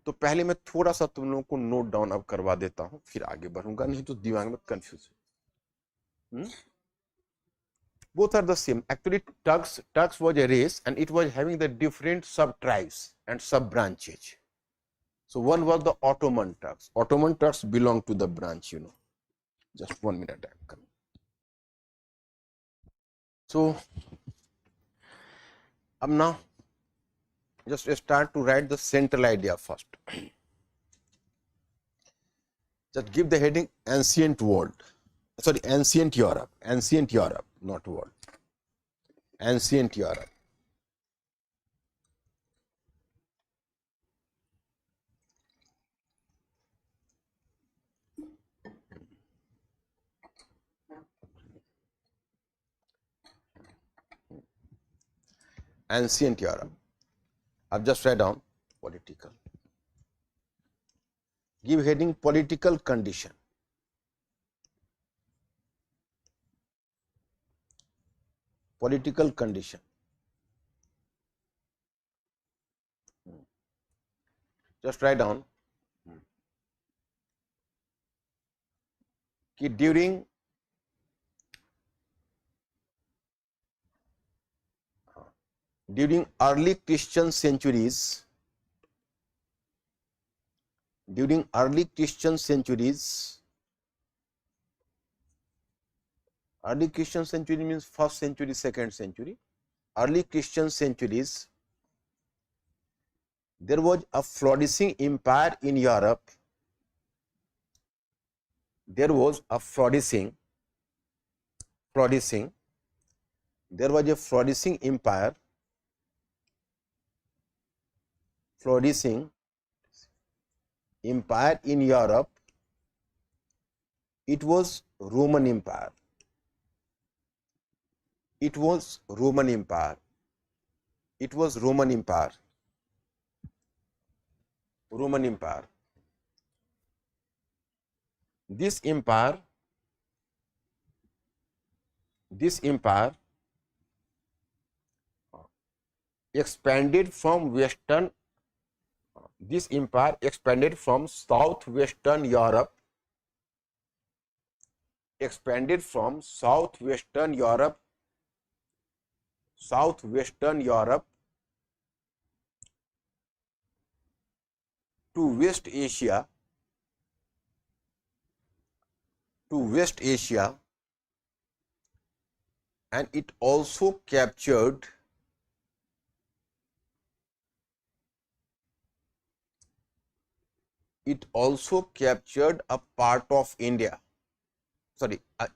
तो पहले मैं थोड़ा सा तुम लोगों को note down अब करवा देता हूं, फिर आगे बढ़ूंगा, नहीं तो दिमाग में कंफ्यूज है. Both are the same. Actually, Turks was a race and it was having the different sub-tribes and sub-branches. So one was the Ottoman Turks. Ottoman Turks belong to the branch, you know. Just 1 minute. I'm coming. So now just start to write the central idea first. Just give the heading ancient world. Sorry, ancient Europe. Ancient Europe, not world. Ancient Europe. Ancient Europe. I've just read down political. Give heading political condition. Political condition. Just write down during early Christian centuries, early Christian century means first century, second century. Early Christian centuries, there was a flourishing empire in Europe. There was a flourishing. There was a flourishing empire. Flourishing empire in Europe. It was Roman Empire. It was Roman Empire. It was Roman Empire. Roman Empire. This empire expanded from western. This empire expanded from southwestern Europe. Expanded from southwestern Europe to West Asia, and it also captured a part of India.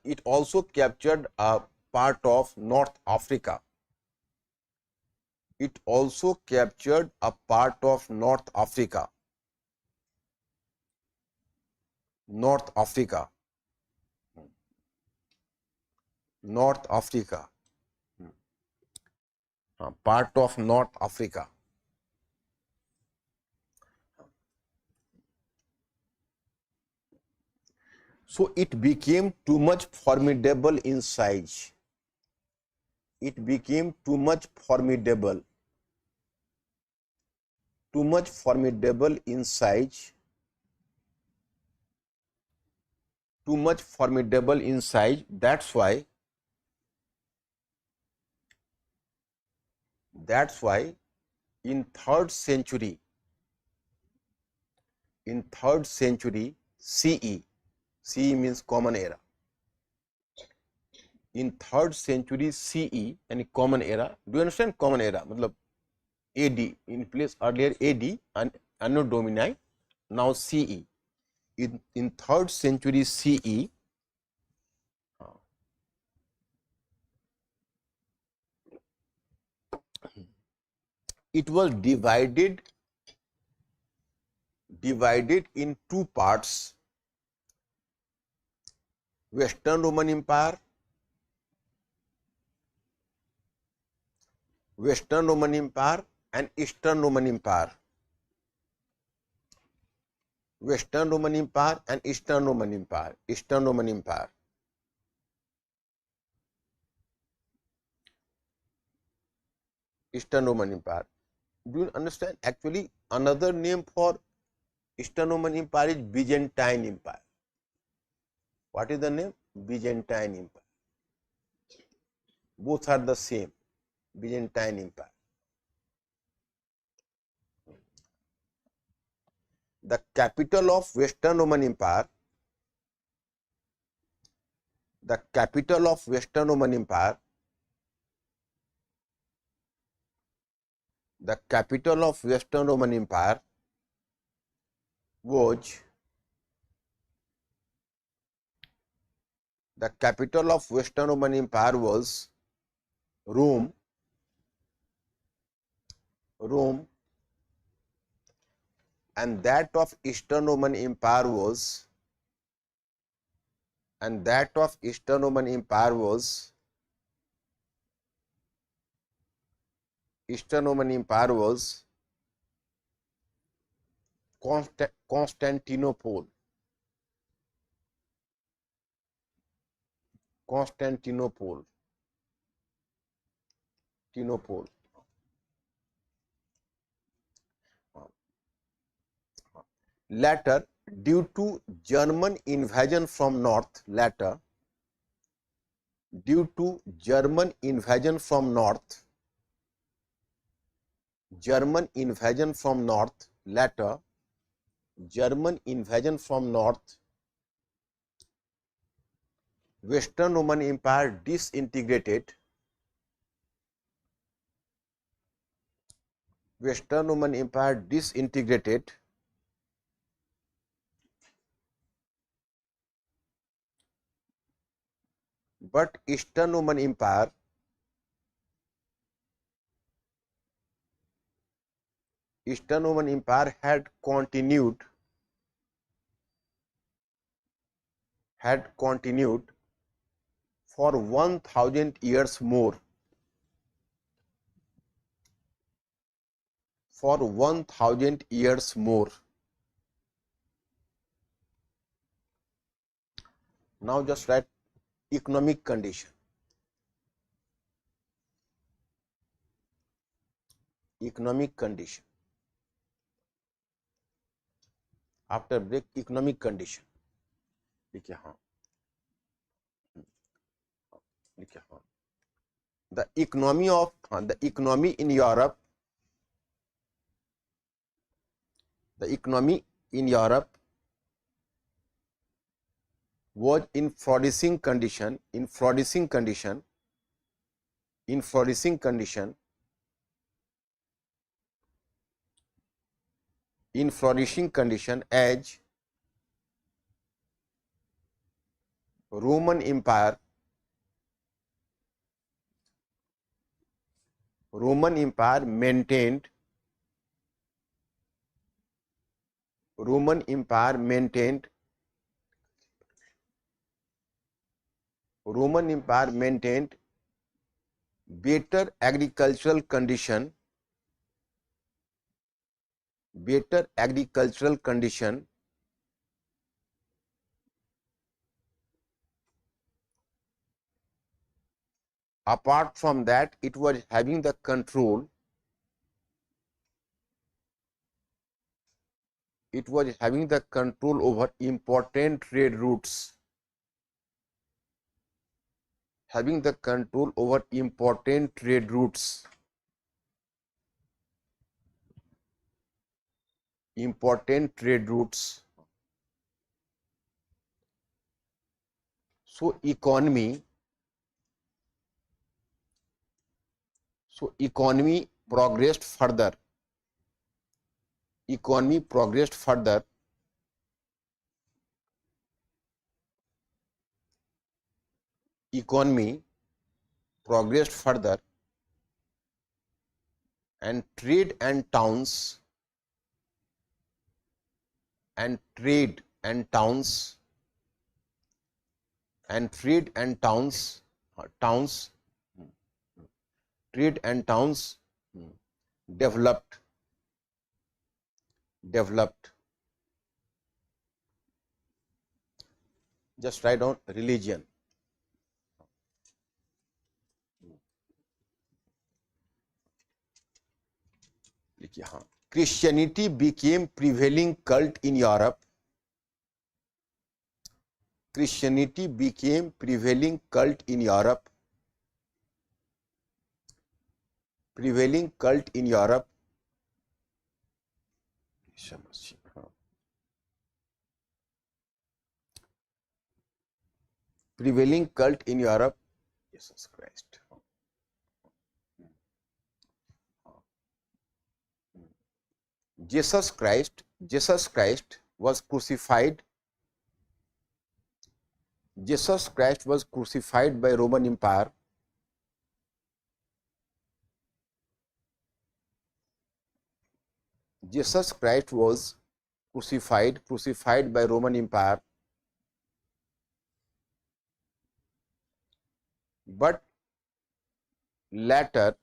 It also captured a part of North Africa. It also captured a part of North Africa. North Africa. Part of North Africa. So it became too much formidable in size. It became too much formidable in size. Too much formidable in size. That's why in 3rd century CE, CE means common era. In 3rd century CE and common era, do you understand common era? Matlab AD, in place earlier AD and Anno Domini, now CE. In 3rd century CE, it was divided in two parts: Western Roman Empire, and Eastern Roman Empire. Western Roman Empire and Eastern Roman Empire. Eastern Roman Empire. Eastern Roman Empire. Do you understand? Actually, another name for Eastern Roman Empire is Byzantine Empire. What is the name? Byzantine Empire. Both are the same. Byzantine Empire. The capital of Western Roman Empire, was Rome, and that of Eastern Roman Empire was Constantinople. Later, due to German invasion from north, Western Roman Empire disintegrated. But Eastern Roman Empire had continued for 1000 years more. For 1000 years more. Now just write economic condition. Economic condition. After break, economic condition. लिखिए हाँ, लिखिए हाँ. The economy of the economy in Europe. The economy in Europe was in flourishing condition. In flourishing condition. In flourishing condition. In flourishing condition as Roman Empire maintained better agricultural condition apart from that it was having the control over important trade routes. Having the control over important trade routes. Important trade routes. So economy progressed further. Economy progressed further. Economy progressed further and trade and towns trade and towns developed. Just write down religion. लिखिए हाँ. Christianity became prevailing cult in Europe. Christianity became prevailing cult in Europe. Prevailing cult in Europe. Prevailing cult in Europe. Jesus Christ. Jesus Christ was crucified. Jesus Christ was crucified by Roman Empire. Jesus Christ was crucified by Roman Empire. But later,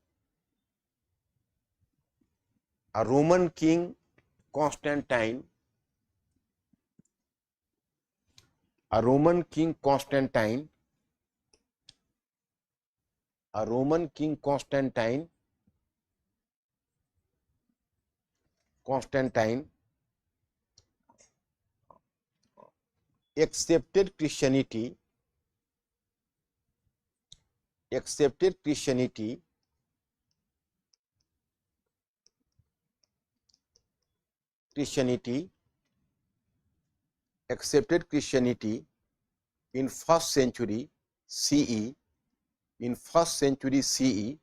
a Roman king Constantine accepted Christianity in first century CE.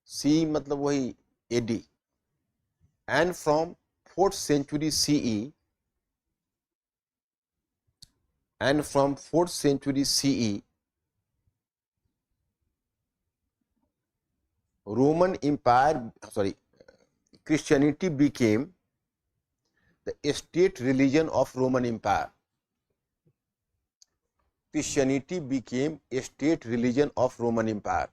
CE मतलब वही AD. And from 4th century CE Christianity became the state religion of Roman Empire. Christianity became a state religion of Roman Empire.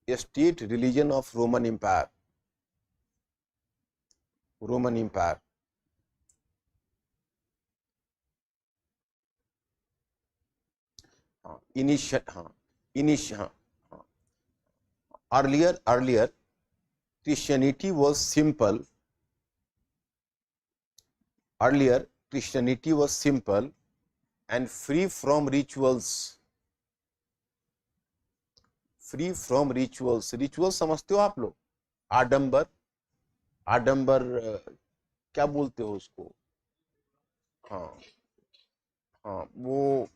A state religion of Roman Empire. Roman Empire. Earlier Christianity was simple. Earlier Christianity was simple and free from rituals. Free from rituals. Rituals समझते हो आप लोग? आडंबर, आडंबर क्या बोलते हो उसको? हाँ हाँ, वो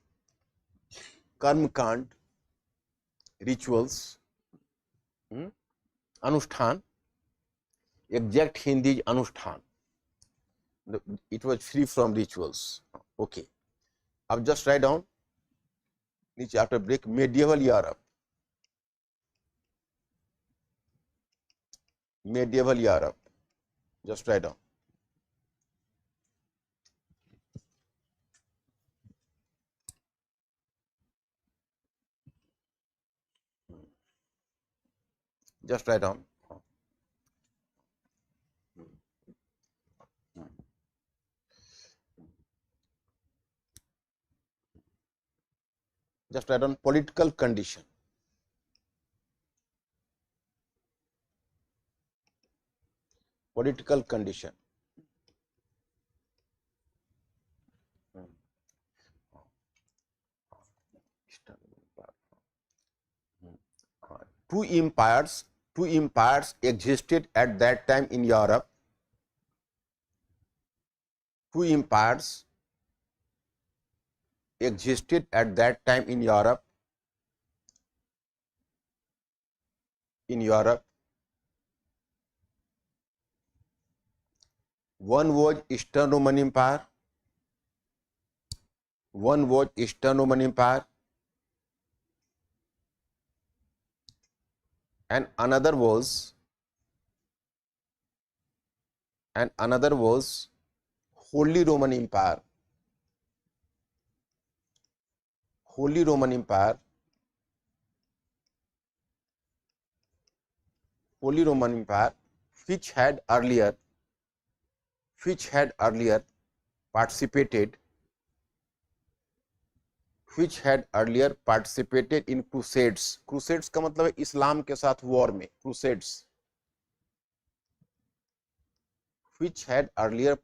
कर्मकांड, रिचुअल्स, अनुष्ठान. एग्जैक्ट हिंदी अनुष्ठान. It was free from rituals. Okay, अब जस्ट राइट डाउन नीचे. After break, medieval Europe. Medieval Europe. Just write down. Just write down. Just write down political condition. Political condition. Two empires existed at that time in Europe. Two empires existed at that time in Europe. In Europe, one was Eastern Roman Empire. One was Eastern Roman Empire, and another was Holy Roman Empire. Holy Roman Empire. Holy Roman Empire, which had earlier participated in crusades. crusades का मतलब है इस्लाम के साथ war में. crusades. which had earlier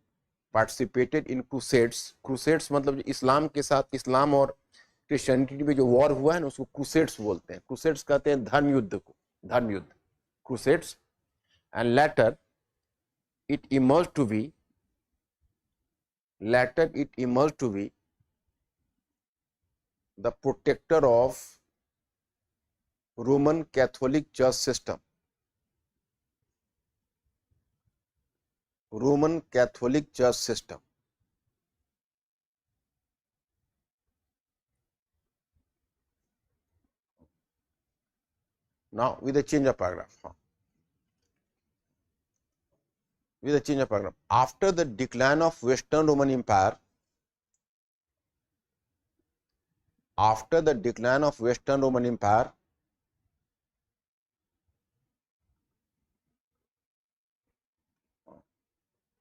participated in crusades. crusades मतलब इस्लाम के साथ, इस्लाम और क्रिश्चियनिटी में जो वॉर हुआ है ना, उसको crusades बोलते हैं. crusades कहते हैं धर्म युद्ध को. धर्म युद्ध, crusades. and later it emerged to be the protector of Roman Catholic Church system. Roman Catholic Church system. Now with a change of paragraph. With a change of paragraph. After the decline of Western Roman Empire,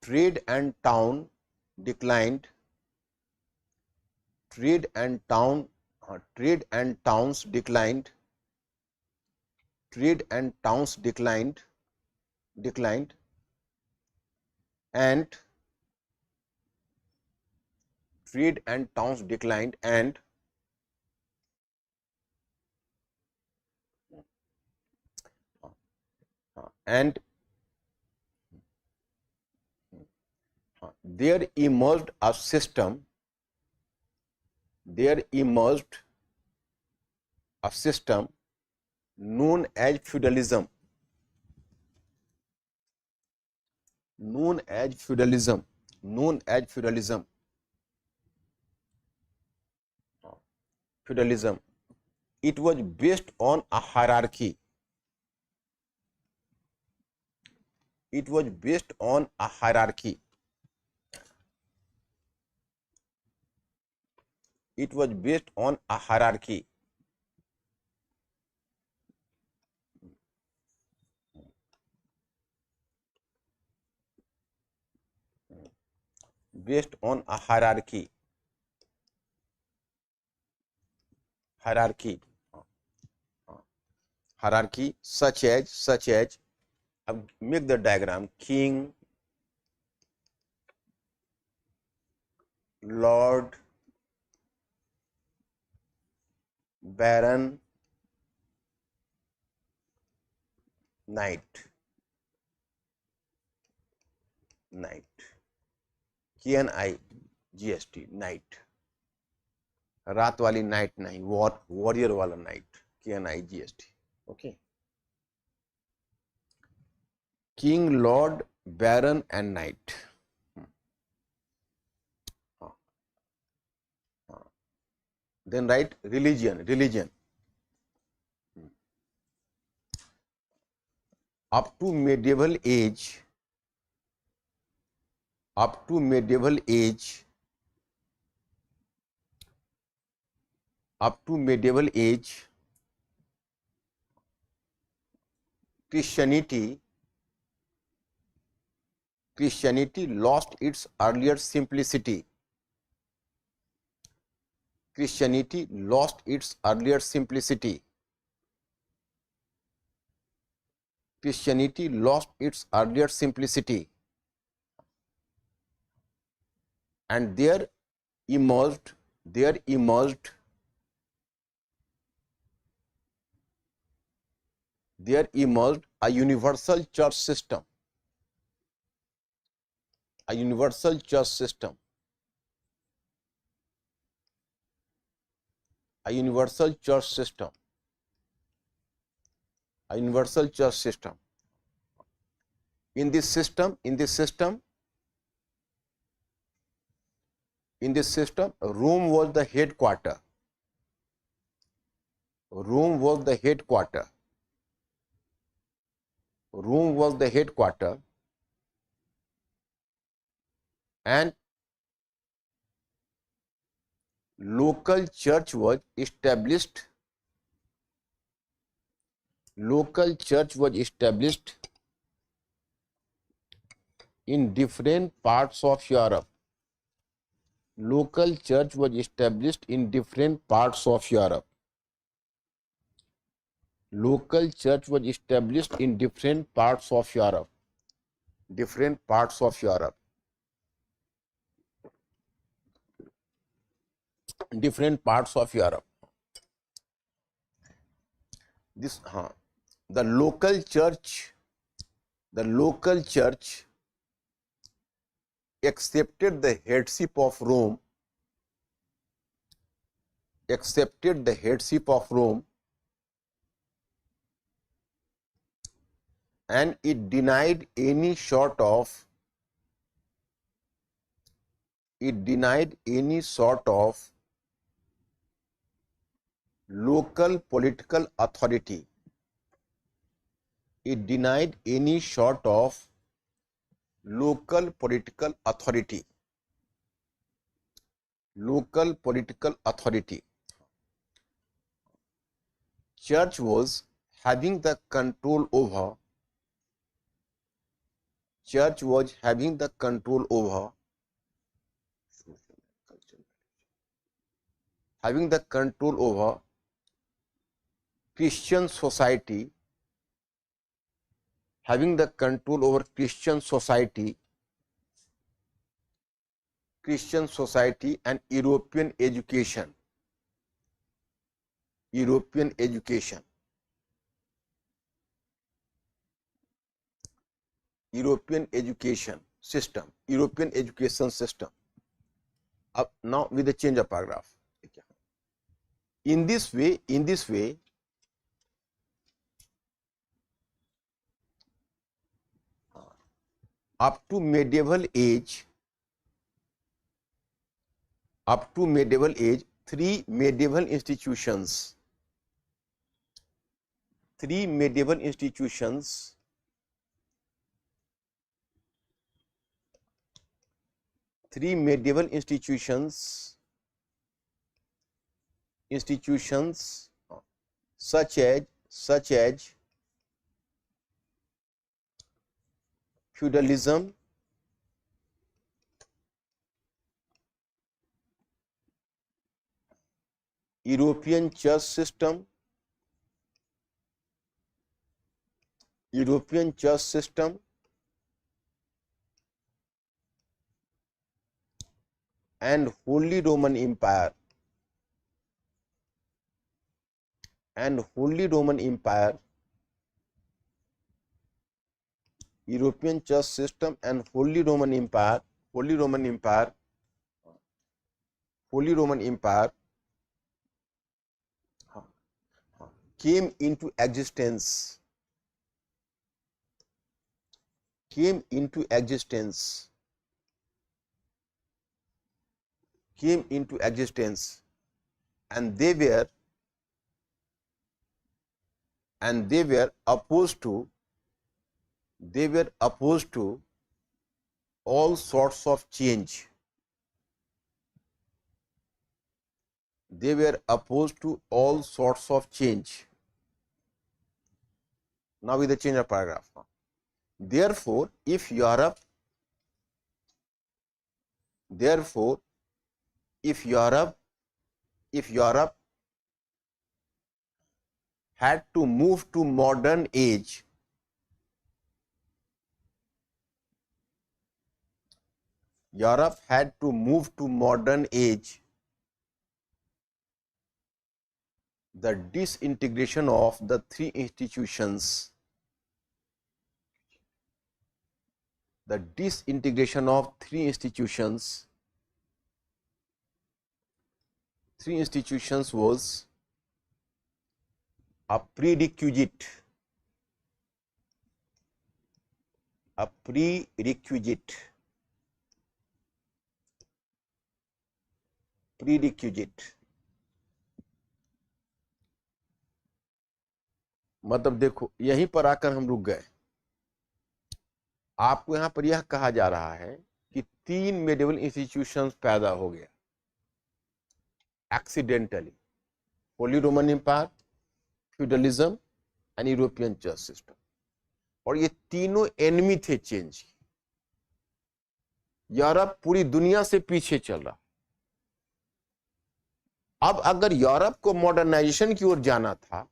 trade and towns declined. And there emerged a system known as feudalism. Feudalism. It was based on a hierarchy. It was based on a hierarchy. Based on a hierarchy. Hierarchy such as make the diagram: king, lord, baron, knight. KNIGST, knight. रात वाली night नहीं, warrior वाला night, KNIGST. Okay. King, lord, baron and knight. Then write religion. Up to medieval age, Christianity lost its earlier simplicity. Christianity lost its earlier simplicity. Christianity lost its earlier simplicity. And there emerged a universal church system. A universal church system. A universal church system. A universal church system. In this system, Rome was the headquarter. Rome was the headquarter. And local church was established. In different parts of Europe. Local church was established in different parts of Europe. Local church was established in different parts of Europe. Different parts of Europe. Different parts of Europe. This the local church accepted the headship of Rome. And it denied any sort of local political authority. It denied any sort of local political authority. Local political authority. Church was having the control over. Having the control over Christian society. Having the control over Christian society and European education. European education system. Now with the change of paragraph. In this way, up to medieval age, three medieval institutions institutions such as feudalism, European church system, and Holy Roman Empire, European church system and Holy Roman Empire came into existence and they were opposed to all sorts of change. They were opposed to all sorts of change. Now with the change of paragraph. Therefore, if Europe had to move to modern age, the disintegration of the three institutions, was a prerequisite मतलब देखो यहीं पर आकर हम रुक गए। आपको यहां पर यह कहा जा रहा है कि 3 मेडिवल इंस्टीट्यूशंस पैदा हो गया accidentally, holy Roman Empire, feudalism and European church system, और ये तीनों एनिमी थे चेंज। यूरोप पूरी दुनिया से पीछे चल रहा। अब अगर यूरोप को मॉडर्नाइजेशन की ओर जाना था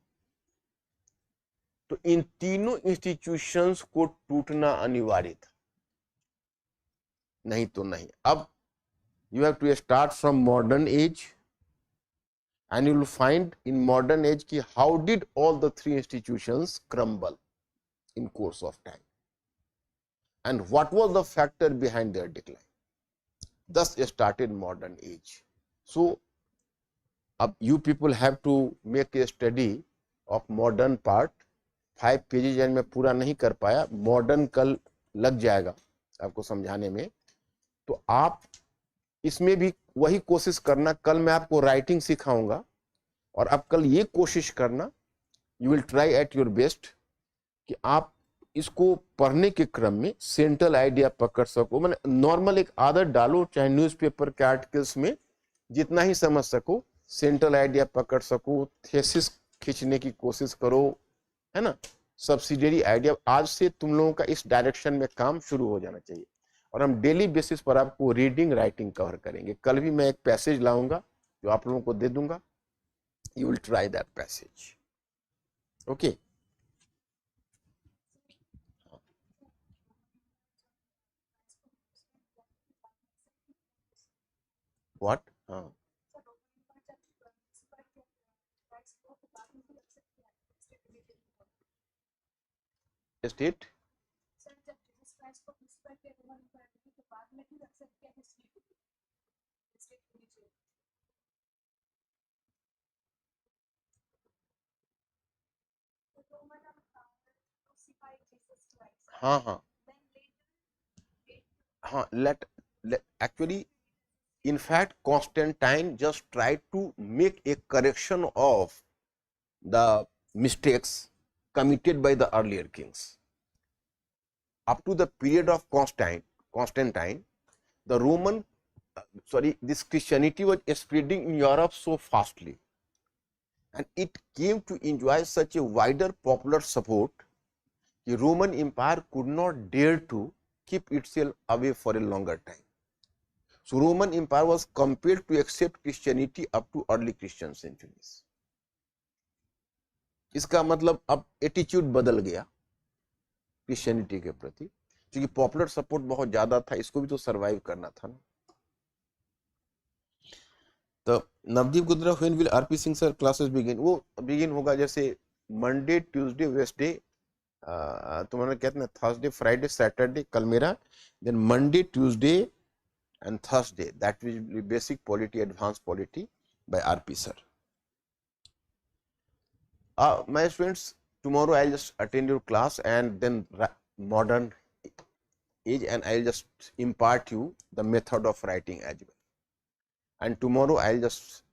तो इन तीनों इंस्टीट्यूशंस को टूटना अनिवार्य था, नहीं तो नहीं। अब you have to start from modern age and you will find in modern age ki how did all the three institutions crumble in course of time and what was the factor behind their decline. Thus started modern age. So you people have to make a study of modern part. 5 pages and मैं पूरा नहीं कर पाया, modern कल लग जाएगा आपको समझाने में। तो आप इसमें भी वही कोशिश करना। कल मैं आपको राइटिंग सिखाऊंगा और अब कल ये कोशिश करना, you will try at your best कि आप इसको पढ़ने के क्रम में सेंट्रल आइडिया पकड़ सको। मैंने नॉर्मल एक आदत डालो, चाहे न्यूज़पेपर के आर्टिकल्स में जितना ही समझ सको सेंट्रल आइडिया पकड़ सको, थेसिस खींचने की कोशिश करो, है ना। सब्सिडियरी आइडिया, आज से तुम लोगों का इस डायरेक्शन में काम शुरू हो जाना चाहिए और हम डेली बेसिस पर आपको रीडिंग राइटिंग कवर करेंगे। कल भी मैं एक पैसेज लाऊंगा जो आप लोगों को दे दूंगा, you will try that passage. Okay. What? State? Let actually, in fact, Constantine just tried to make a correction of the mistakes committed by the earlier kings. Up to the period of Constantine, the this Christianity was spreading in Europe so fastly. and it came to enjoy such a wider popular support, the Roman Empire could not dare to keep itself away for a longer time. So Roman Empire was compelled to accept Christianity up to early Christian centuries. इसका मतलब अब attitude बदल गया Christianity के प्रति, क्योंकि popular support बहुत ज्यादा था, इसको भी तो सरवाइव करना था ना. तो नवदीप गुजरा, when will RP Singh sir classes begin? वो बिगिन होगा जैसे मंडे, ट्यूसडे, वेडनेसडे, तुम्हारा कहते हैं थर्सडे, फ्राइडे, सैटरडे कल मेरा, then Monday, Tuesday and Thursday, that will be basic polity, advanced polity by RP sir. My students, tomorrow I'll just attend your class and then modern age, and I'll just impart you the method of writing as well. And tomorrow I'll just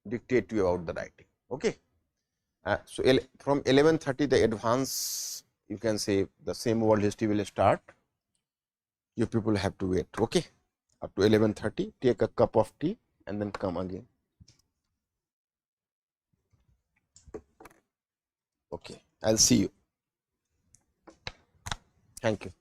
dictate to you about the writing. Okay. So from 11:30 the advance, you can say the same world history will start. You people have to wait. Okay. Up to 11:30, take a cup of tea and then come again. Okay, I'll see you. Thank you.